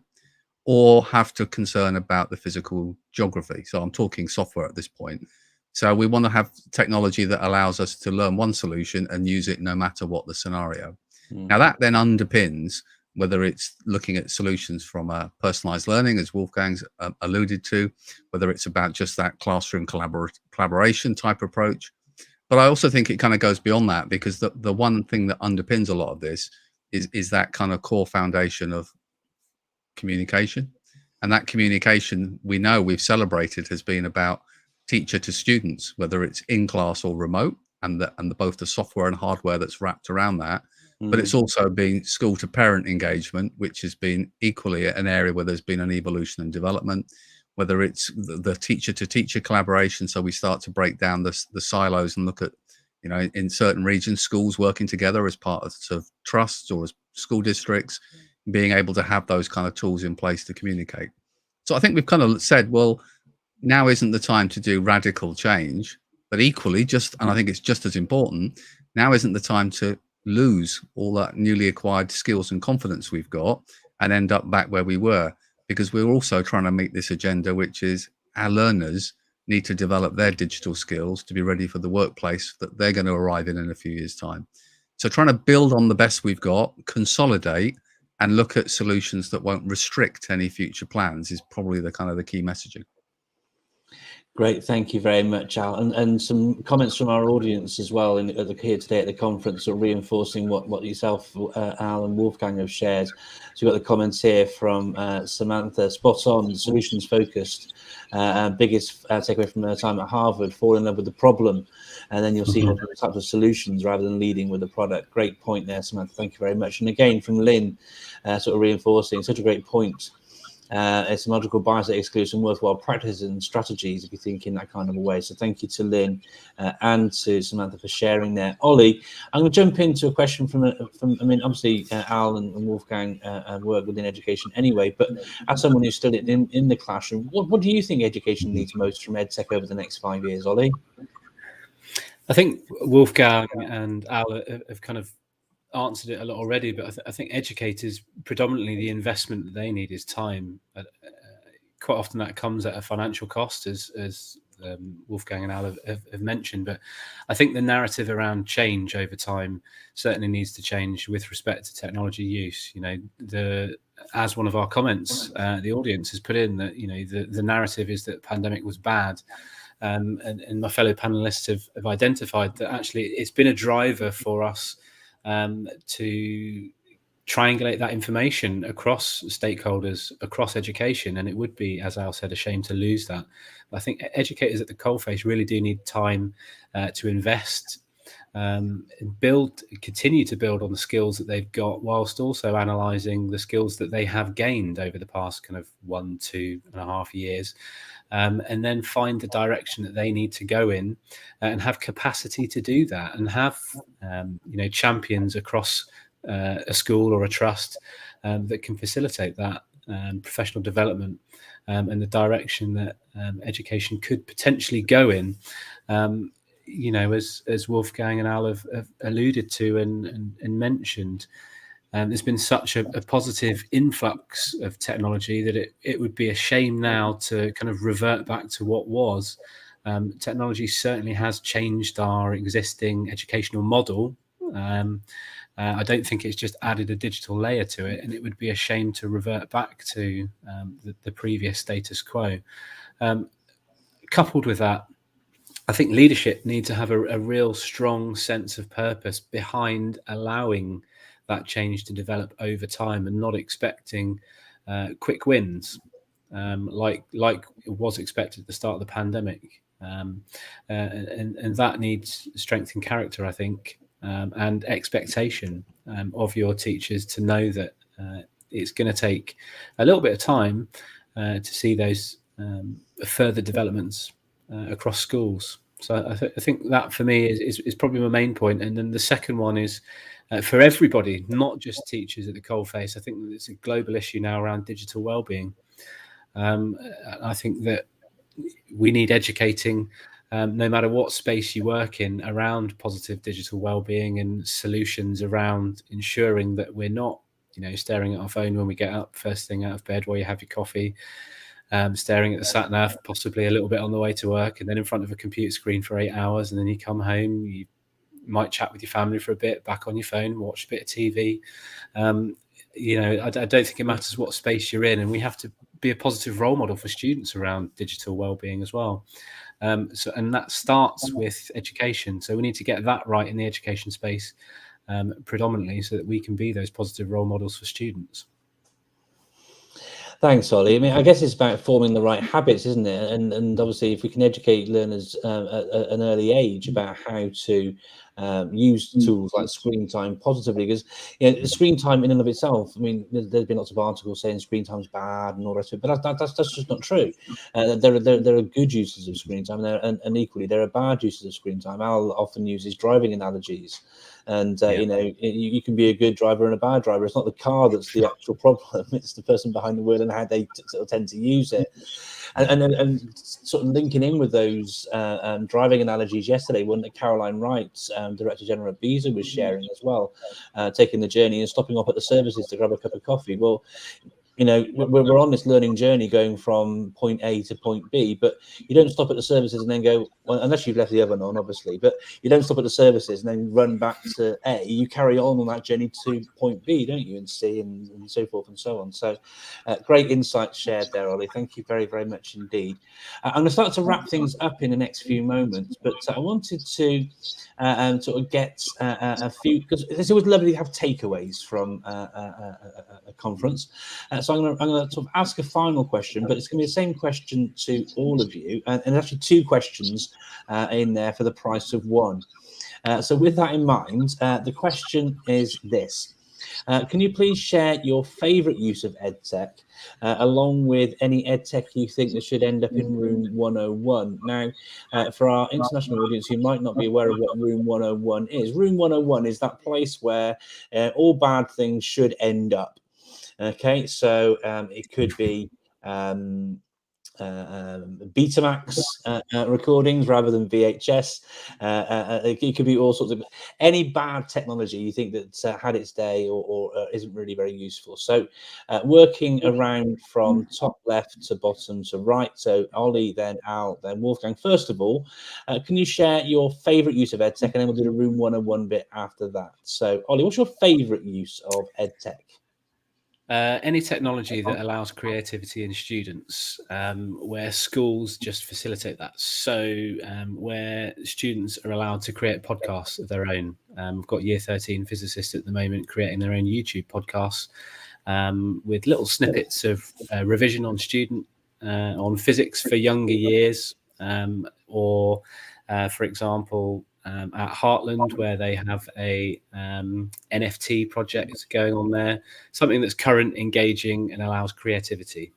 or have to concern about the physical geography. So I'm talking software at this point. So we want to have technology that allows us to learn one solution and use it no matter what the scenario. Now that then underpins whether it's looking at solutions from a personalized learning, as Wolfgang's alluded to, whether it's about just that classroom collaboration type approach. But I also think it kind of goes beyond that, because the one thing that underpins a lot of this is that kind of core foundation of communication. And that communication, we know we've celebrated, has been about teacher to students, whether it's in class or remote, and both the software and hardware that's wrapped around that. But it's also been school to parent engagement, which has been equally an area where there's been an evolution and development, whether it's the teacher to teacher collaboration. So we start to break down the silos and look at, in certain regions, schools working together as part of sort of trusts or as school districts, being able to have those kind of tools in place to communicate. So I think we've kind of said, well, now isn't the time to do radical change, but equally and I think it's just as important, now isn't the time to lose all that newly acquired skills and confidence we've got and end up back where we were, because we're also trying to meet this agenda, which is our learners need to develop their digital skills to be ready for the workplace that they're going to arrive in a few years' time. So trying to build on the best we've got, consolidate, and look at solutions that won't restrict any future plans is probably the kind of the key messaging. Great, thank you very much, Al. And some comments from our audience as well here today at the conference, are reinforcing what yourself, Al, and Wolfgang have shared. So we've got the comments here from Samantha, spot on, solutions focused. Biggest takeaway from her time at Harvard, fall in love with the problem, and then you'll see all the types of solutions rather than leading with the product. Great point there, Samantha, thank you very much. And again, from Lynn, sort of reinforcing such a greght point. It's a logical bias that excludes some worthwhile practices and strategies if you think in that kind of a way. So thank you to Lynn and to Samantha for sharing there. Ollie, I'm going to jump into a question from obviously Al and Wolfgang work within education anyway, but as someone who's still in the classroom, what do you think education needs most from EdTech over the next 5 years, Ollie? I think Wolfgang and Al have kind of answered it a lot already, but I think educators, predominantly the investment that they need is time. Quite often that comes at a financial cost, as Wolfgang and Al have mentioned, but I think the narrative around change over time certainly needs to change with respect to technology use. As one of our comments, the audience has put in that, the narrative is that pandemic was bad. And my fellow panelists have identified that actually it's been a driver for us to triangulate that information across stakeholders, across education, and it would be, as Al said, a shame to lose that. But I think educators at the coalface really do need time to invest and continue to build on the skills that they've got, whilst also analysing the skills that they have gained over the past kind of 2.5 years, and then find the direction that they need to go in and have capacity to do that, and have champions across a school or a trust that can facilitate that professional development and the direction that education could potentially go in. As Wolfgang and Al have alluded to and mentioned, there's been such a positive influx of technology that it would be a shame now to kind of revert back to what was. Technology certainly has changed our existing educational model. I don't think it's just added a digital layer to it, and it would be a shame to revert back to the previous status quo. Coupled with that, I think leadership needs to have a real strong sense of purpose behind allowing that change to develop over time, and not expecting quick wins like was expected at the start of the pandemic. And that needs strength in character, I think, and expectation of your teachers to know that it's going to take a little bit of time to see those further developments across schools. So I think that for me is probably my main point. And then the second one is for everybody, not just teachers at the coalface. I think that it's a global issue now around digital wellbeing. I think that we need educating, no matter what space you work in, around positive digital wellbeing and solutions around ensuring that we're not, staring at our phone when we get up first thing out of bed while you have your coffee, staring at the sat nav, possibly a little bit on the way to work, and then in front of a computer screen for 8 hours, and then you come home, you might chat with your family for a bit, back on your phone, watch a bit of TV. I don't think it matters what space you're in, and we have to be a positive role model for students around digital wellbeing as well. And that starts with education. So we need to get that right in the education space predominantly, so that we can be those positive role models for students. Thanks, Ollie. I mean, I guess it's about forming the right habits, isn't it? And obviously, if we can educate learners at an early age about how to use tools like screen time positively, because screen time in and of itself, I mean, there's been lots of articles saying screen time's bad and all the rest of it, but that's just not true. There are good uses of screen time, and equally there are bad uses of screen time. Al often uses driving analogies. And, you can be a good driver and a bad driver. It's not the car that's the actual problem. It's the person behind the wheel and how they sort of tend to use it. And sort of linking in with those driving analogies yesterday, one that Caroline Wright, Director General at BESA, was sharing as well, taking the journey and stopping off at the services to grab a cup of coffee. Well, we're on this learning journey going from point A to point B, but you don't stop at the services and then go, well, unless you've left the oven on, obviously, but you don't stop at the services and then run back to A. You carry on that journey to point B, don't you, and C, and so forth and so on. So great insights shared there, Ollie. Thank you very, very much indeed. I'm going to start to wrap things up in the next few moments, but I wanted to sort of get a few, because it's always lovely to have takeaways from a conference. So I'm going to sort of ask a final question, but it's going to be the same question to all of you, and actually two questions in there for the price of one. So with that in mind, the question is this. Can you please share your favourite use of EdTech, along with any EdTech you think that should end up in Room 101? Now, for our international audience who might not be aware of what Room 101 is, Room 101 is that place where all bad things should end up. Okay, so it could be Betamax recordings rather than VHS. It could be all sorts of any bad technology you think that's had its day or isn't really very useful. So working around from top left to bottom to right. So Ollie, then Al, then Wolfgang. First of all, can you share your favourite use of EdTech, and then we'll do the Room 101 bit after that. So Ollie, what's your favourite use of EdTech? Any technology that allows creativity in students, where schools just facilitate that. So where students are allowed to create podcasts of their own. We've got Year 13 physicists at the moment creating their own YouTube podcasts with little snippets of revision on on physics for younger years, or for example, at Heartland, where they have a NFT project going on there, something that's current, engaging, and allows creativity.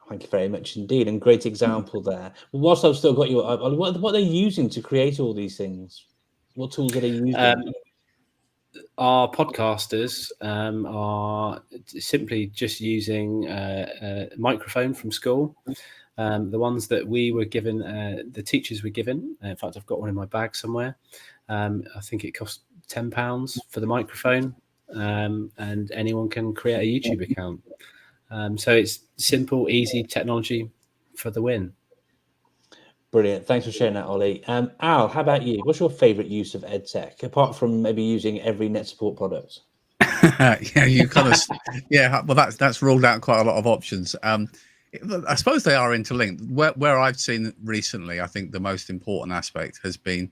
Thank you very much indeed, and great example there. Well, whilst I've still got you, what are they using to create all these things? What tools are they using? Our podcasters are simply just using a microphone from school. The ones that we were given, the teachers were given, in fact, I've got one in my bag somewhere. I think it cost £10 for the microphone, and anyone can create a YouTube account. So it's simple, easy technology for the win. Brilliant. Thanks for sharing that, Ollie. Al, how about you? What's your favourite use of EdTech, apart from maybe using every net support product? Yeah, you kind of, yeah. Well, that's ruled out quite a lot of options. I suppose they are interlinked. Where I've seen recently, I think the most important aspect has been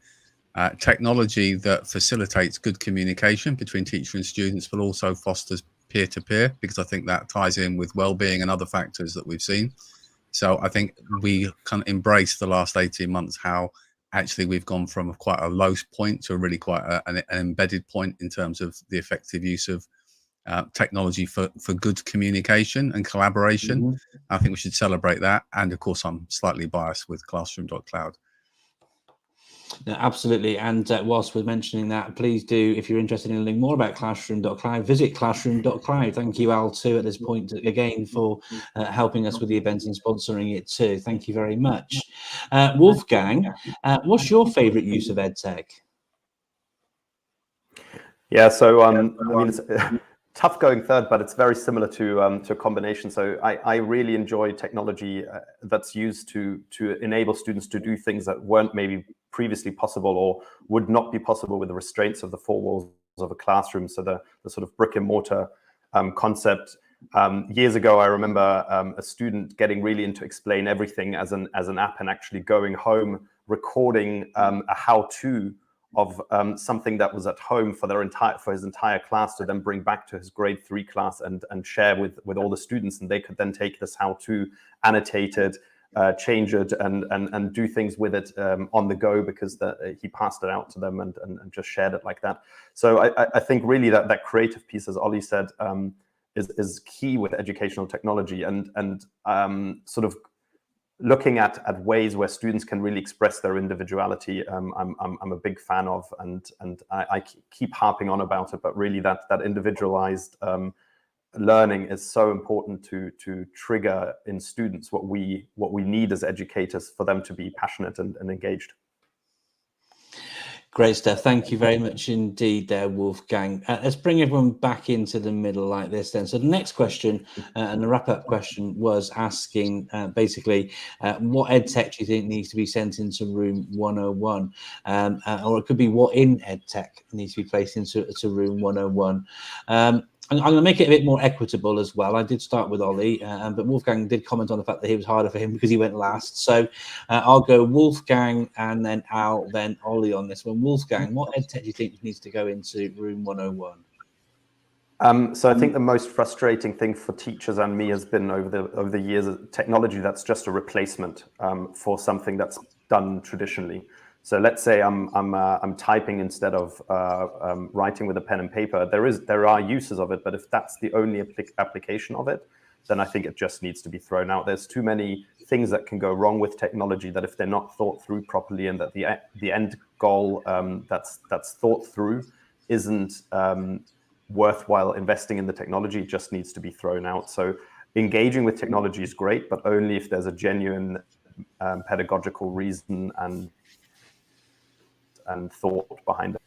technology that facilitates good communication between teacher and students, but also fosters peer-to-peer, because I think that ties in with well-being and other factors that we've seen. So I think we can embrace the last 18 months how actually we've gone from quite a low point to really quite an embedded point in terms of the effective use of technology for good communication and collaboration. Mm-hmm. I think we should celebrate that. And of course, I'm slightly biased with classroom.cloud. No, absolutely. And whilst we're mentioning that, please do, if you're interested in learning more about Classroom.cloud, visit Classroom.cloud. Thank you, Al, too, at this point, again, for helping us with the event and sponsoring it, too. Thank you very much. Wolfgang, what's your favourite use of EdTech? Yeah, so I mean, it's tough going third, but it's very similar to a combination. So I really enjoy technology that's used to enable students to do things that weren't maybe previously possible or would not be possible with the restraints of the four walls of a classroom. So the sort of brick and mortar concept. Years ago, I remember a student getting really into Explain Everything as an app and actually going home, recording a how-to of something that was at home for his entire class to then bring back to his grade 3 class and share with all the students, and they could then take this how-to, annotate it, change it, and do things with it on the go, because he passed it out to them and just shared it like that. So I think really that creative piece, as Ollie said, is key with educational technology, and sort of looking at ways where students can really express their individuality. I'm a big fan of, and I keep harping on about it, but really that individualized learning is so important to trigger in students what we need as educators for them to be passionate and engaged. Great stuff. Thank you very much indeed there, Wolfgang. Let's bring everyone back into the middle like this then. So the next question and the wrap-up question was asking basically what EdTech do you think needs to be sent into room 101? Or it could be what in EdTech needs to be placed into room 101. I'm going to make it a bit more equitable as well. I did start with Ollie, but Wolfgang did comment on the fact that it was harder for him because he went last. So I'll go Wolfgang and then Al, then Ollie on this one. Wolfgang, what EdTech do you think needs to go into room 101? So I think the most frustrating thing for teachers and me has been over the years technology that's just a replacement for something that's done traditionally. So let's say I'm typing instead of writing with a pen and paper. There are uses of it, but if that's the only application of it, then I think it just needs to be thrown out. There's too many things that can go wrong with technology that if they're not thought through properly, and that the end goal that's thought through isn't worthwhile investing in the technology, it just needs to be thrown out. So engaging with technology is great, but only if there's a genuine pedagogical reason and thought behind it.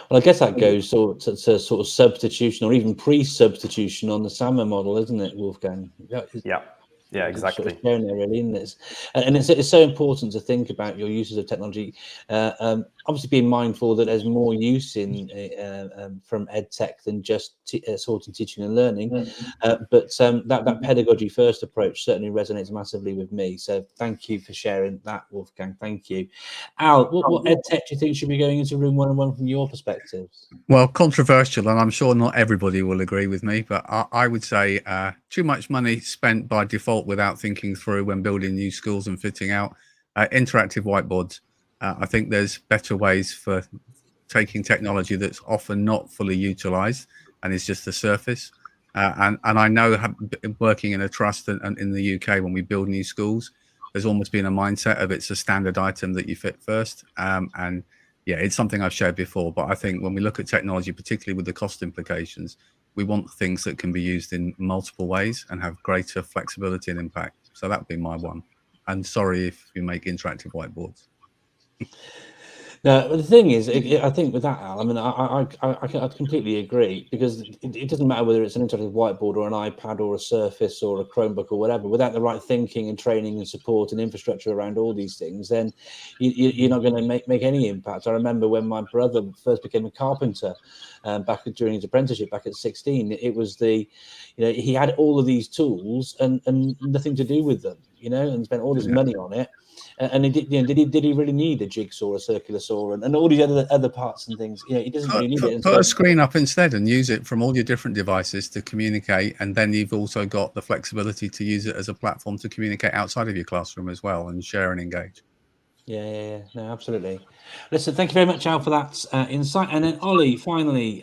Well, I guess that goes to sort of substitution or even pre-substitution on the SAMR model, isn't it, Wolfgang? Yeah, exactly. Sort of shown there, really, in this, and it's so important to think about your uses of technology. Obviously, being mindful that there's more use in from EdTech than just sorting, teaching, and learning. But that pedagogy first approach certainly resonates massively with me. So thank you for sharing that, Wolfgang. Thank you, Al. What EdTech do you think should be going into room 101 from your perspective? Well, controversial, and I'm sure not everybody will agree with me, but I would say too much money spent by default without thinking through when building new schools and fitting out interactive whiteboards. I think there's better ways for taking technology that's often not fully utilized and is just the surface. And I know, working in a trust and in the UK, when we build new schools, there's almost been a mindset of it's a standard item that you fit first. And yeah, it's something I've shared before, but I think when we look at technology, particularly with the cost implications, we want things that can be used in multiple ways and have greater flexibility and impact. So that would be my one. And sorry if you make interactive whiteboards. No, but the thing is, I think with that, Al, I mean, I completely agree, because it doesn't matter whether it's an interactive whiteboard or an iPad or a Surface or a Chromebook or whatever. Without the right thinking and training and support and infrastructure around all these things, then you're not going to make any impact. I remember when my brother first became a carpenter back during his apprenticeship back at 16. It was he had all of these tools and nothing to do with them, and spent all his money on it. And did he really need a jigsaw, a circular saw, and all these other parts and things? He doesn't really need it. Put a screen up instead and use it from all your different devices to communicate, and then you've also got the flexibility to use it as a platform to communicate outside of your classroom as well and share and engage. Yeah. No, absolutely. Listen, thank you very much, Al, for that insight. And then Ollie, finally,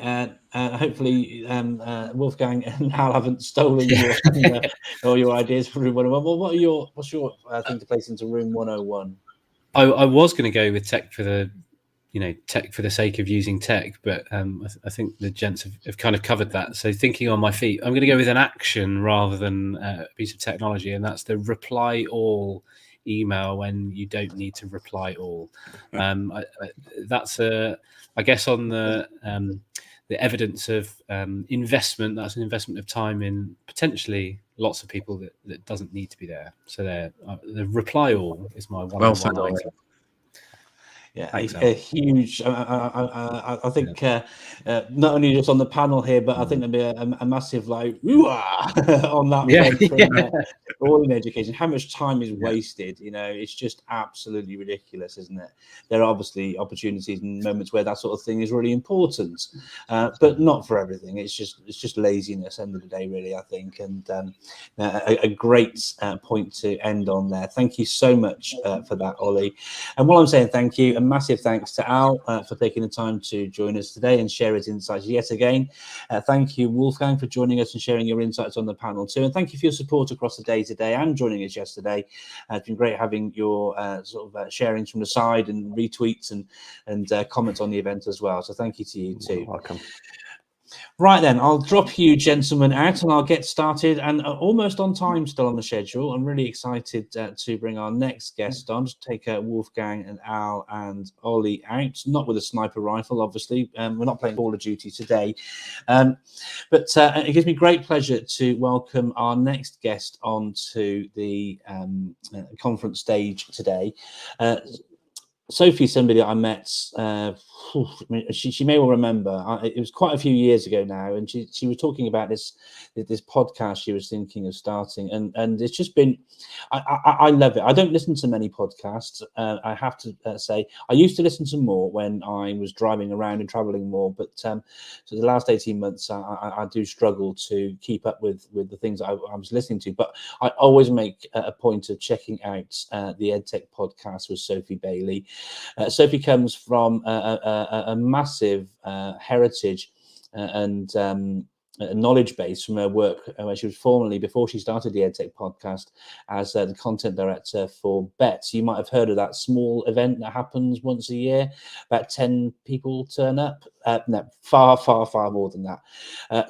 hopefully Wolfgang and Al haven't stolen your all your ideas for room 101. Well, what's your thing to place into room 101? I was going to go with tech for the tech for the sake of using tech, but I think the gents have kind of covered that. So thinking on my feet, I'm going to go with an action rather than a piece of technology, and that's the reply all email when you don't need to reply all. That's I guess on the evidence of investment. That's an investment of time in potentially lots of people that doesn't need to be there. So the reply all is my one. Well said, item. Yeah, a huge. I think not only just on the panel here, but I think there'll be a massive on that all in education. How much time is wasted? It's just absolutely ridiculous, isn't it? There are obviously opportunities and moments where that sort of thing is really important, but not for everything. It's just laziness. End of the day, really, I think, and a great point to end on there. Thank you so much for that, Ollie. And while I'm saying thank you, a massive thanks to Al for taking the time to join us today and share his insights yet again. Thank you, Wolfgang, for joining us and sharing your insights on the panel too. And thank you for your support across the day today and joining us yesterday. It's been great having your sharings from the side and retweets and comments on the event as well. So thank you to you too. You're welcome. Right then, I'll drop you gentlemen out and I'll get started, and almost on time still on the schedule. I'm really excited to bring our next guest on. Just take Wolfgang and Al and Ollie out, not with a sniper rifle, obviously. We're not playing Call of Duty today. But it gives me great pleasure to welcome our next guest onto the conference stage today. Sophie, somebody I met, she may well remember. It was quite a few years ago now, and she was talking about this podcast she was thinking of starting, and it's just been. I love it. I don't listen to many podcasts. I have to say, I used to listen to more when I was driving around and traveling more, but so the last 18 months, I do struggle to keep up with the things I was listening to. But I always make a point of checking out the EdTech podcast with Sophie Bailey. Sophie comes from a massive heritage and knowledge base from her work where she was formerly, before she started the EdTech podcast, as the content director for BETS. You might have heard of that small event that happens once a year. About 10 people turn up. No, far more than that.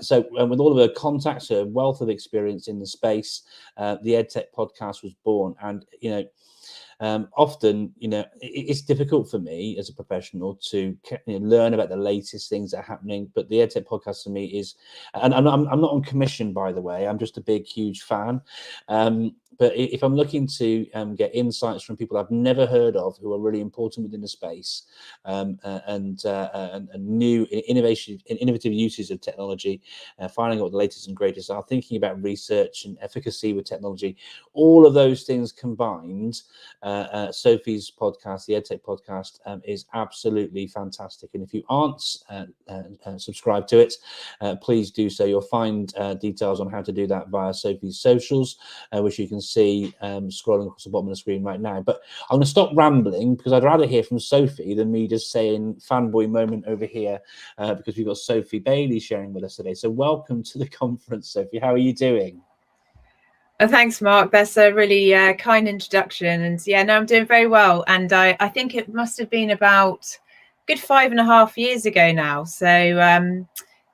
So with all of her contacts, her wealth of experience in the space, the EdTech podcast was born. And, often, it's difficult for me as a professional to learn about the latest things that are happening. But the EdTech podcast for me is, and I'm not on commission, by the way. I'm just a big, huge fan. But if I'm looking to get insights from people I've never heard of who are really important within the space, and new innovative uses of technology, finding out what the latest and greatest are, thinking about research and efficacy with technology, all of those things combined, Sophie's podcast, the EdTech podcast, is absolutely fantastic. And if you aren't subscribed to it, please do so. You'll find details on how to do that via Sophie's socials, which you can see scrolling across the bottom of the screen right now. But I'm going to stop rambling because I'd rather hear from Sophie than me just saying fanboy moment over here, because we've got Sophie Bailey sharing with us today. So welcome to the conference, Sophie. How are you doing? Thanks, Mark. That's a really kind introduction. And yeah, no, I'm doing very well. And I think it must have been about a good 5.5 years ago now. So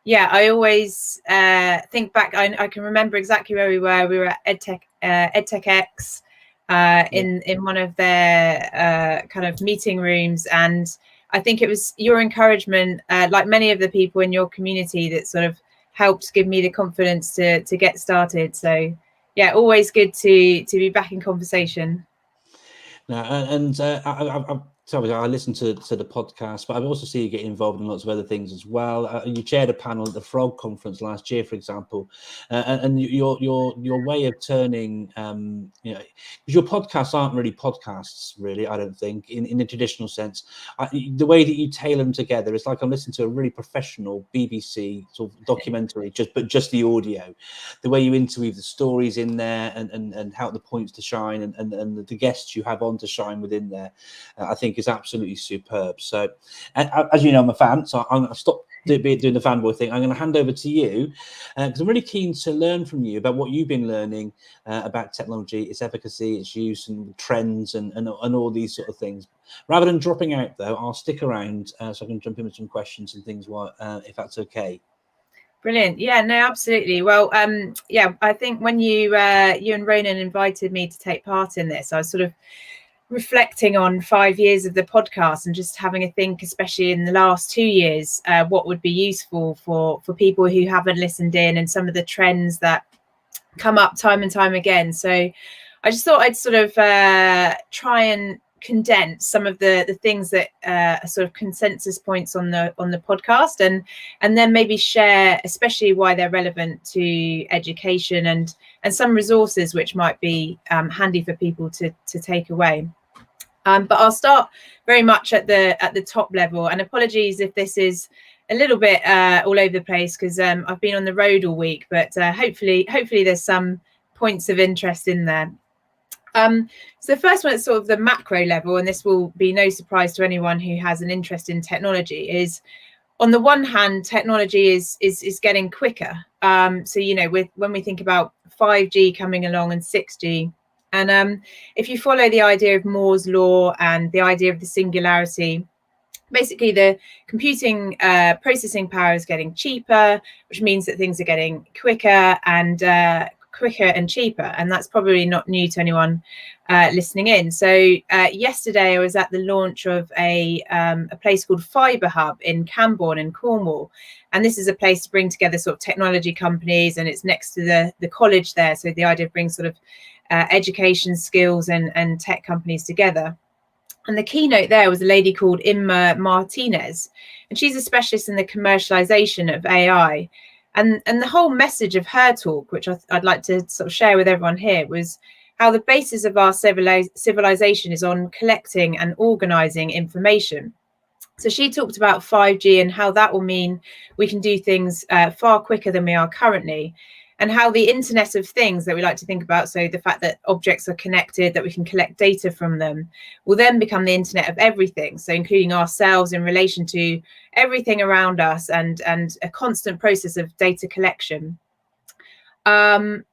yeah, I always think back. I can remember exactly where we were. We were at EdTechX in one of their kind of meeting rooms, and I think it was your encouragement, like many of the people in your community, that sort of helped give me the confidence to get started. So yeah, always good to be back in conversation. Now, and I listen to the podcast, but I've also seen you get involved in lots of other things as well. You chaired a panel at the Frog Conference last year, for example, and your way of turning, you know, because your podcasts aren't really podcasts, really, I don't think, in the traditional sense. The way that you tailor them together, it's like I'm listening to a really professional BBC sort of documentary, just the audio. The way you interweave the stories in there and help the points to shine, and the guests you have on to shine within there, I think is absolutely superb. So, as you know, I'm a fan, so I'm going to stop doing the fanboy thing. I'm going to hand over to you because I'm really keen to learn from you about what you've been learning about technology, its efficacy, its use, and trends, and all these sort of things. Rather than dropping out, though, I'll stick around so I can jump in with some questions and things, if that's okay. Brilliant. Yeah, no, absolutely. Well, yeah, I think when you and Ronan invited me to take part in this, I was sort of reflecting on 5 years of the podcast and just having a think, especially in the last 2 years, what would be useful for people who haven't listened in, and some of the trends that come up time and time again. So I just thought I'd sort of try and condense some of the things that are sort of consensus points on the podcast, and then maybe share especially why they're relevant to education, and some resources which might be handy for people to take away. But I'll start very much at the top level, and apologies if this is a little bit all over the place, because I've been on the road all week, but hopefully there's some points of interest in there. So the first one at sort of the macro level, and this will be no surprise to anyone who has an interest in technology, is on the one hand, technology is getting quicker. So, you know, when we think about 5G coming along and 6G, and if you follow the idea of Moore's law and the idea of the singularity, basically the computing processing power is getting cheaper, which means that things are getting quicker and cheaper, and that's probably not new to anyone listening in. So yesterday I was at the launch of a place called Fibre Hub in Camborne in Cornwall, and this is a place to bring together sort of technology companies, and it's next to the college there. So the idea of bringing sort of education, skills and tech companies together. And the keynote there was a lady called Imma Martinez, and she's a specialist in the commercialization of AI. And the whole message of her talk, which I'd like to sort of share with everyone here, was how the basis of our civilization is on collecting and organizing information. So she talked about 5G and how that will mean we can do things far quicker than we are currently, and how the Internet of Things that we like to think about, so the fact that objects are connected, that we can collect data from them, will then become the Internet of everything, so including ourselves in relation to everything around us, and a constant process of data collection. And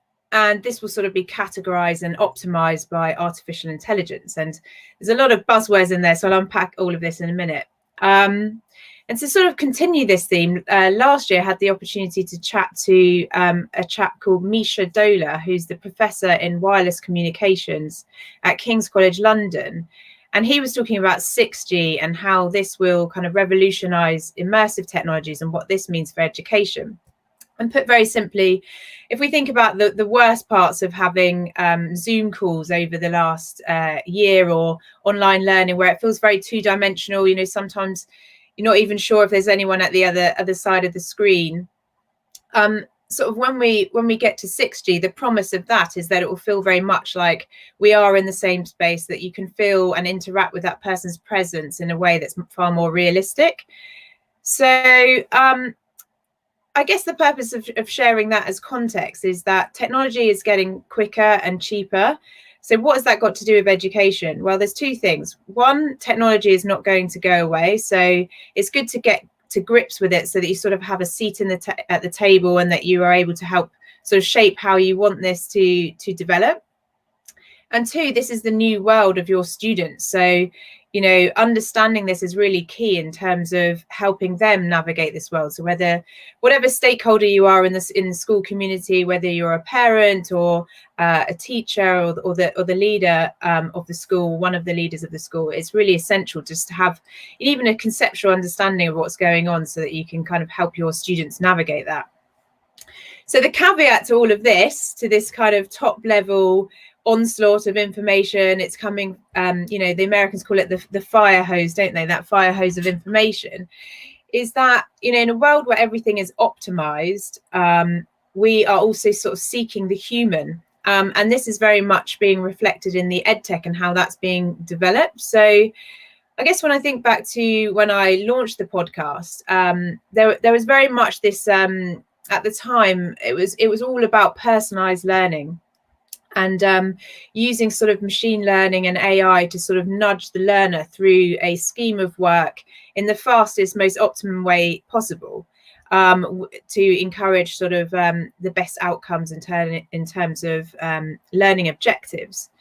this will sort of be categorized and optimized by artificial intelligence. And there's a lot of buzzwords in there, so I'll unpack all of this in a minute. And to sort of continue this theme, last year I had the opportunity to chat to a chap called Misha Dola, who's the professor in wireless communications at King's College London. And he was talking about 6G and how this will kind of revolutionize immersive technologies and what this means for education. And put very simply, if we think about the worst parts of having Zoom calls over the last year, or online learning where it feels very two-dimensional, you know, sometimes you're not even sure if there's anyone at the other side of the screen. Sort of when we get to 6G, the promise of that is that it will feel very much like we are in the same space, that you can feel and interact with that person's presence in a way that's far more realistic. So I guess the purpose of sharing that as context is that technology is getting quicker and cheaper. So what has that got to do with education? Well, there's two things. One, technology is not going to go away. So it's good to get to grips with it so that you sort of have a seat at the table, and that you are able to help sort of shape how you want this to develop. And two, this is the new world of your students. So, you know, understanding this is really key in terms of helping them navigate this world. So whatever stakeholder you are in the school community, whether you're a parent or a teacher or the leader of the school, one of the leaders of the school, it's really essential just to have even a conceptual understanding of what's going on so that you can kind of help your students navigate that. So the caveat to all of this, to this kind of top level onslaught of information, it's coming, you know, the Americans call it the fire hose, don't they? That fire hose of information, is that, you know, in a world where everything is optimized, we are also sort of seeking the human. And this is very much being reflected in the EdTech and how that's being developed. So I guess when I think back to when I launched the podcast, there was very much this, at the time, it was all about personalized learning. And using sort of machine learning and AI to sort of nudge the learner through a scheme of work in the fastest, most optimum way possible, to encourage sort of the best outcomes in terms of learning objectives.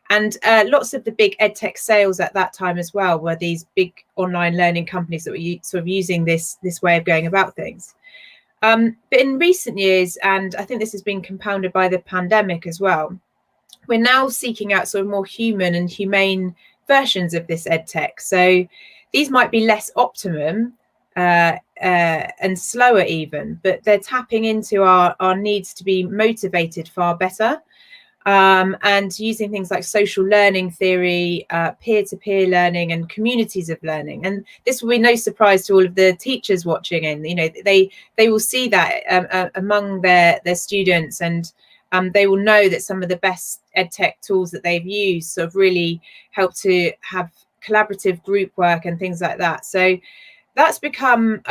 And lots of the big EdTech sales at that time as well were these big online learning companies that were sort of using this way of going about things. But in recent years, and I think this has been compounded by the pandemic as well, we're now seeking out sort of more human and humane versions of this EdTech. So these might be less optimum and slower even, but they're tapping into our needs to be motivated far better. And using things like social learning theory, peer-to-peer learning and communities of learning. And this will be no surprise to all of the teachers watching, and you know, they will see that among their students, and they will know that some of the best EdTech tools that they've used sort of really help to have collaborative group work and things like that. So that's become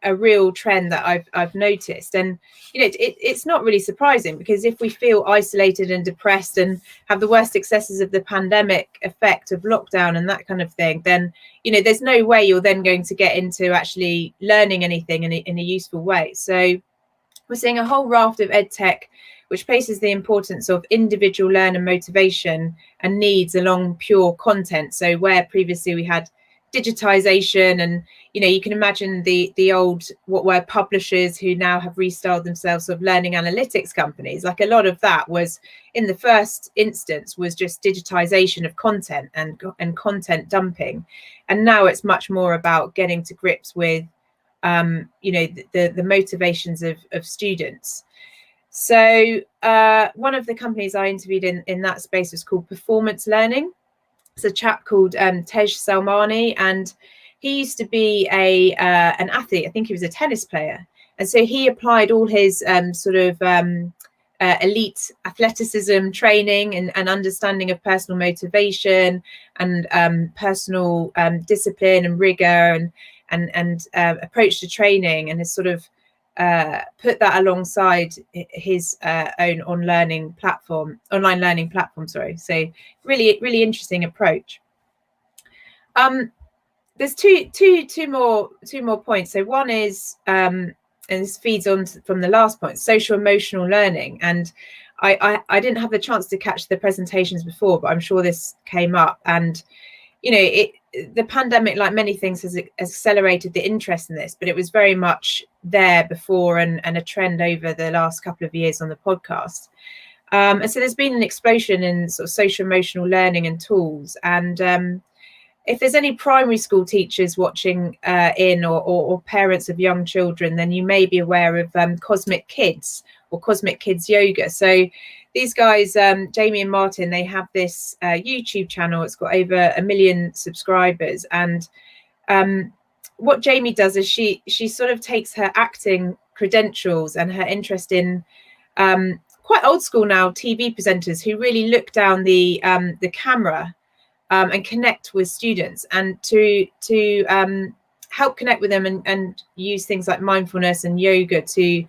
a real trend that I've noticed. And you know, it's not really surprising, because if we feel isolated and depressed and have the worst successes of the pandemic effect of lockdown and that kind of thing, then you know, there's no way you're then going to get into actually learning anything in a useful way. So we're seeing a whole raft of EdTech which places the importance of individual learner motivation and needs along pure content. So where previously we had digitization, and you know, you can imagine the old what were publishers who now have restyled themselves of learning analytics companies. Like a lot of that was, in the first instance, was just digitization of content and content dumping, and now it's much more about getting to grips with you know, the motivations of students. So one of the companies I interviewed in that space was called Performance Learning. It's a chap called Tej Salmani, and he used to be an athlete. I think he was a tennis player, and so he applied all his sort of elite athleticism training and understanding of personal motivation and personal discipline and rigor and approach to training, and has sort of put that alongside his own online learning platform. Sorry. So really interesting approach. There's two more points. So one is, and this feeds on from the last point, social emotional learning. And I didn't have the chance to catch the presentations before, but I'm sure this came up. And you know, the pandemic, like many things, has accelerated the interest in this, but it was very much there before and a trend over the last couple of years on the podcast. And so there's been an explosion in sort of social emotional learning and tools. And if there's any primary school teachers watching or parents of young children, then you may be aware of Cosmic Kids or Cosmic Kids Yoga. So these guys, Jamie and Martin, they have this YouTube channel. It's got over 1 million subscribers. And what Jamie does is she sort of takes her acting credentials and her interest in quite old school now TV presenters who really look down the camera and connect with students, and to help connect with them and use things like mindfulness and yoga to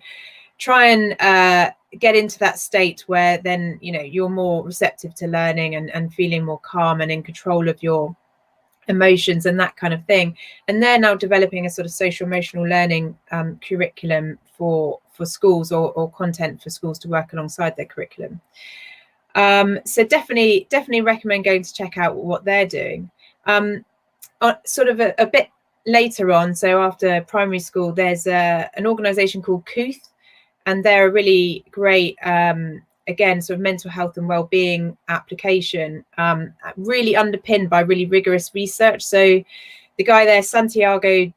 try and get into that state where then, you know, you're more receptive to learning and feeling more calm and in control of your emotions and that kind of thing. And they're now developing a sort of social emotional learning curriculum for schools or content for schools to work alongside their curriculum. So definitely recommend going to check out what they're doing. Sort of a bit later on, so after primary school, there's an organisation called Kahoot, and they're a really great, again, sort of mental health and well-being application, really underpinned by really rigorous research. So the guy there, Santiago,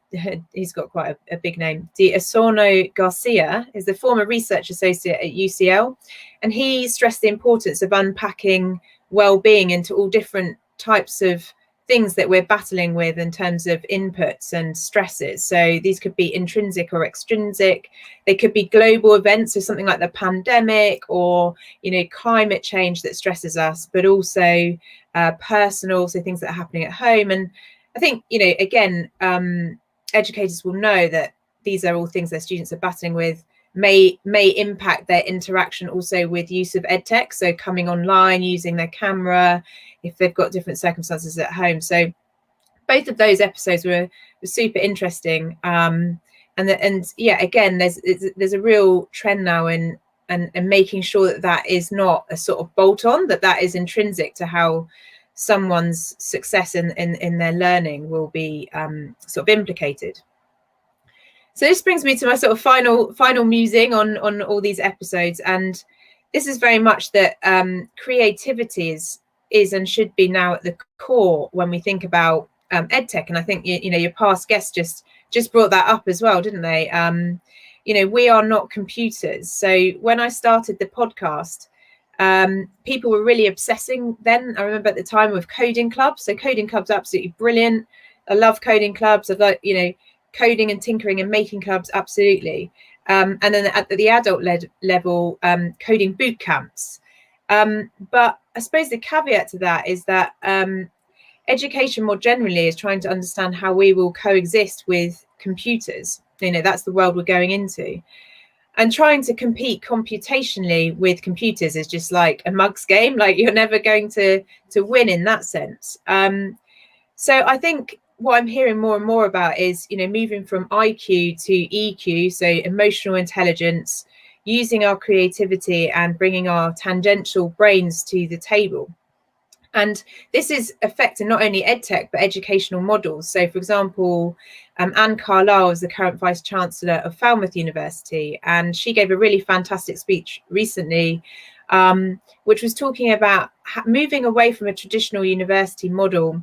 he's got quite a big name, de Osorno Garcia, is the former research associate at UCL, and he stressed the importance of unpacking well-being into all different types of things that we're battling with in terms of inputs and stresses. So these could be intrinsic or extrinsic. They could be global events, so something like the pandemic or, you know, climate change that stresses us, but also personal, so things that are happening at home. And I think, you know, again, educators will know that these are all things their students are battling with, may impact their interaction also with use of EdTech. So coming online, using their camera, if they've got different circumstances at home. So both of those episodes were super interesting. And yeah, again, there's a real trend now in and making sure that that is not a sort of bolt on, that is intrinsic to how someone's success in their learning will be sort of implicated. So this brings me to my sort of final musing on all these episodes, and this is very much that creativity is and should be now at the core when we think about EdTech. And I think you know your past guests just brought that up as well, didn't they? You know, we are not computers. So when I started the podcast, people were really obsessing then. I remember at the time with coding clubs. So coding clubs are absolutely brilliant. I love coding clubs. I like, you know, coding and tinkering and making clubs, absolutely. And then at the adult level, coding boot camps. But I suppose the caveat to that is that education more generally is trying to understand how we will coexist with computers. You know, that's the world we're going into. And trying to compete computationally with computers is just like a mug's game. Like you're never going to win in that sense. So I think what I'm hearing more and more about is, you know, moving from IQ to EQ, so emotional intelligence, using our creativity and bringing our tangential brains to the table. And this is affecting not only EdTech, but educational models. So, for example, Anne Carlisle is the current Vice Chancellor of Falmouth University, and she gave a really fantastic speech recently, which was talking about moving away from a traditional university model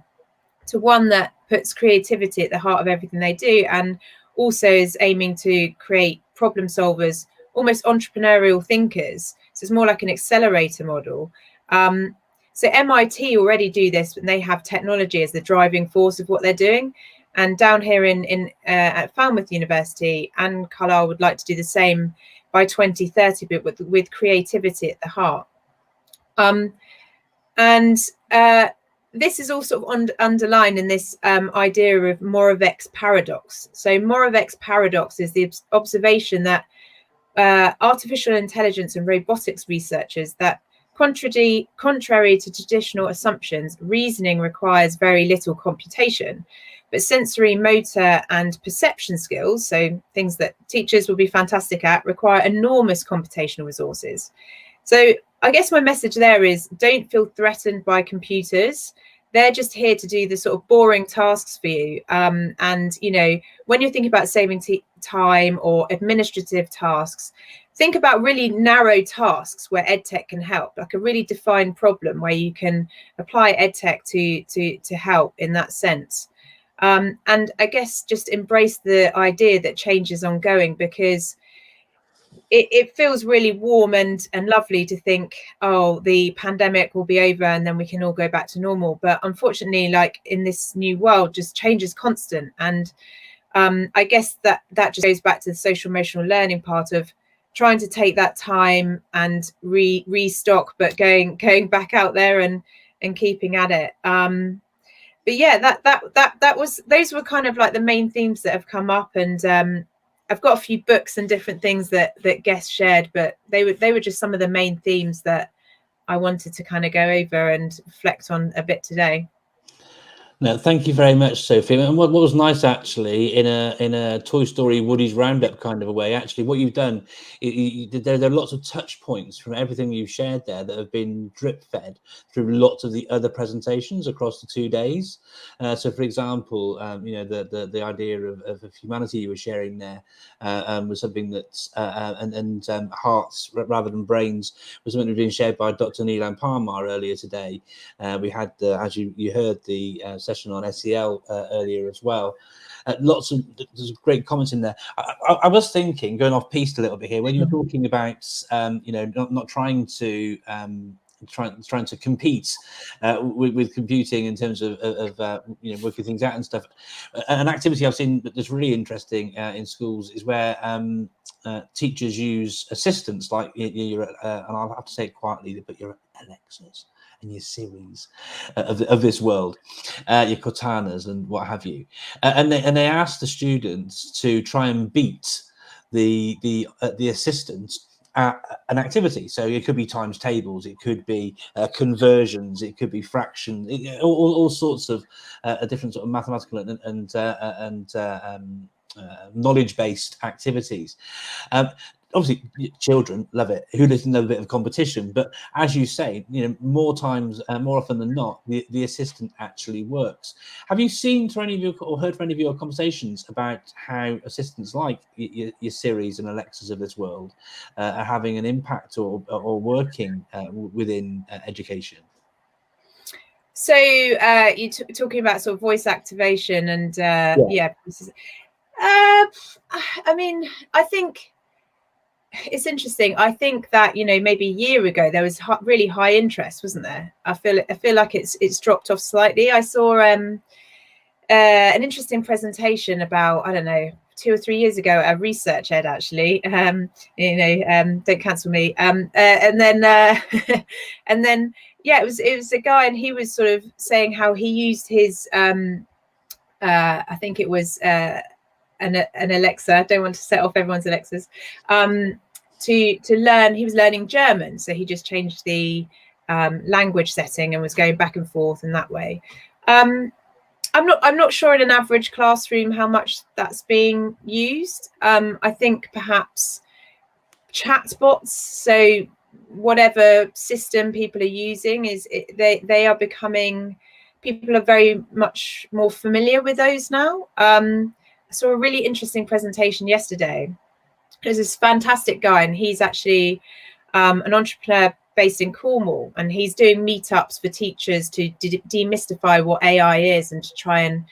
to one that puts creativity at the heart of everything they do, and also is aiming to create problem solvers, almost entrepreneurial thinkers. So it's more like an accelerator model. So MIT already do this, and they have technology as the driving force of what they're doing. And down here at Falmouth University, Anne Carlisle would like to do the same by 2030, but with creativity at the heart. This is also underlined in this idea of Moravec's paradox. So Moravec's paradox is the observation that artificial intelligence and robotics researchers, that contrary to traditional assumptions, reasoning requires very little computation, but sensory, motor and perception skills, so things that teachers will be fantastic at, require enormous computational resources. So I guess my message there is, don't feel threatened by computers. They're just here to do the sort of boring tasks for you. And, you know, when you're thinking about saving time or administrative tasks, think about really narrow tasks where EdTech can help, like a really defined problem where you can apply EdTech to help in that sense. And I guess just embrace the idea that change is ongoing, because it feels really warm and lovely to think, oh, the pandemic will be over and then we can all go back to normal. But unfortunately, like in this new world, just change is constant. And I guess that just goes back to the social emotional learning part of trying to take that time and restock, but going back out there and keeping at it. But yeah, those were kind of like the main themes that have come up. And I've got a few books and different things that guests shared, but they were just some of the main themes that I wanted to kind of go over and reflect on a bit today. No, thank you very much, Sophie. And what was nice, actually, in a Toy Story Woody's Roundup kind of a way, actually, what you've done, there are lots of touch points from everything you've shared there that have been drip fed through lots of the other presentations across the 2 days. So, for example, the idea of humanity you were sharing there was something that's hearts rather than brains was something that was being shared by Dr. Nilan Palmer earlier today. We had, as you heard, the session on SEL earlier as well. There's great comments in there. I was thinking, going off piste a little bit here, when you're talking about not trying to trying to compete with computing in terms of working things out and stuff. An activity I've seen that's really interesting in schools is where teachers use assistants like and I'll have to say it quietly, but your Alexas and your Siris of this world, your Cortanas and what have you, and they ask the students to try and beat the assistants at an activity. So it could be times tables, it could be conversions, it could be fractions, all sorts of different sort of mathematical and knowledge-based activities. Obviously, children love it. Who doesn't love a bit of competition? But as you say, more often than not, the assistant actually works. Have you seen through any of your, or heard from any of your conversations about how assistants like your Siris and Alexas of this world are having an impact or working within education? So you're talking about sort of voice activation and I mean, I think it's interesting. I think that maybe a year ago there was really high interest, wasn't there? I feel like it's dropped off slightly. I saw an interesting presentation about, I don't know, 2 or 3 years ago at a research ed, actually. Don't cancel me. And then it was a guy, and he was sort of saying how he used his I think it was an Alexa. I don't want to set off everyone's Alexas. To learn, he was learning German, so he just changed the language setting and was going back and forth in that way. I'm not sure in an average classroom how much that's being used. I think perhaps chatbots, so whatever system people are using, they are becoming, people are very much more familiar with those now. I saw a really interesting presentation yesterday. There's this fantastic guy, and he's actually an entrepreneur based in Cornwall, and he's doing meetups for teachers to demystify what AI is and to try and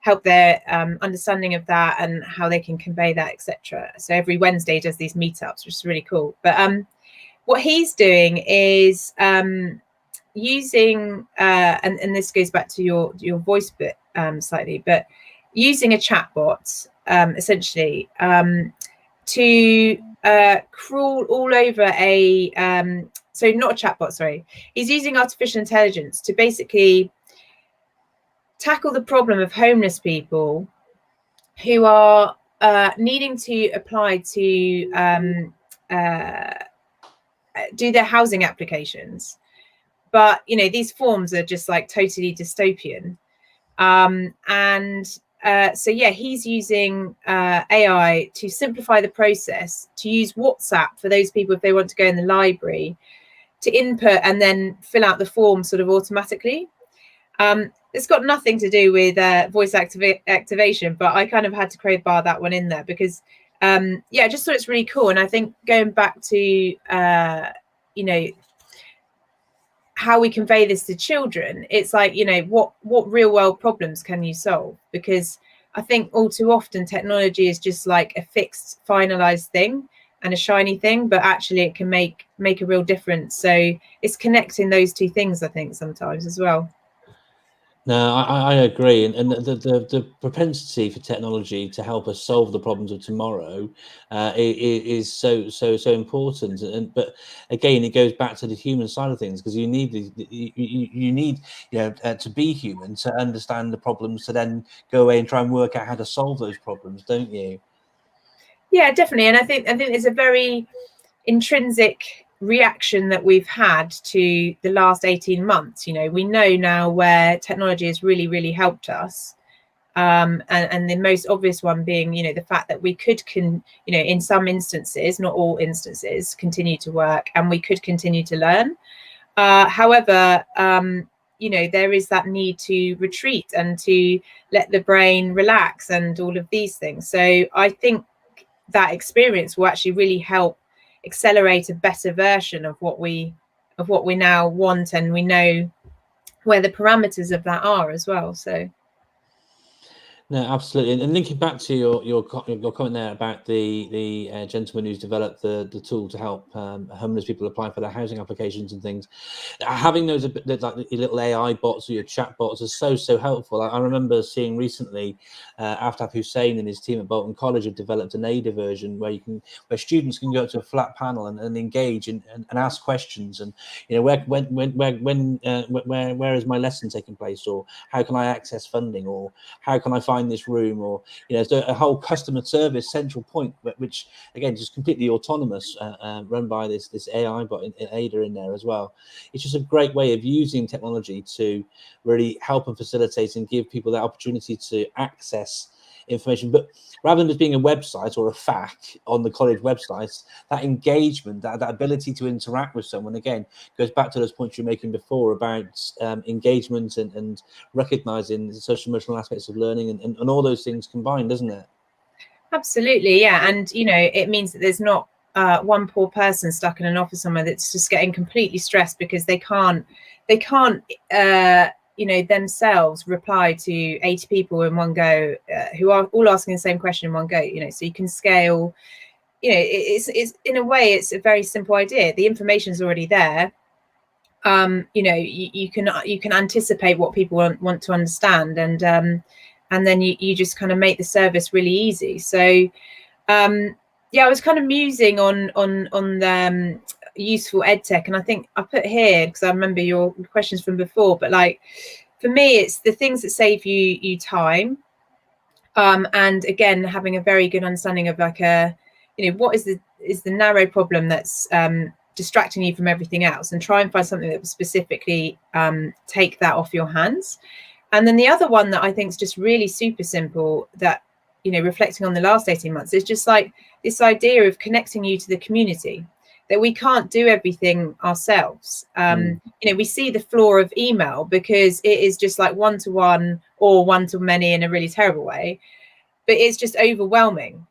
help their understanding of that and how they can convey that, etc. So every Wednesday he does these meetups, which is really cool. But what he's doing is using and this goes back to your voice bit slightly, but using a chatbot essentially to crawl all over a so not a chatbot, sorry, he's using artificial intelligence to basically tackle the problem of homeless people who are needing to apply to do their housing applications, but these forms are just like totally dystopian. So yeah, he's using AI to simplify the process, to use WhatsApp for those people if they want to go in the library, to input and then fill out the form sort of automatically. It's got nothing to do with voice activation, but I kind of had to crowbar that one in there because I just thought it's really cool. And I think going back to how we convey this to children, it's like, what real world problems can you solve? Because I think all too often technology is just like a fixed, finalized thing and a shiny thing, but actually it can make a real difference. So it's connecting those two things, I think, sometimes as well. No, I agree, and the propensity for technology to help us solve the problems of tomorrow is so important. But again, it goes back to the human side of things, because you need to be human to understand the problems, to then go away and try and work out how to solve those problems, don't you? Yeah, definitely. And I think there's a very intrinsic reaction that we've had to the last 18 months. We know now where technology has really, really helped us. And the most obvious one being, the fact that we could, in some instances, not all instances, continue to work, and we could continue to learn. However, there is that need to retreat and to let the brain relax and all of these things. So I think that experience will actually really help accelerate a better version of what we now want, and we know where the parameters of that are as well. So. No, absolutely. And linking back to your comment there about the gentleman who's developed the tool to help homeless people apply for their housing applications and things, having those like your little AI bots or your chat bots is so helpful. I remember seeing recently Aftab Hussain and his team at Bolton College have developed an ADA version where students can go up to a flat panel and engage and ask questions, and where is my lesson taking place, or how can I access funding, or how can I find this room, or so a whole customer service central point, which again just completely autonomous, run by this AI bot in Ada in there as well. It's just a great way of using technology to really help and facilitate and give people that opportunity to access information, but rather than just being a website or a FAQ on the college websites, that engagement, that ability to interact with someone, again, goes back to those points you're making before about engagement and recognizing the social emotional aspects of learning and all those things combined, doesn't it? Absolutely, yeah. And it means that there's not one poor person stuck in an office somewhere that's just getting completely stressed because they can't themselves reply to 80 people in one go who are all asking the same question in one go. So you can scale. It's in a way it's a very simple idea. The information is already there. You can anticipate what people want to understand, and then you just kind of make the service really easy. So I was kind of musing on the useful EdTech, and I think I put here because I remember your questions from before, but like for me it's the things that save you time, and again having a very good understanding of like what is the narrow problem that's distracting you from everything else, and try and find something that will specifically take that off your hands. And then the other one that I think is just really super simple, that reflecting on the last 18 months, is just like this idea of connecting you to the community, that we can't do everything ourselves. We see the flaw of email because it is just like one-to-one or one-to-many in a really terrible way, but it's just overwhelming.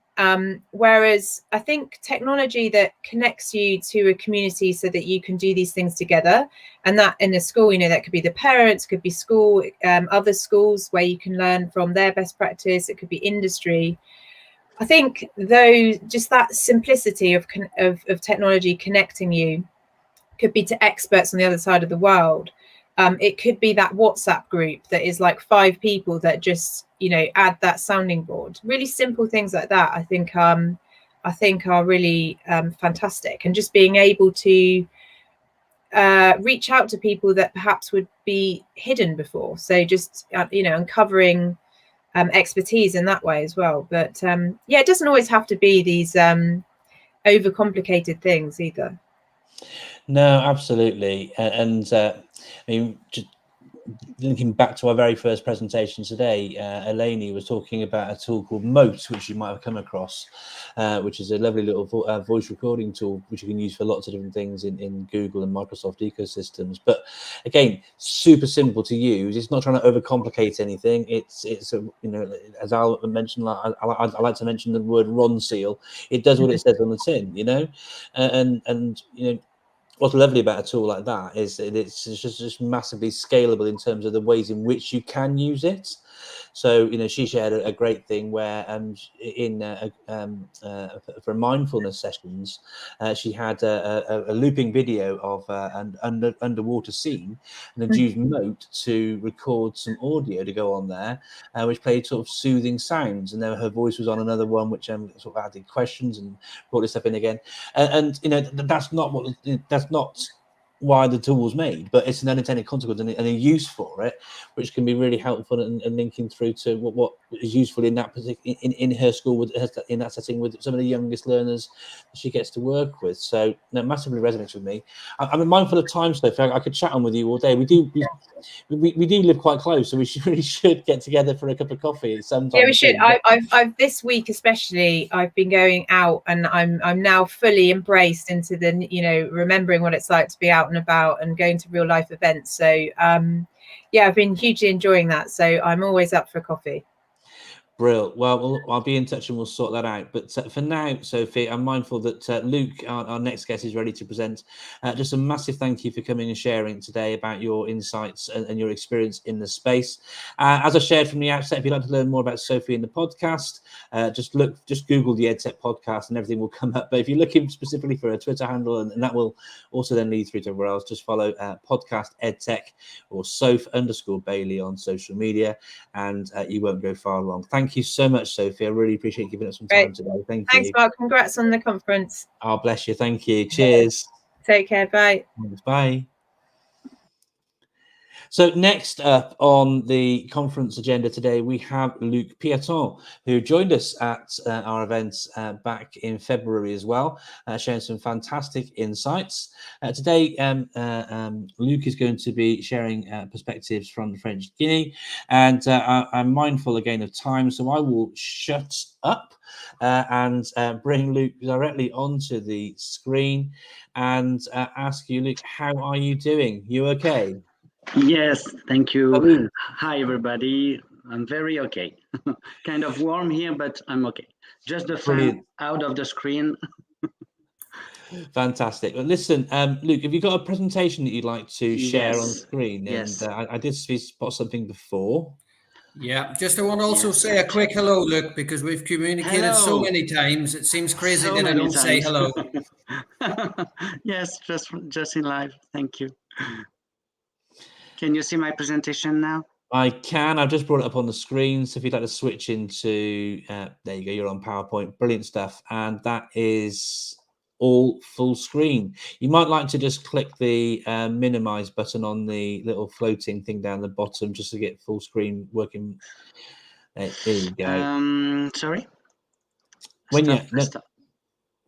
Whereas I think technology that connects you to a community so that you can do these things together, and that in a school, that could be the parents, could be school, other schools where you can learn from their best practice, it could be industry. I think just that simplicity of technology connecting you could be to experts on the other side of the world. It could be that WhatsApp group that is like 5 people that just add that sounding board. Really simple things like that, I think are really fantastic. And just being able to reach out to people that perhaps would be hidden before. So just uncovering expertise in that way as well. But it doesn't always have to be these overcomplicated things either. No, absolutely. And I mean, just linking back to our very first presentation today, Elainey was talking about a tool called Moat, which you might have come across, which is a lovely little voice recording tool which you can use for lots of different things in Google and Microsoft ecosystems. But again, super simple to use. It's not trying to overcomplicate anything. It's as Al mentioned, I like to mention the word Ron Seal. It does what it says on the tin, and what's lovely about a tool like that is that it's just massively scalable in terms of the ways in which you can use it. So, she shared a great thing where for mindfulness sessions, she had a looping video of an underwater scene, and had used Moat to record some audio to go on there, which played sort of soothing sounds. And then her voice was on another one, which sort of added questions and brought this up in again. And that's not why the tool was made, but it's an unintended consequence and a use for it, which can be really helpful and linking through to what is useful in that particular in her school with in that setting with some of the youngest learners that she gets to work with. So that massively resonates with me. I'm mindful of time, Sophie. I could chat on with you all day. We do live quite close, so we really should get together for a cup of coffee sometime. Yeah, we should. I've this week especially, I've been going out, and I'm now fully embraced into the, you know, remembering what it's like to be out and about and going to real life events. So yeah, I've been hugely enjoying that. So I'm always up for coffee. Brilliant. Well, I'll be in touch and we'll sort that out. But for now, Sophie, I'm mindful that Luke, our next guest, is ready to present. Just a massive thank you for coming and sharing today about your insights and your experience in the space. As I shared from the outset, if you'd like to learn more about Sophie and the podcast, just Google the EdTech podcast and everything will come up. But if you're looking specifically for a Twitter handle, and that will also then lead through to everywhere else, just follow podcast EdTech or Soph_Bailey on social media, and you won't go far wrong. Thank you so much, Sophie. I really appreciate giving us some time today. Thanks, Mark. Congrats on the conference. Oh, bless you. Thank you. Cheers. Take care. Bye. Bye. So next up on the conference agenda today, we have Luc Pieton, who joined us at our event back in February as well, sharing some fantastic insights. Today, Luc is going to be sharing perspectives from the French Guiana, and I'm mindful again of time, so I will shut up and bring Luc directly onto the screen and ask you, Luc, how are you doing? You okay? Yes, thank you. Hello. Hi, everybody. I'm very okay. Kind of warm here, but I'm okay. Just the fan out of the screen. Fantastic. Well, listen, Luc, have you got a presentation that you'd like to share on screen? Yes. And I did spot something before. Yeah, just I want to also say a quick hello, Luc, because we've communicated so many times. It seems crazy that I don't say hello. Yes, just in live. Thank you. Can you see my presentation now? I can. I've just brought it up on the screen. So if you'd like to switch into, there you go, you're on PowerPoint. Brilliant stuff. And that is all full screen. You might like to just click the minimize button on the little floating thing down the bottom just to get full screen working. There you go. Sorry? When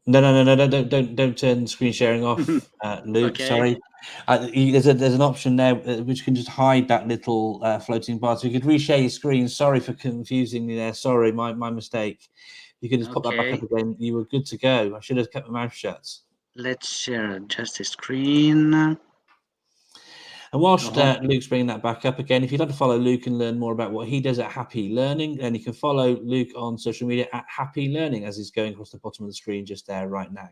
No, don't turn screen sharing off, Luc. Okay. Sorry. There's an option there which can just hide that little floating bar. So you could reshare your screen. Sorry for confusing me there. Sorry, my mistake. You could just pop that back up again. You were good to go. I should have kept my mouth shut. Let's share just the screen. And whilst Luc's bringing that back up again, if you'd like to follow Luc and learn more about what he does at Happy Learning, then you can follow Luc on social media at Happy Learning, as he's going across the bottom of the screen just there right now.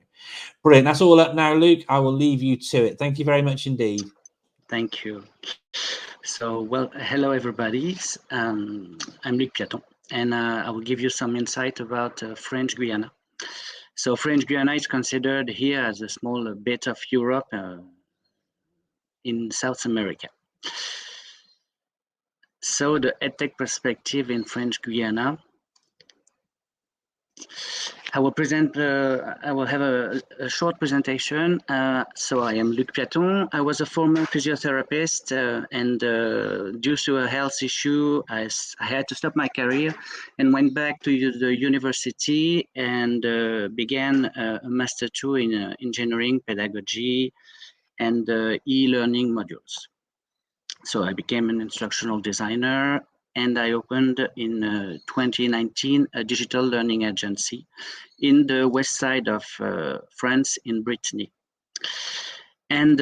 Brilliant. That's all up now, Luc. I will leave you to it. Thank you very much indeed. Thank you. So, well, hello, everybody. I'm Luc Pieton, and I will give you some insight about French Guiana. So French Guiana is considered here as a small bit of Europe in South America. So the EdTech perspective in French Guiana. I will have a short presentation. So I am Luc Pieton. I was a former physiotherapist and due to a health issue, I had to stop my career and went back to the university and began a Master 2 in engineering, pedagogy, and e-learning modules. So I became an instructional designer, and I opened in 2019 a digital learning agency in the west side of France in Brittany. And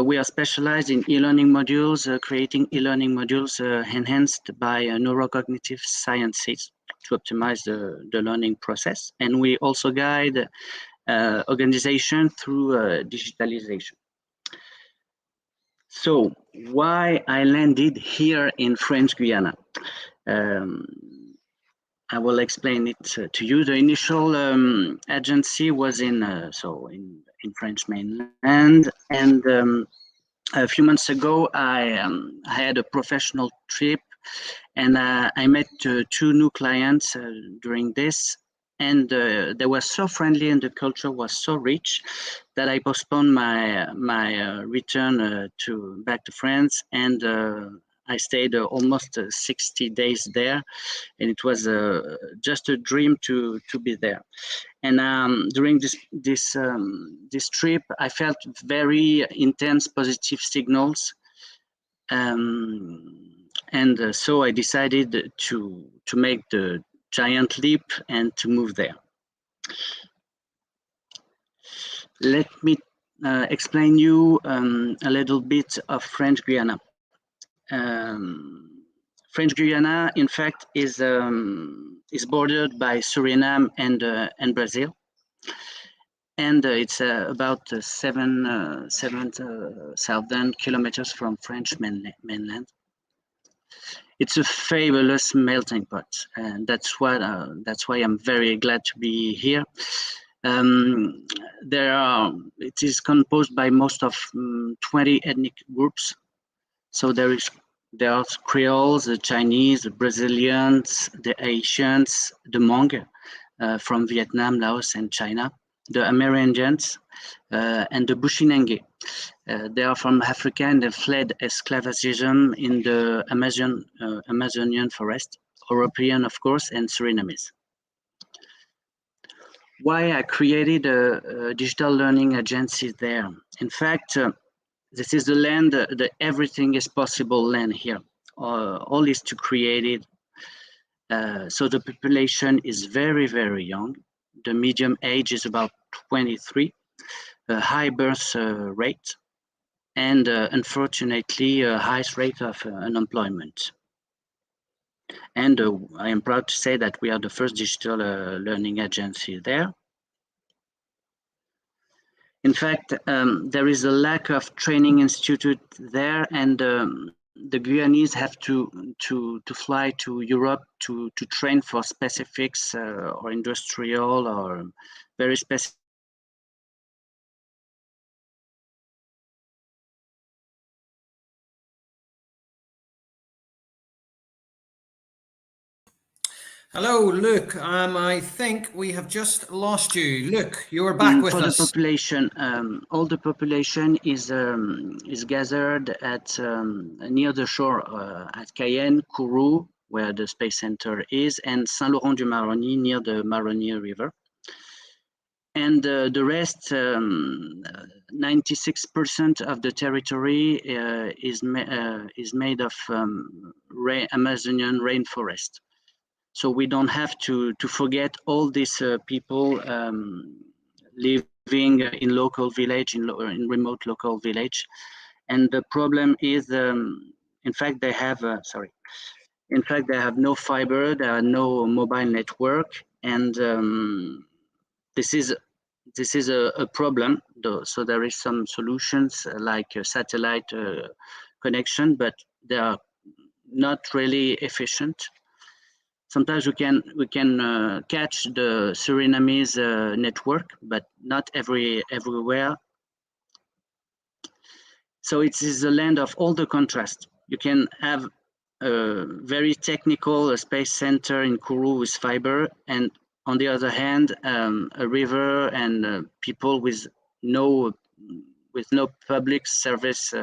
we are specialized in e-learning modules, creating e-learning modules enhanced by neurocognitive sciences to optimize the learning process. And we also guide organization through digitalization. So why I landed here in French Guiana? I will explain it to you. The initial agency was in French mainland, and a few months ago I had a professional trip, and I met two new clients during this. and they were so friendly and the culture was so rich that I postponed my return back to France, and I stayed almost 60 days there, and it was just a dream to be there. And during this trip, I felt very intense positive signals, and so I decided to make the giant leap and to move there. Let me explain you a little bit of French Guiana. French Guiana, in fact, is bordered by Suriname and Brazil, and it's about 7,000 kilometers from French mainland. It's a fabulous melting pot, and that's why I'm very glad to be here. It is composed by most of 20 ethnic groups. So there are Creoles, the Chinese, the Brazilians, the Haitians, the Hmong from Vietnam, Laos, and China, the Amerindians, and the Bushinengue. They are from Africa and they fled esclavagism in the Amazonian forest, European, of course, and Surinamese. Why I created a digital learning agency there? In fact, this is the land, the everything is possible land here. All is to create it. So the population is very, very young. The medium age is about 23, a high birth rate, and unfortunately, a high rate of unemployment. And I am proud to say that we are the first digital learning agency there. In fact, there is a lack of training institute there, and the Guyanese have to fly to Europe to train for specifics or industrial or very specific. Hello, Luc. I think we have just lost you. Luc, you are back with us. For the population, all the population is gathered at near the shore at Cayenne, Kourou, where the Space Center is, and Saint-Laurent-du-Maroni near the Maroni River. And the rest, 96% of the territory is made of Amazonian rainforest. So we don't have to forget all these people living in local village, in remote local village. And the problem is, in fact, they have no fiber, there are no mobile network, and this is a problem. So there is some solutions like a satellite connection, but they are not really efficient. Sometimes we can catch the Surinamese network, but not everywhere. So it is a land of all the contrast. You can have a very technical space center in Kourou with fiber, and on the other hand, a river and people with no public service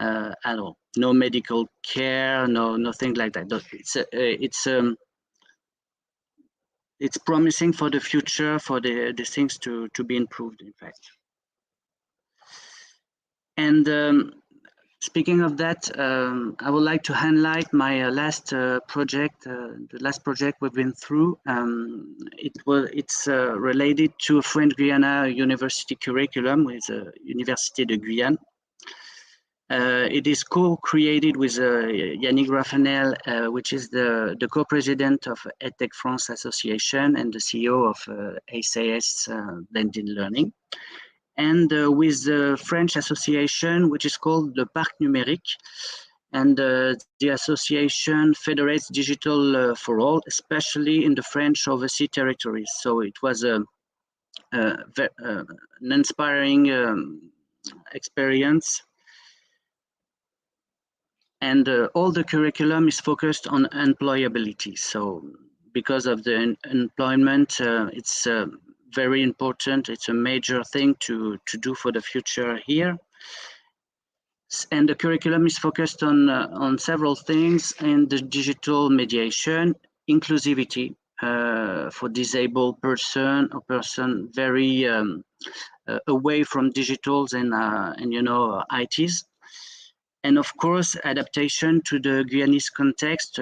at all, no medical care, nothing like that. It's promising for the future, for the things to be improved, in fact. And speaking of that, I would like to highlight my last project, the last project we've been through. It's related to French Guiana University curriculum with Université de Guyane. It is co-created with Yannick Raffanel, which is the co-president of EdTech France Association and the CEO of SAS Blended Learning, and with the French association, which is called the Parc Numérique. And the association federates digital for all, especially in the French overseas territories. So it was an inspiring experience. And all the curriculum is focused on employability. So because of the employment, it's very important. It's a major thing to do for the future here. And the curriculum is focused on several things in the digital mediation, inclusivity for disabled person or person very away from digitals and you know ITs. And of course, adaptation to the Guyanese context,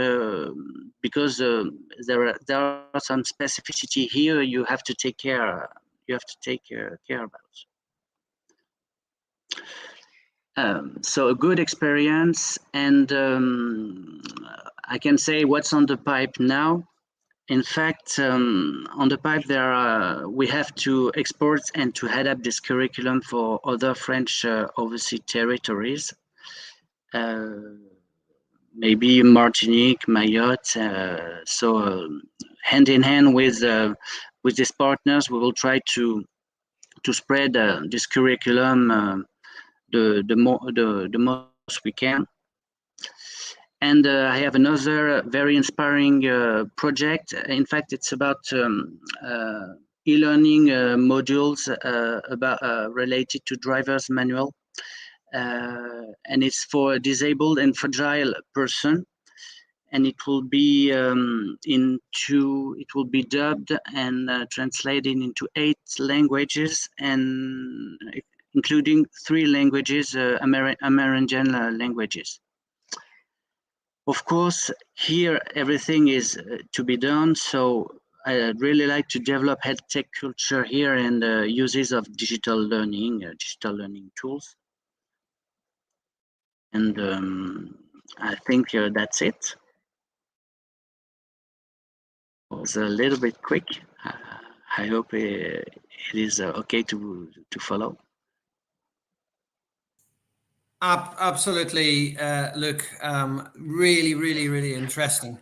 because there are some specificity here you have to take care. You have to take care about. So a good experience, and I can say what's on the pipe now. In fact, on the pipe we have to export and to adapt this curriculum for other French overseas territories. Maybe Martinique, Mayotte. So hand in hand with these partners, we will try to spread this curriculum the most we can. And I have another very inspiring project. In fact, it's about e-learning modules related to driver's manual. And it's for a disabled and fragile person, and it will be dubbed and translated into 8 languages, and including 3 languages, Amerindian languages. Of course, here everything is to be done. So I'd really like to develop EdTech culture here and uses of digital learning tools. And I think that's it. It was a little bit quick. I hope it is okay to follow. Absolutely, Luc. Really interesting.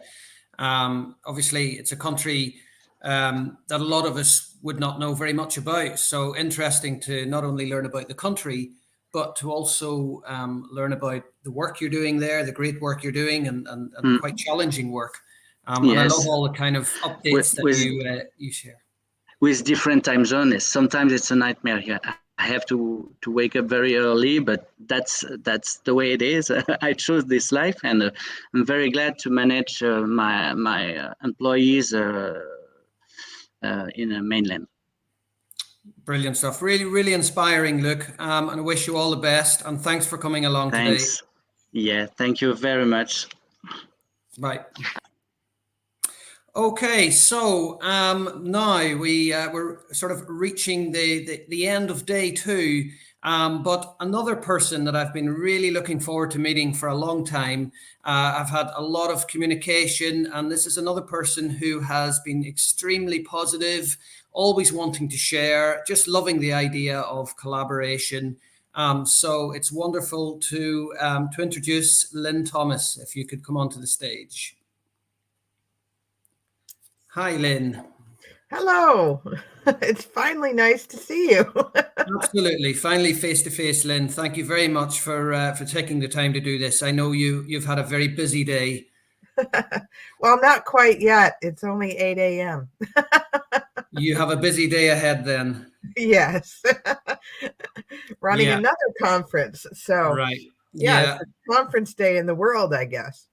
Obviously, it's a country that a lot of us would not know very much about. So interesting to not only learn about the country, but to also learn about the work you're doing there, the great work you're doing, and quite challenging work. And I love all the kind of updates that you share. With different time zones, sometimes it's a nightmare here. I have to wake up very early, but that's the way it is. I chose this life, and I'm very glad to manage my employees in the mainland. Brilliant stuff. Really inspiring, Luc. And I wish you all the best. And thanks for coming along today. Yeah, thank you very much. Bye. Okay, so now we're sort of reaching the end of day 2. But another person that I've been really looking forward to meeting for a long time. I've had a lot of communication, and this is another person who has been extremely positive, always wanting to share, just loving the idea of collaboration. So it's wonderful to introduce Lynn Thomas, if you could come onto the stage. Hi, Lynn. Hello. It's finally nice to see you. Absolutely. Finally face to face, Lynn. Thank you very much for taking the time to do this. I know you've had a very busy day. Well, not quite yet. It's only 8 a.m. You have a busy day ahead then. Yes. Running another conference. So right. It's a conference day in the world, I guess.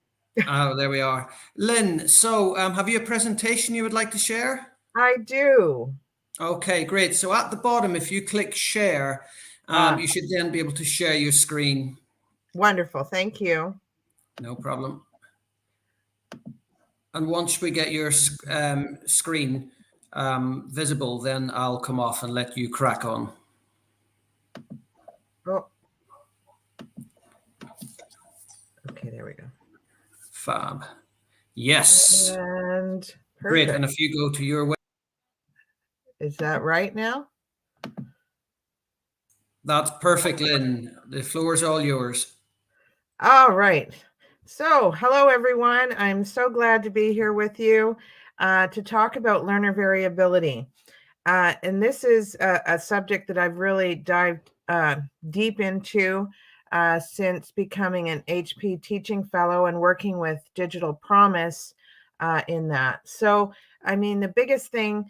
Oh, there we are. Lynn, so have you a presentation you would like to share? I do. Okay, great. So at the bottom, if you click share, you should then be able to share your screen. Wonderful. Thank you. No problem. And once we get your screen visible, then I'll come off and let you crack on. Oh. Okay, there we go. Fab. Yes. And perfect. Great. And if you go to your web. Is that right now? That's perfect, Lynn. The floor is all yours. All right. So, hello, everyone. I'm so glad to be here with you to talk about learner variability. And this is a subject that I've really dived deep into since becoming an HP teaching fellow and working with Digital Promise in that. So, I mean, the biggest thing,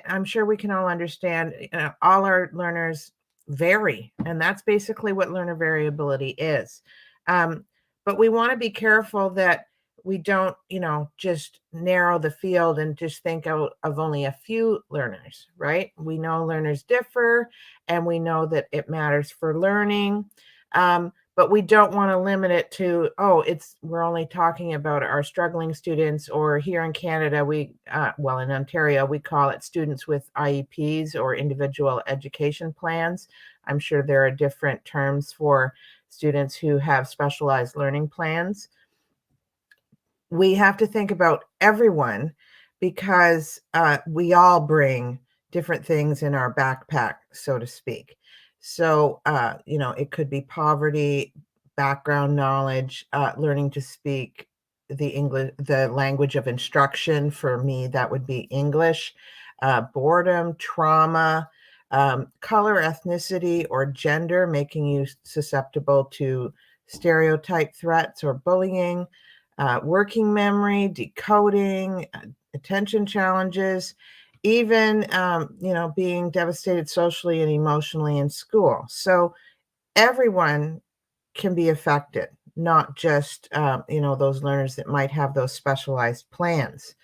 I'm sure we can all understand, all our learners vary, and that's basically what learner variability is. But we want to be careful that we don't, just narrow the field and just think of only a few learners, right? We know learners differ, and we know that it matters for learning. But we don't want to limit it to, we're only talking about our struggling students, or here in Canada, in Ontario, we call it students with IEPs or individual education plans. I'm sure there are different terms for students who have specialized learning plans. We have to think about everyone, because we all bring different things in our backpack, so to speak. So, it could be poverty, background knowledge, learning to speak the language of instruction. For me, that would be English, boredom, trauma, color, ethnicity, or gender, making you susceptible to stereotype threats or bullying, working memory, decoding, attention challenges, even, being devastated socially and emotionally in school. So everyone can be affected, not just, those learners that might have those specialized plans.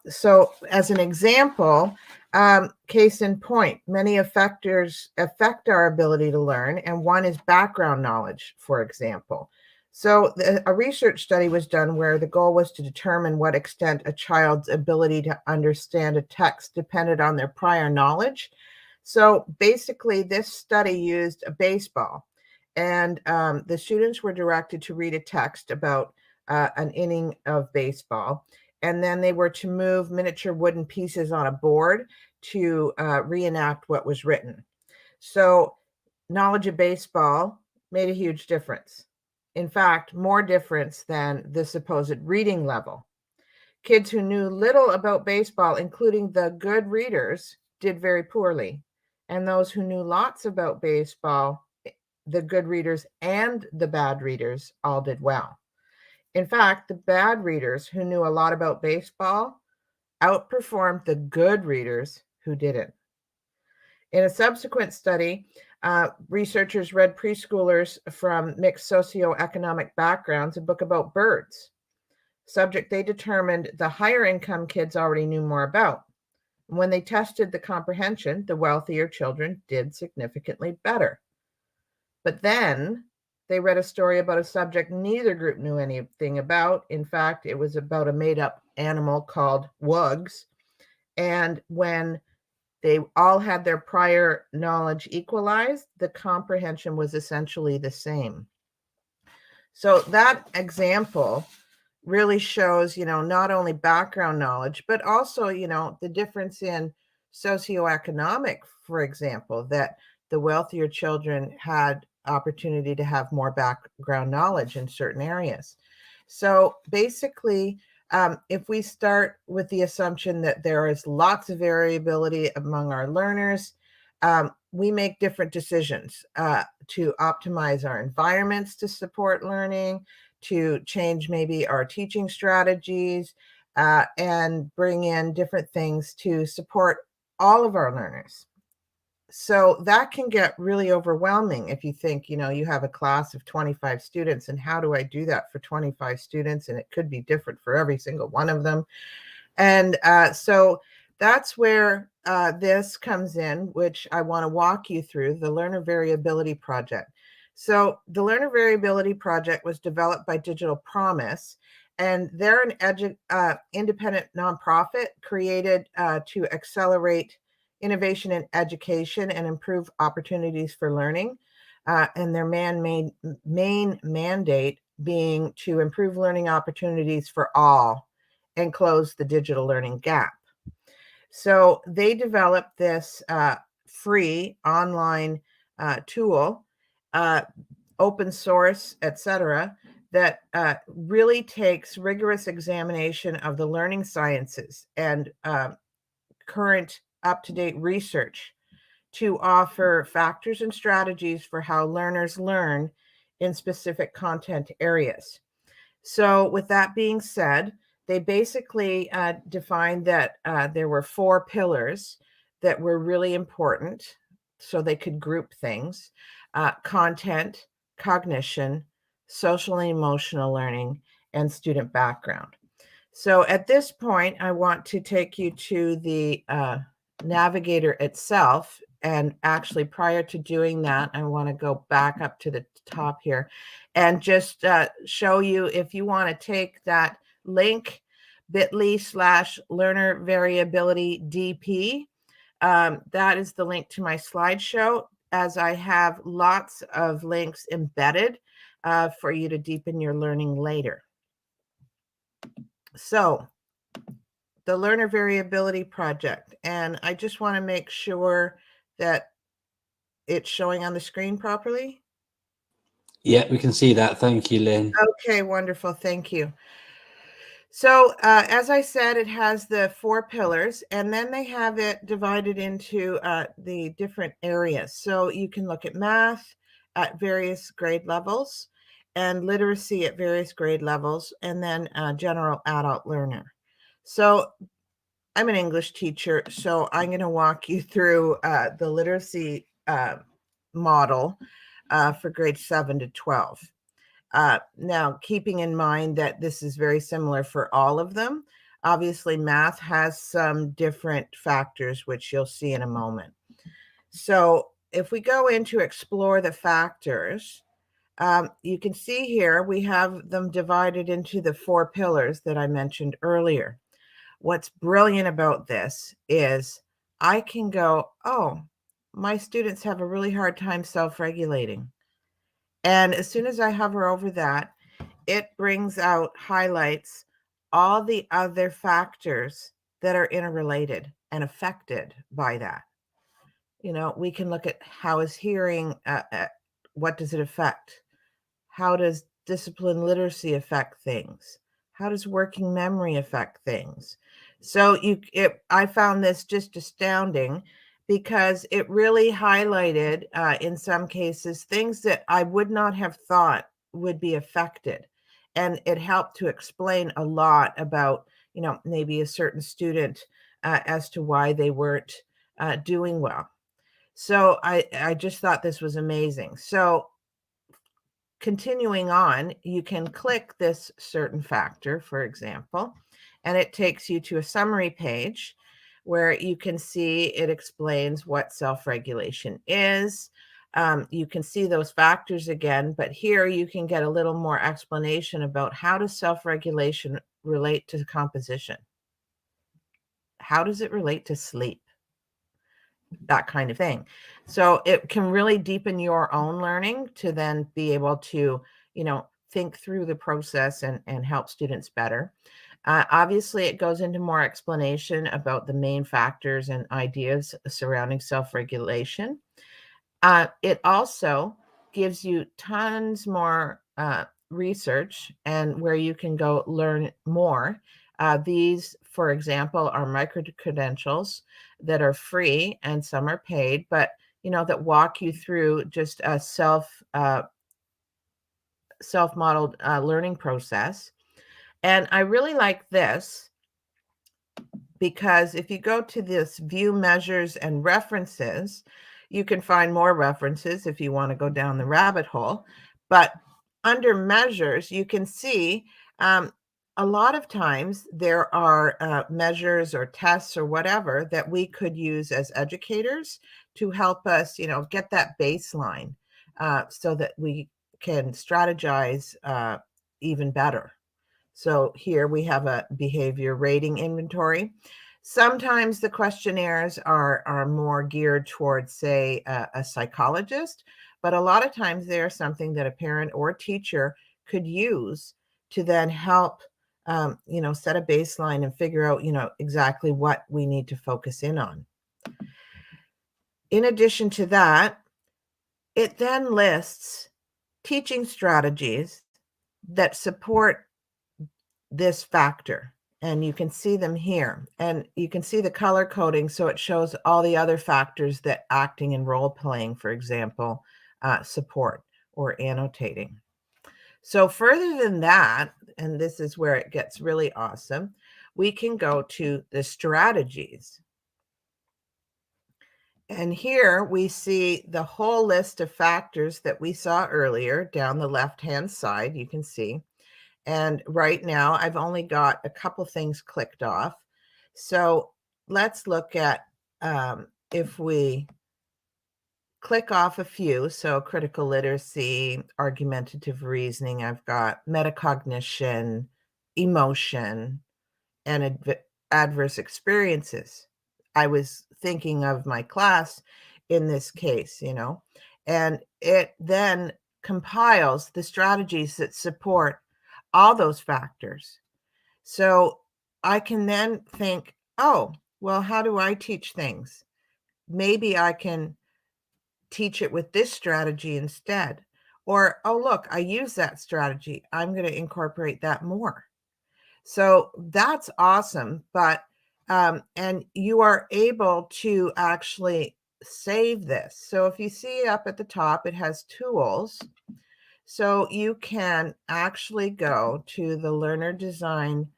So as an example, case in point, many factors affect our ability to learn, and one is background knowledge, for example. So a research study was done where the goal was to determine what extent a child's ability to understand a text depended on their prior knowledge. So basically, this study used a baseball, and the students were directed to read a text about an inning of baseball, and then they were to move miniature wooden pieces on a board to reenact what was written. So knowledge of baseball made a huge difference. In fact, more difference than the supposed reading level. Kids who knew little about baseball, including the good readers, did very poorly. And those who knew lots about baseball, the good readers and the bad readers, all did well. In fact, the bad readers who knew a lot about baseball outperformed the good readers who didn't. In a subsequent study, researchers read preschoolers from mixed socioeconomic backgrounds a book about birds, subject they determined the higher income kids already knew more about. When they tested the comprehension, the wealthier children did significantly better. But then they read a story about a subject neither group knew anything about. In fact, it was about a made-up animal called wugs. And when they all had their prior knowledge equalized, the comprehension was essentially the same. So that example really shows, not only background knowledge, but also, the difference in socioeconomic, for example, that the wealthier children had opportunity to have more background knowledge in certain areas. So basically, if we start with the assumption that there is lots of variability among our learners, we make different decisions to optimize our environments to support learning, to change maybe our teaching strategies, and bring in different things to support all of our learners. So that can get really overwhelming if you think, you have a class of 25 students, and how do I do that for 25 students? And it could be different for every single one of them. And so that's where this comes in, which I want to walk you through, the Learner Variability Project. So the Learner Variability Project was developed by Digital Promise, and they're an independent nonprofit created to accelerate innovation in education and improve opportunities for learning. And their main mandate being to improve learning opportunities for all and close the digital learning gap. So they developed this free online tool, open source, etc., that really takes rigorous examination of the learning sciences and current up-to-date research to offer factors and strategies for how learners learn in specific content areas. So with that being said, they basically defined that there were 4 pillars that were really important, so they could group things: content, cognition, social and emotional learning, and student background. So at this point, I want to take you to the Navigator itself. And actually, prior to doing that, I want to go back up to the top here and just show you, if you want to take that link, bit.ly/learner variability DP. That is the link to my slideshow, as I have lots of links embedded for you to deepen your learning later. So the Learner Variability Project, and I just want to make sure that it's showing on the screen properly. Yeah, we can see that. Thank you, Lynn. Okay, wonderful. Thank you. So as I said, it has the 4 pillars, and then they have it divided into the different areas. So you can look at math at various grade levels, and literacy at various grade levels, and then general adult learner. So I'm an English teacher, so I'm going to walk you through the literacy model for grades 7 to 12. Now, keeping in mind that this is very similar for all of them, obviously math has some different factors, which you'll see in a moment. So if we go into explore the factors, you can see here we have them divided into the 4 pillars that I mentioned earlier. What's brilliant about this is I can go, oh, my students have a really hard time self-regulating. And as soon as I hover over that, it brings out, highlights all the other factors that are interrelated and affected by that. You know, we can look at how is hearing, what does it affect? How does discipline literacy affect things? How does working memory affect things? So I found this just astounding, because it really highlighted, in some cases, things that I would not have thought would be affected. And it helped to explain a lot about, you know, maybe a certain student as to why they weren't doing well. So I just thought this was amazing. So continuing on, you can click this certain factor, for example, and it takes you to a summary page where you can see it explains what self-regulation is. You can see those factors again, but here you can get a little more explanation about how does self-regulation relate to composition? How does it relate to sleep? That kind of thing. So it can really deepen your own learning to then be able to, you know, think through the process and help students better. Obviously, it goes into more explanation about the main factors and ideas surrounding self-regulation. It also gives you tons more research and where you can go learn more. These, for example, are micro-credentials that are free, and some are paid, but, you know, that walk you through just a self-modeled learning process. And I really like this, because if you go to this view measures and references, you can find more references if you want to go down the rabbit hole. But under measures, you can see a lot of times there are measures or tests or whatever that we could use as educators to help us, you know, get that baseline so that we can strategize even better. So here we have a behavior rating inventory. Sometimes the questionnaires are more geared towards, say, a psychologist, but a lot of times they're something that a parent or teacher could use to then help, you know, set a baseline and figure out, you know, exactly what we need to focus in on. In addition to that, it then lists teaching strategies that support this factor, and you can see them here, and you can see the color coding, so it shows all the other factors that acting and role playing, for example, support or annotating. So further than that, and this is where it gets really awesome, we can go to the strategies. And here we see the whole list of factors that we saw earlier down the left-hand side, you can see. And right now I've only got a couple things clicked off. So let's look at if we click off a few. So critical literacy, argumentative reasoning, I've got metacognition, emotion, and adverse experiences. I was thinking of my class in this case, you know, and it then compiles the strategies that support all those factors. So I can then think, oh, well, how do I teach things? Maybe I can teach it with this strategy instead. Or, oh, look, I use that strategy. I'm going to incorporate that more. So that's awesome. But, and you are able to actually save this. So if you see up at the top, it has tools. So you can actually go to the Learner Design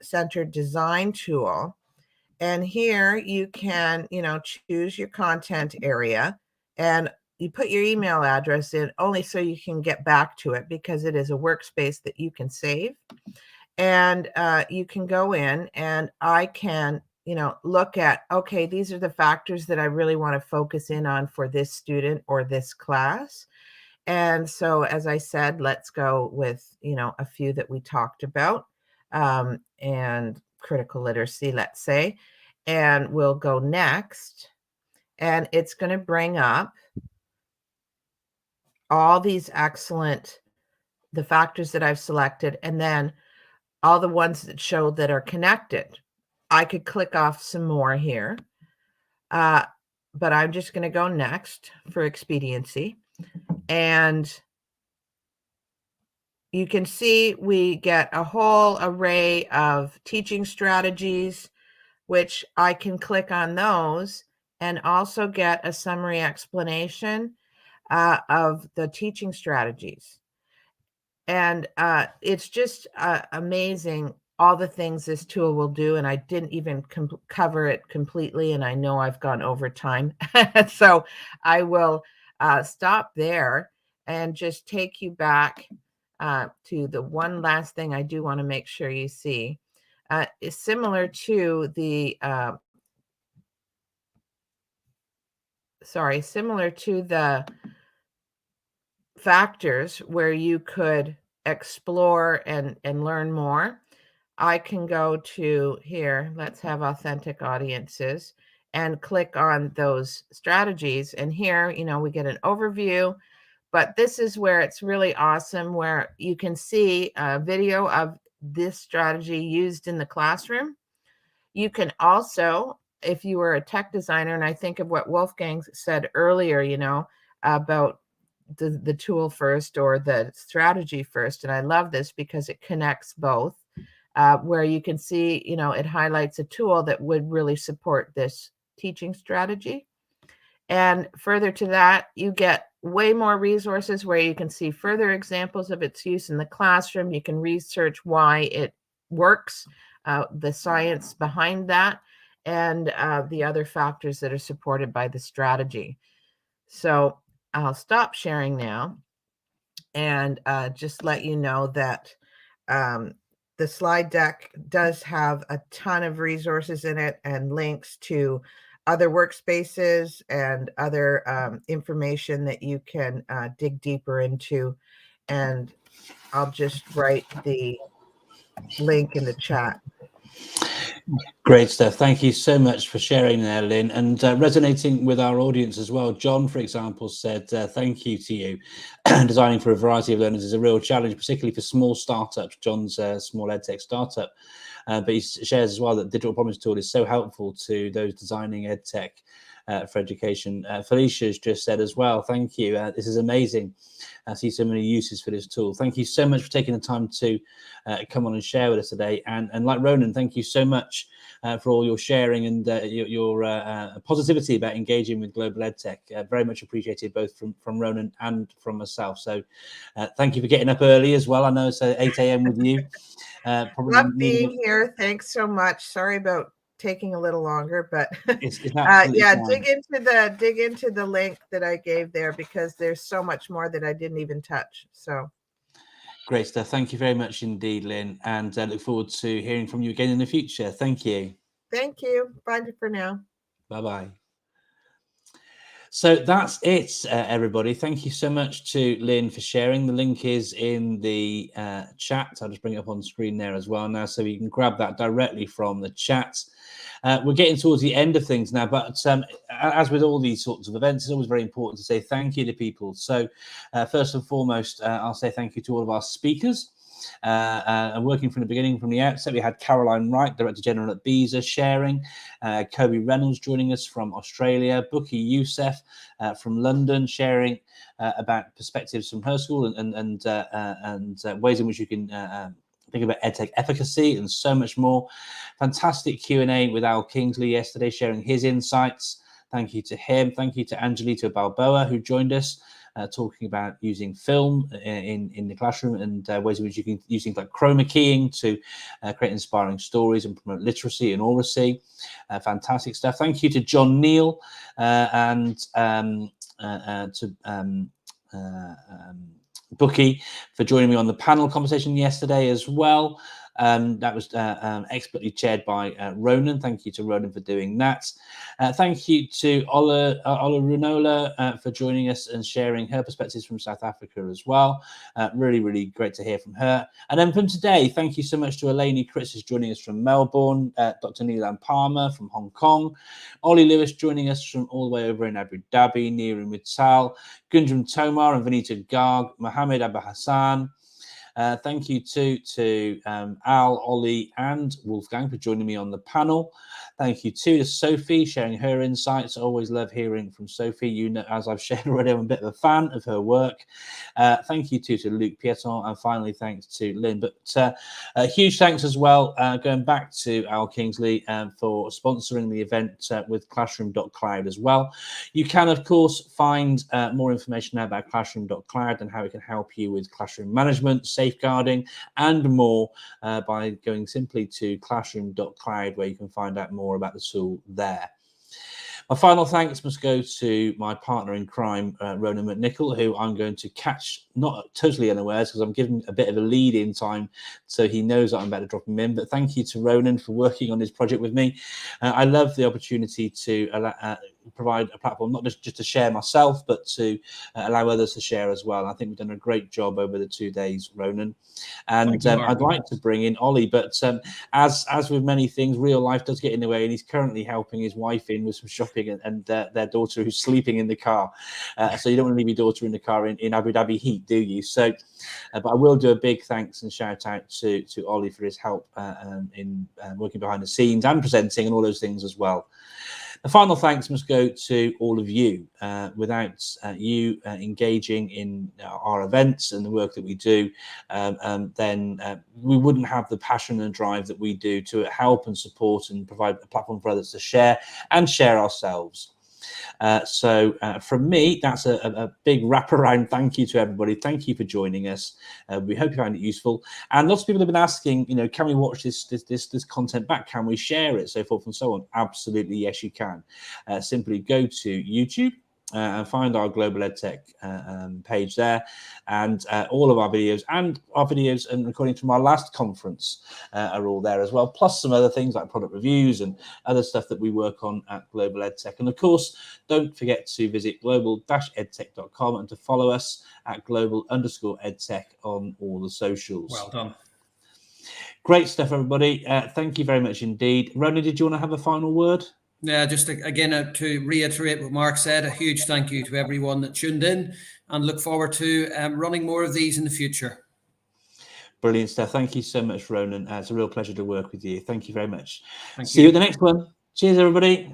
Centered Design tool. And here you can, you know, choose your content area, and you put your email address in only so you can get back to it, because it is a workspace that you can save. And you can go in, and I can, you know, look at, okay, these are the factors that I really want to focus in on for this student or this class. And so, as I said, let's go with, you know, a few that we talked about, and critical literacy, let's say, and we'll go next. And it's going to bring up all these excellent, the factors that I've selected, and then all the ones that show that are connected. I could click off some more here, but I'm just going to go next for expediency. And you can see we get a whole array of teaching strategies, which I can click on those and also get a summary explanation of the teaching strategies. And it's just amazing all the things this tool will do. And I didn't even cover it completely, and I know I've gone over time. So I will stop there and just take you back to the one last thing I do want to make sure you see. Is similar to the similar to the factors where you could explore and learn more. I can go to here, let's have authentic audiences, and click on those strategies. And here, you know, we get an overview, but this is where it's really awesome, where you can see a video of this strategy used in the classroom. You can also, if you were a tech designer, and I think of what Wolfgang said earlier, you know, about the tool first or the strategy first. And I love this because it connects both, where you can see, you know, it highlights a tool that would really support this teaching strategy. And further to that, you get way more resources where you can see further examples of its use in the classroom. You can research why it works, the science behind that, and the other factors that are supported by the strategy. So I'll stop sharing now and just let you know that the slide deck does have a ton of resources in it and links to other workspaces and other information that you can dig deeper into. And I'll just write the link in the chat. Great stuff. Thank you so much for sharing there, Lynn, and resonating with our audience as well. John, for example, said thank you to you. Designing for a variety of learners is a real challenge, particularly for small startups. John's small EdTech startup, but he shares as well that Digital Promise Tool is so helpful to those designing EdTech for education. Felicia's just said as well, thank you. This is amazing. I see so many uses for this tool. Thank you so much for taking the time to come on and share with us today. And like Ronan, thank you so much for all your sharing and your positivity about engaging with global EdTech. Very much appreciated both from Ronan and from myself. So thank you for getting up early as well. I know it's 8 a.m. with you. Love being here. Thanks so much. Sorry about taking a little longer, but it's yeah, fine. dig into the link that I gave there, because there's so much more that I didn't even touch. So great stuff. Thank you very much indeed, Lynn, and look forward to hearing from you again in the future. Thank you. Thank you. Bye for now. Bye-bye. So that's it, everybody. Thank you so much to Lynn for sharing. The link is in the chat. I'll just bring it up on screen there as well now, so you can grab that directly from the chat. We're getting towards the end of things now, but as with all these sorts of events, it's always very important to say thank you to people. So first and foremost, I'll say thank you to all of our speakers. And working from the beginning, from the outset, we had Caroline Wright, Director General at BESA, sharing, Kobe Reynolds joining us from Australia, Buki Youssef from London, sharing about perspectives from her school and ways in which you can think about EdTech efficacy and so much more. Fantastic Q&A with Al Kingsley yesterday, sharing his insights. Thank you to him. Thank you to Angelita Balboa, who joined us, talking about using film in the classroom and ways in which you can use things like chroma keying to create inspiring stories and promote literacy and oracy. Fantastic stuff. Thank you to John Neal and to Buki for joining me on the panel conversation yesterday as well. That was expertly chaired by Ronan. Thank you to Ronan for doing that. Thank you to Ola Runola for joining us and sharing her perspectives from South Africa as well. Really, really great to hear from her. And then from today, thank you so much to Elainey Kiritsis joining us from Melbourne, Dr. Nilan Palmer from Hong Kong, Ollie Lewis joining us from all the way over in Abu Dhabi, Neeru Mittal, Gunjan Tomar and Vinita Garg, Mohammed Abba Hassan. Thank you to Al, Ollie and Wolfgang for joining me on the panel. Thank you to Sophie sharing her insights. I always love hearing from Sophie. You know, as I've shared already, I'm a bit of a fan of her work. Thank you to Luc Pieton, and finally thanks to Lynn. But huge thanks as well, going back to Al Kingsley for sponsoring the event with Classroom.cloud as well. You can, of course, find more information about Classroom.cloud and how it can help you with classroom management, safeguarding, and more by going simply to Classroom.cloud, where you can find out more about the tool there. My final thanks must go to my partner in crime, Ronan McNichol, who I'm going to catch not totally unawares because I'm giving a bit of a lead in time so he knows that I'm about to drop him in. But thank you to Ronan for working on this project with me. I love the opportunity to provide a platform, not just to share myself, but to allow others to share as well. I think we've done a great job over the 2 days, Ronan. And I'd like to bring in Ollie, but as with many things, real life does get in the way, and he's currently helping his wife in with some shopping and their daughter who's sleeping in the car. So you don't want to leave your daughter in the car in Abu Dhabi heat, do you? So, but I will do a big thanks and shout out to Ollie for his help in working behind the scenes and presenting and all those things as well. The final thanks must go to all of you. Without you engaging in our events and the work that we do, then we wouldn't have the passion and drive that we do to help and support and provide a platform for others to share and share ourselves. So from me, that's a big wraparound thank you to everybody. Thank you for joining us. We hope you found it useful. And lots of people have been asking, you know, can we watch this content back? Can we share it? So forth and so on. Absolutely, yes, you can. Simply go to YouTube and find our Global EdTech page there, and all of our videos and recordings from our last conference are all there as well, plus some other things like product reviews and other stuff that we work on at Global EdTech. And of course, don't forget to visit global-edtech.com and to follow us at global_edtech on all the socials. Well done. Great stuff, everybody. Thank you very much indeed. Ronan, did you want to have a final word? Yeah, just again to reiterate what Mark said, a huge thank you to everyone that tuned in, and look forward to running more of these in the future. Brilliant stuff. Thank you so much, Ronan. It's a real pleasure to work with you. Thank you very much. Thank See you at the next one. Cheers, everybody.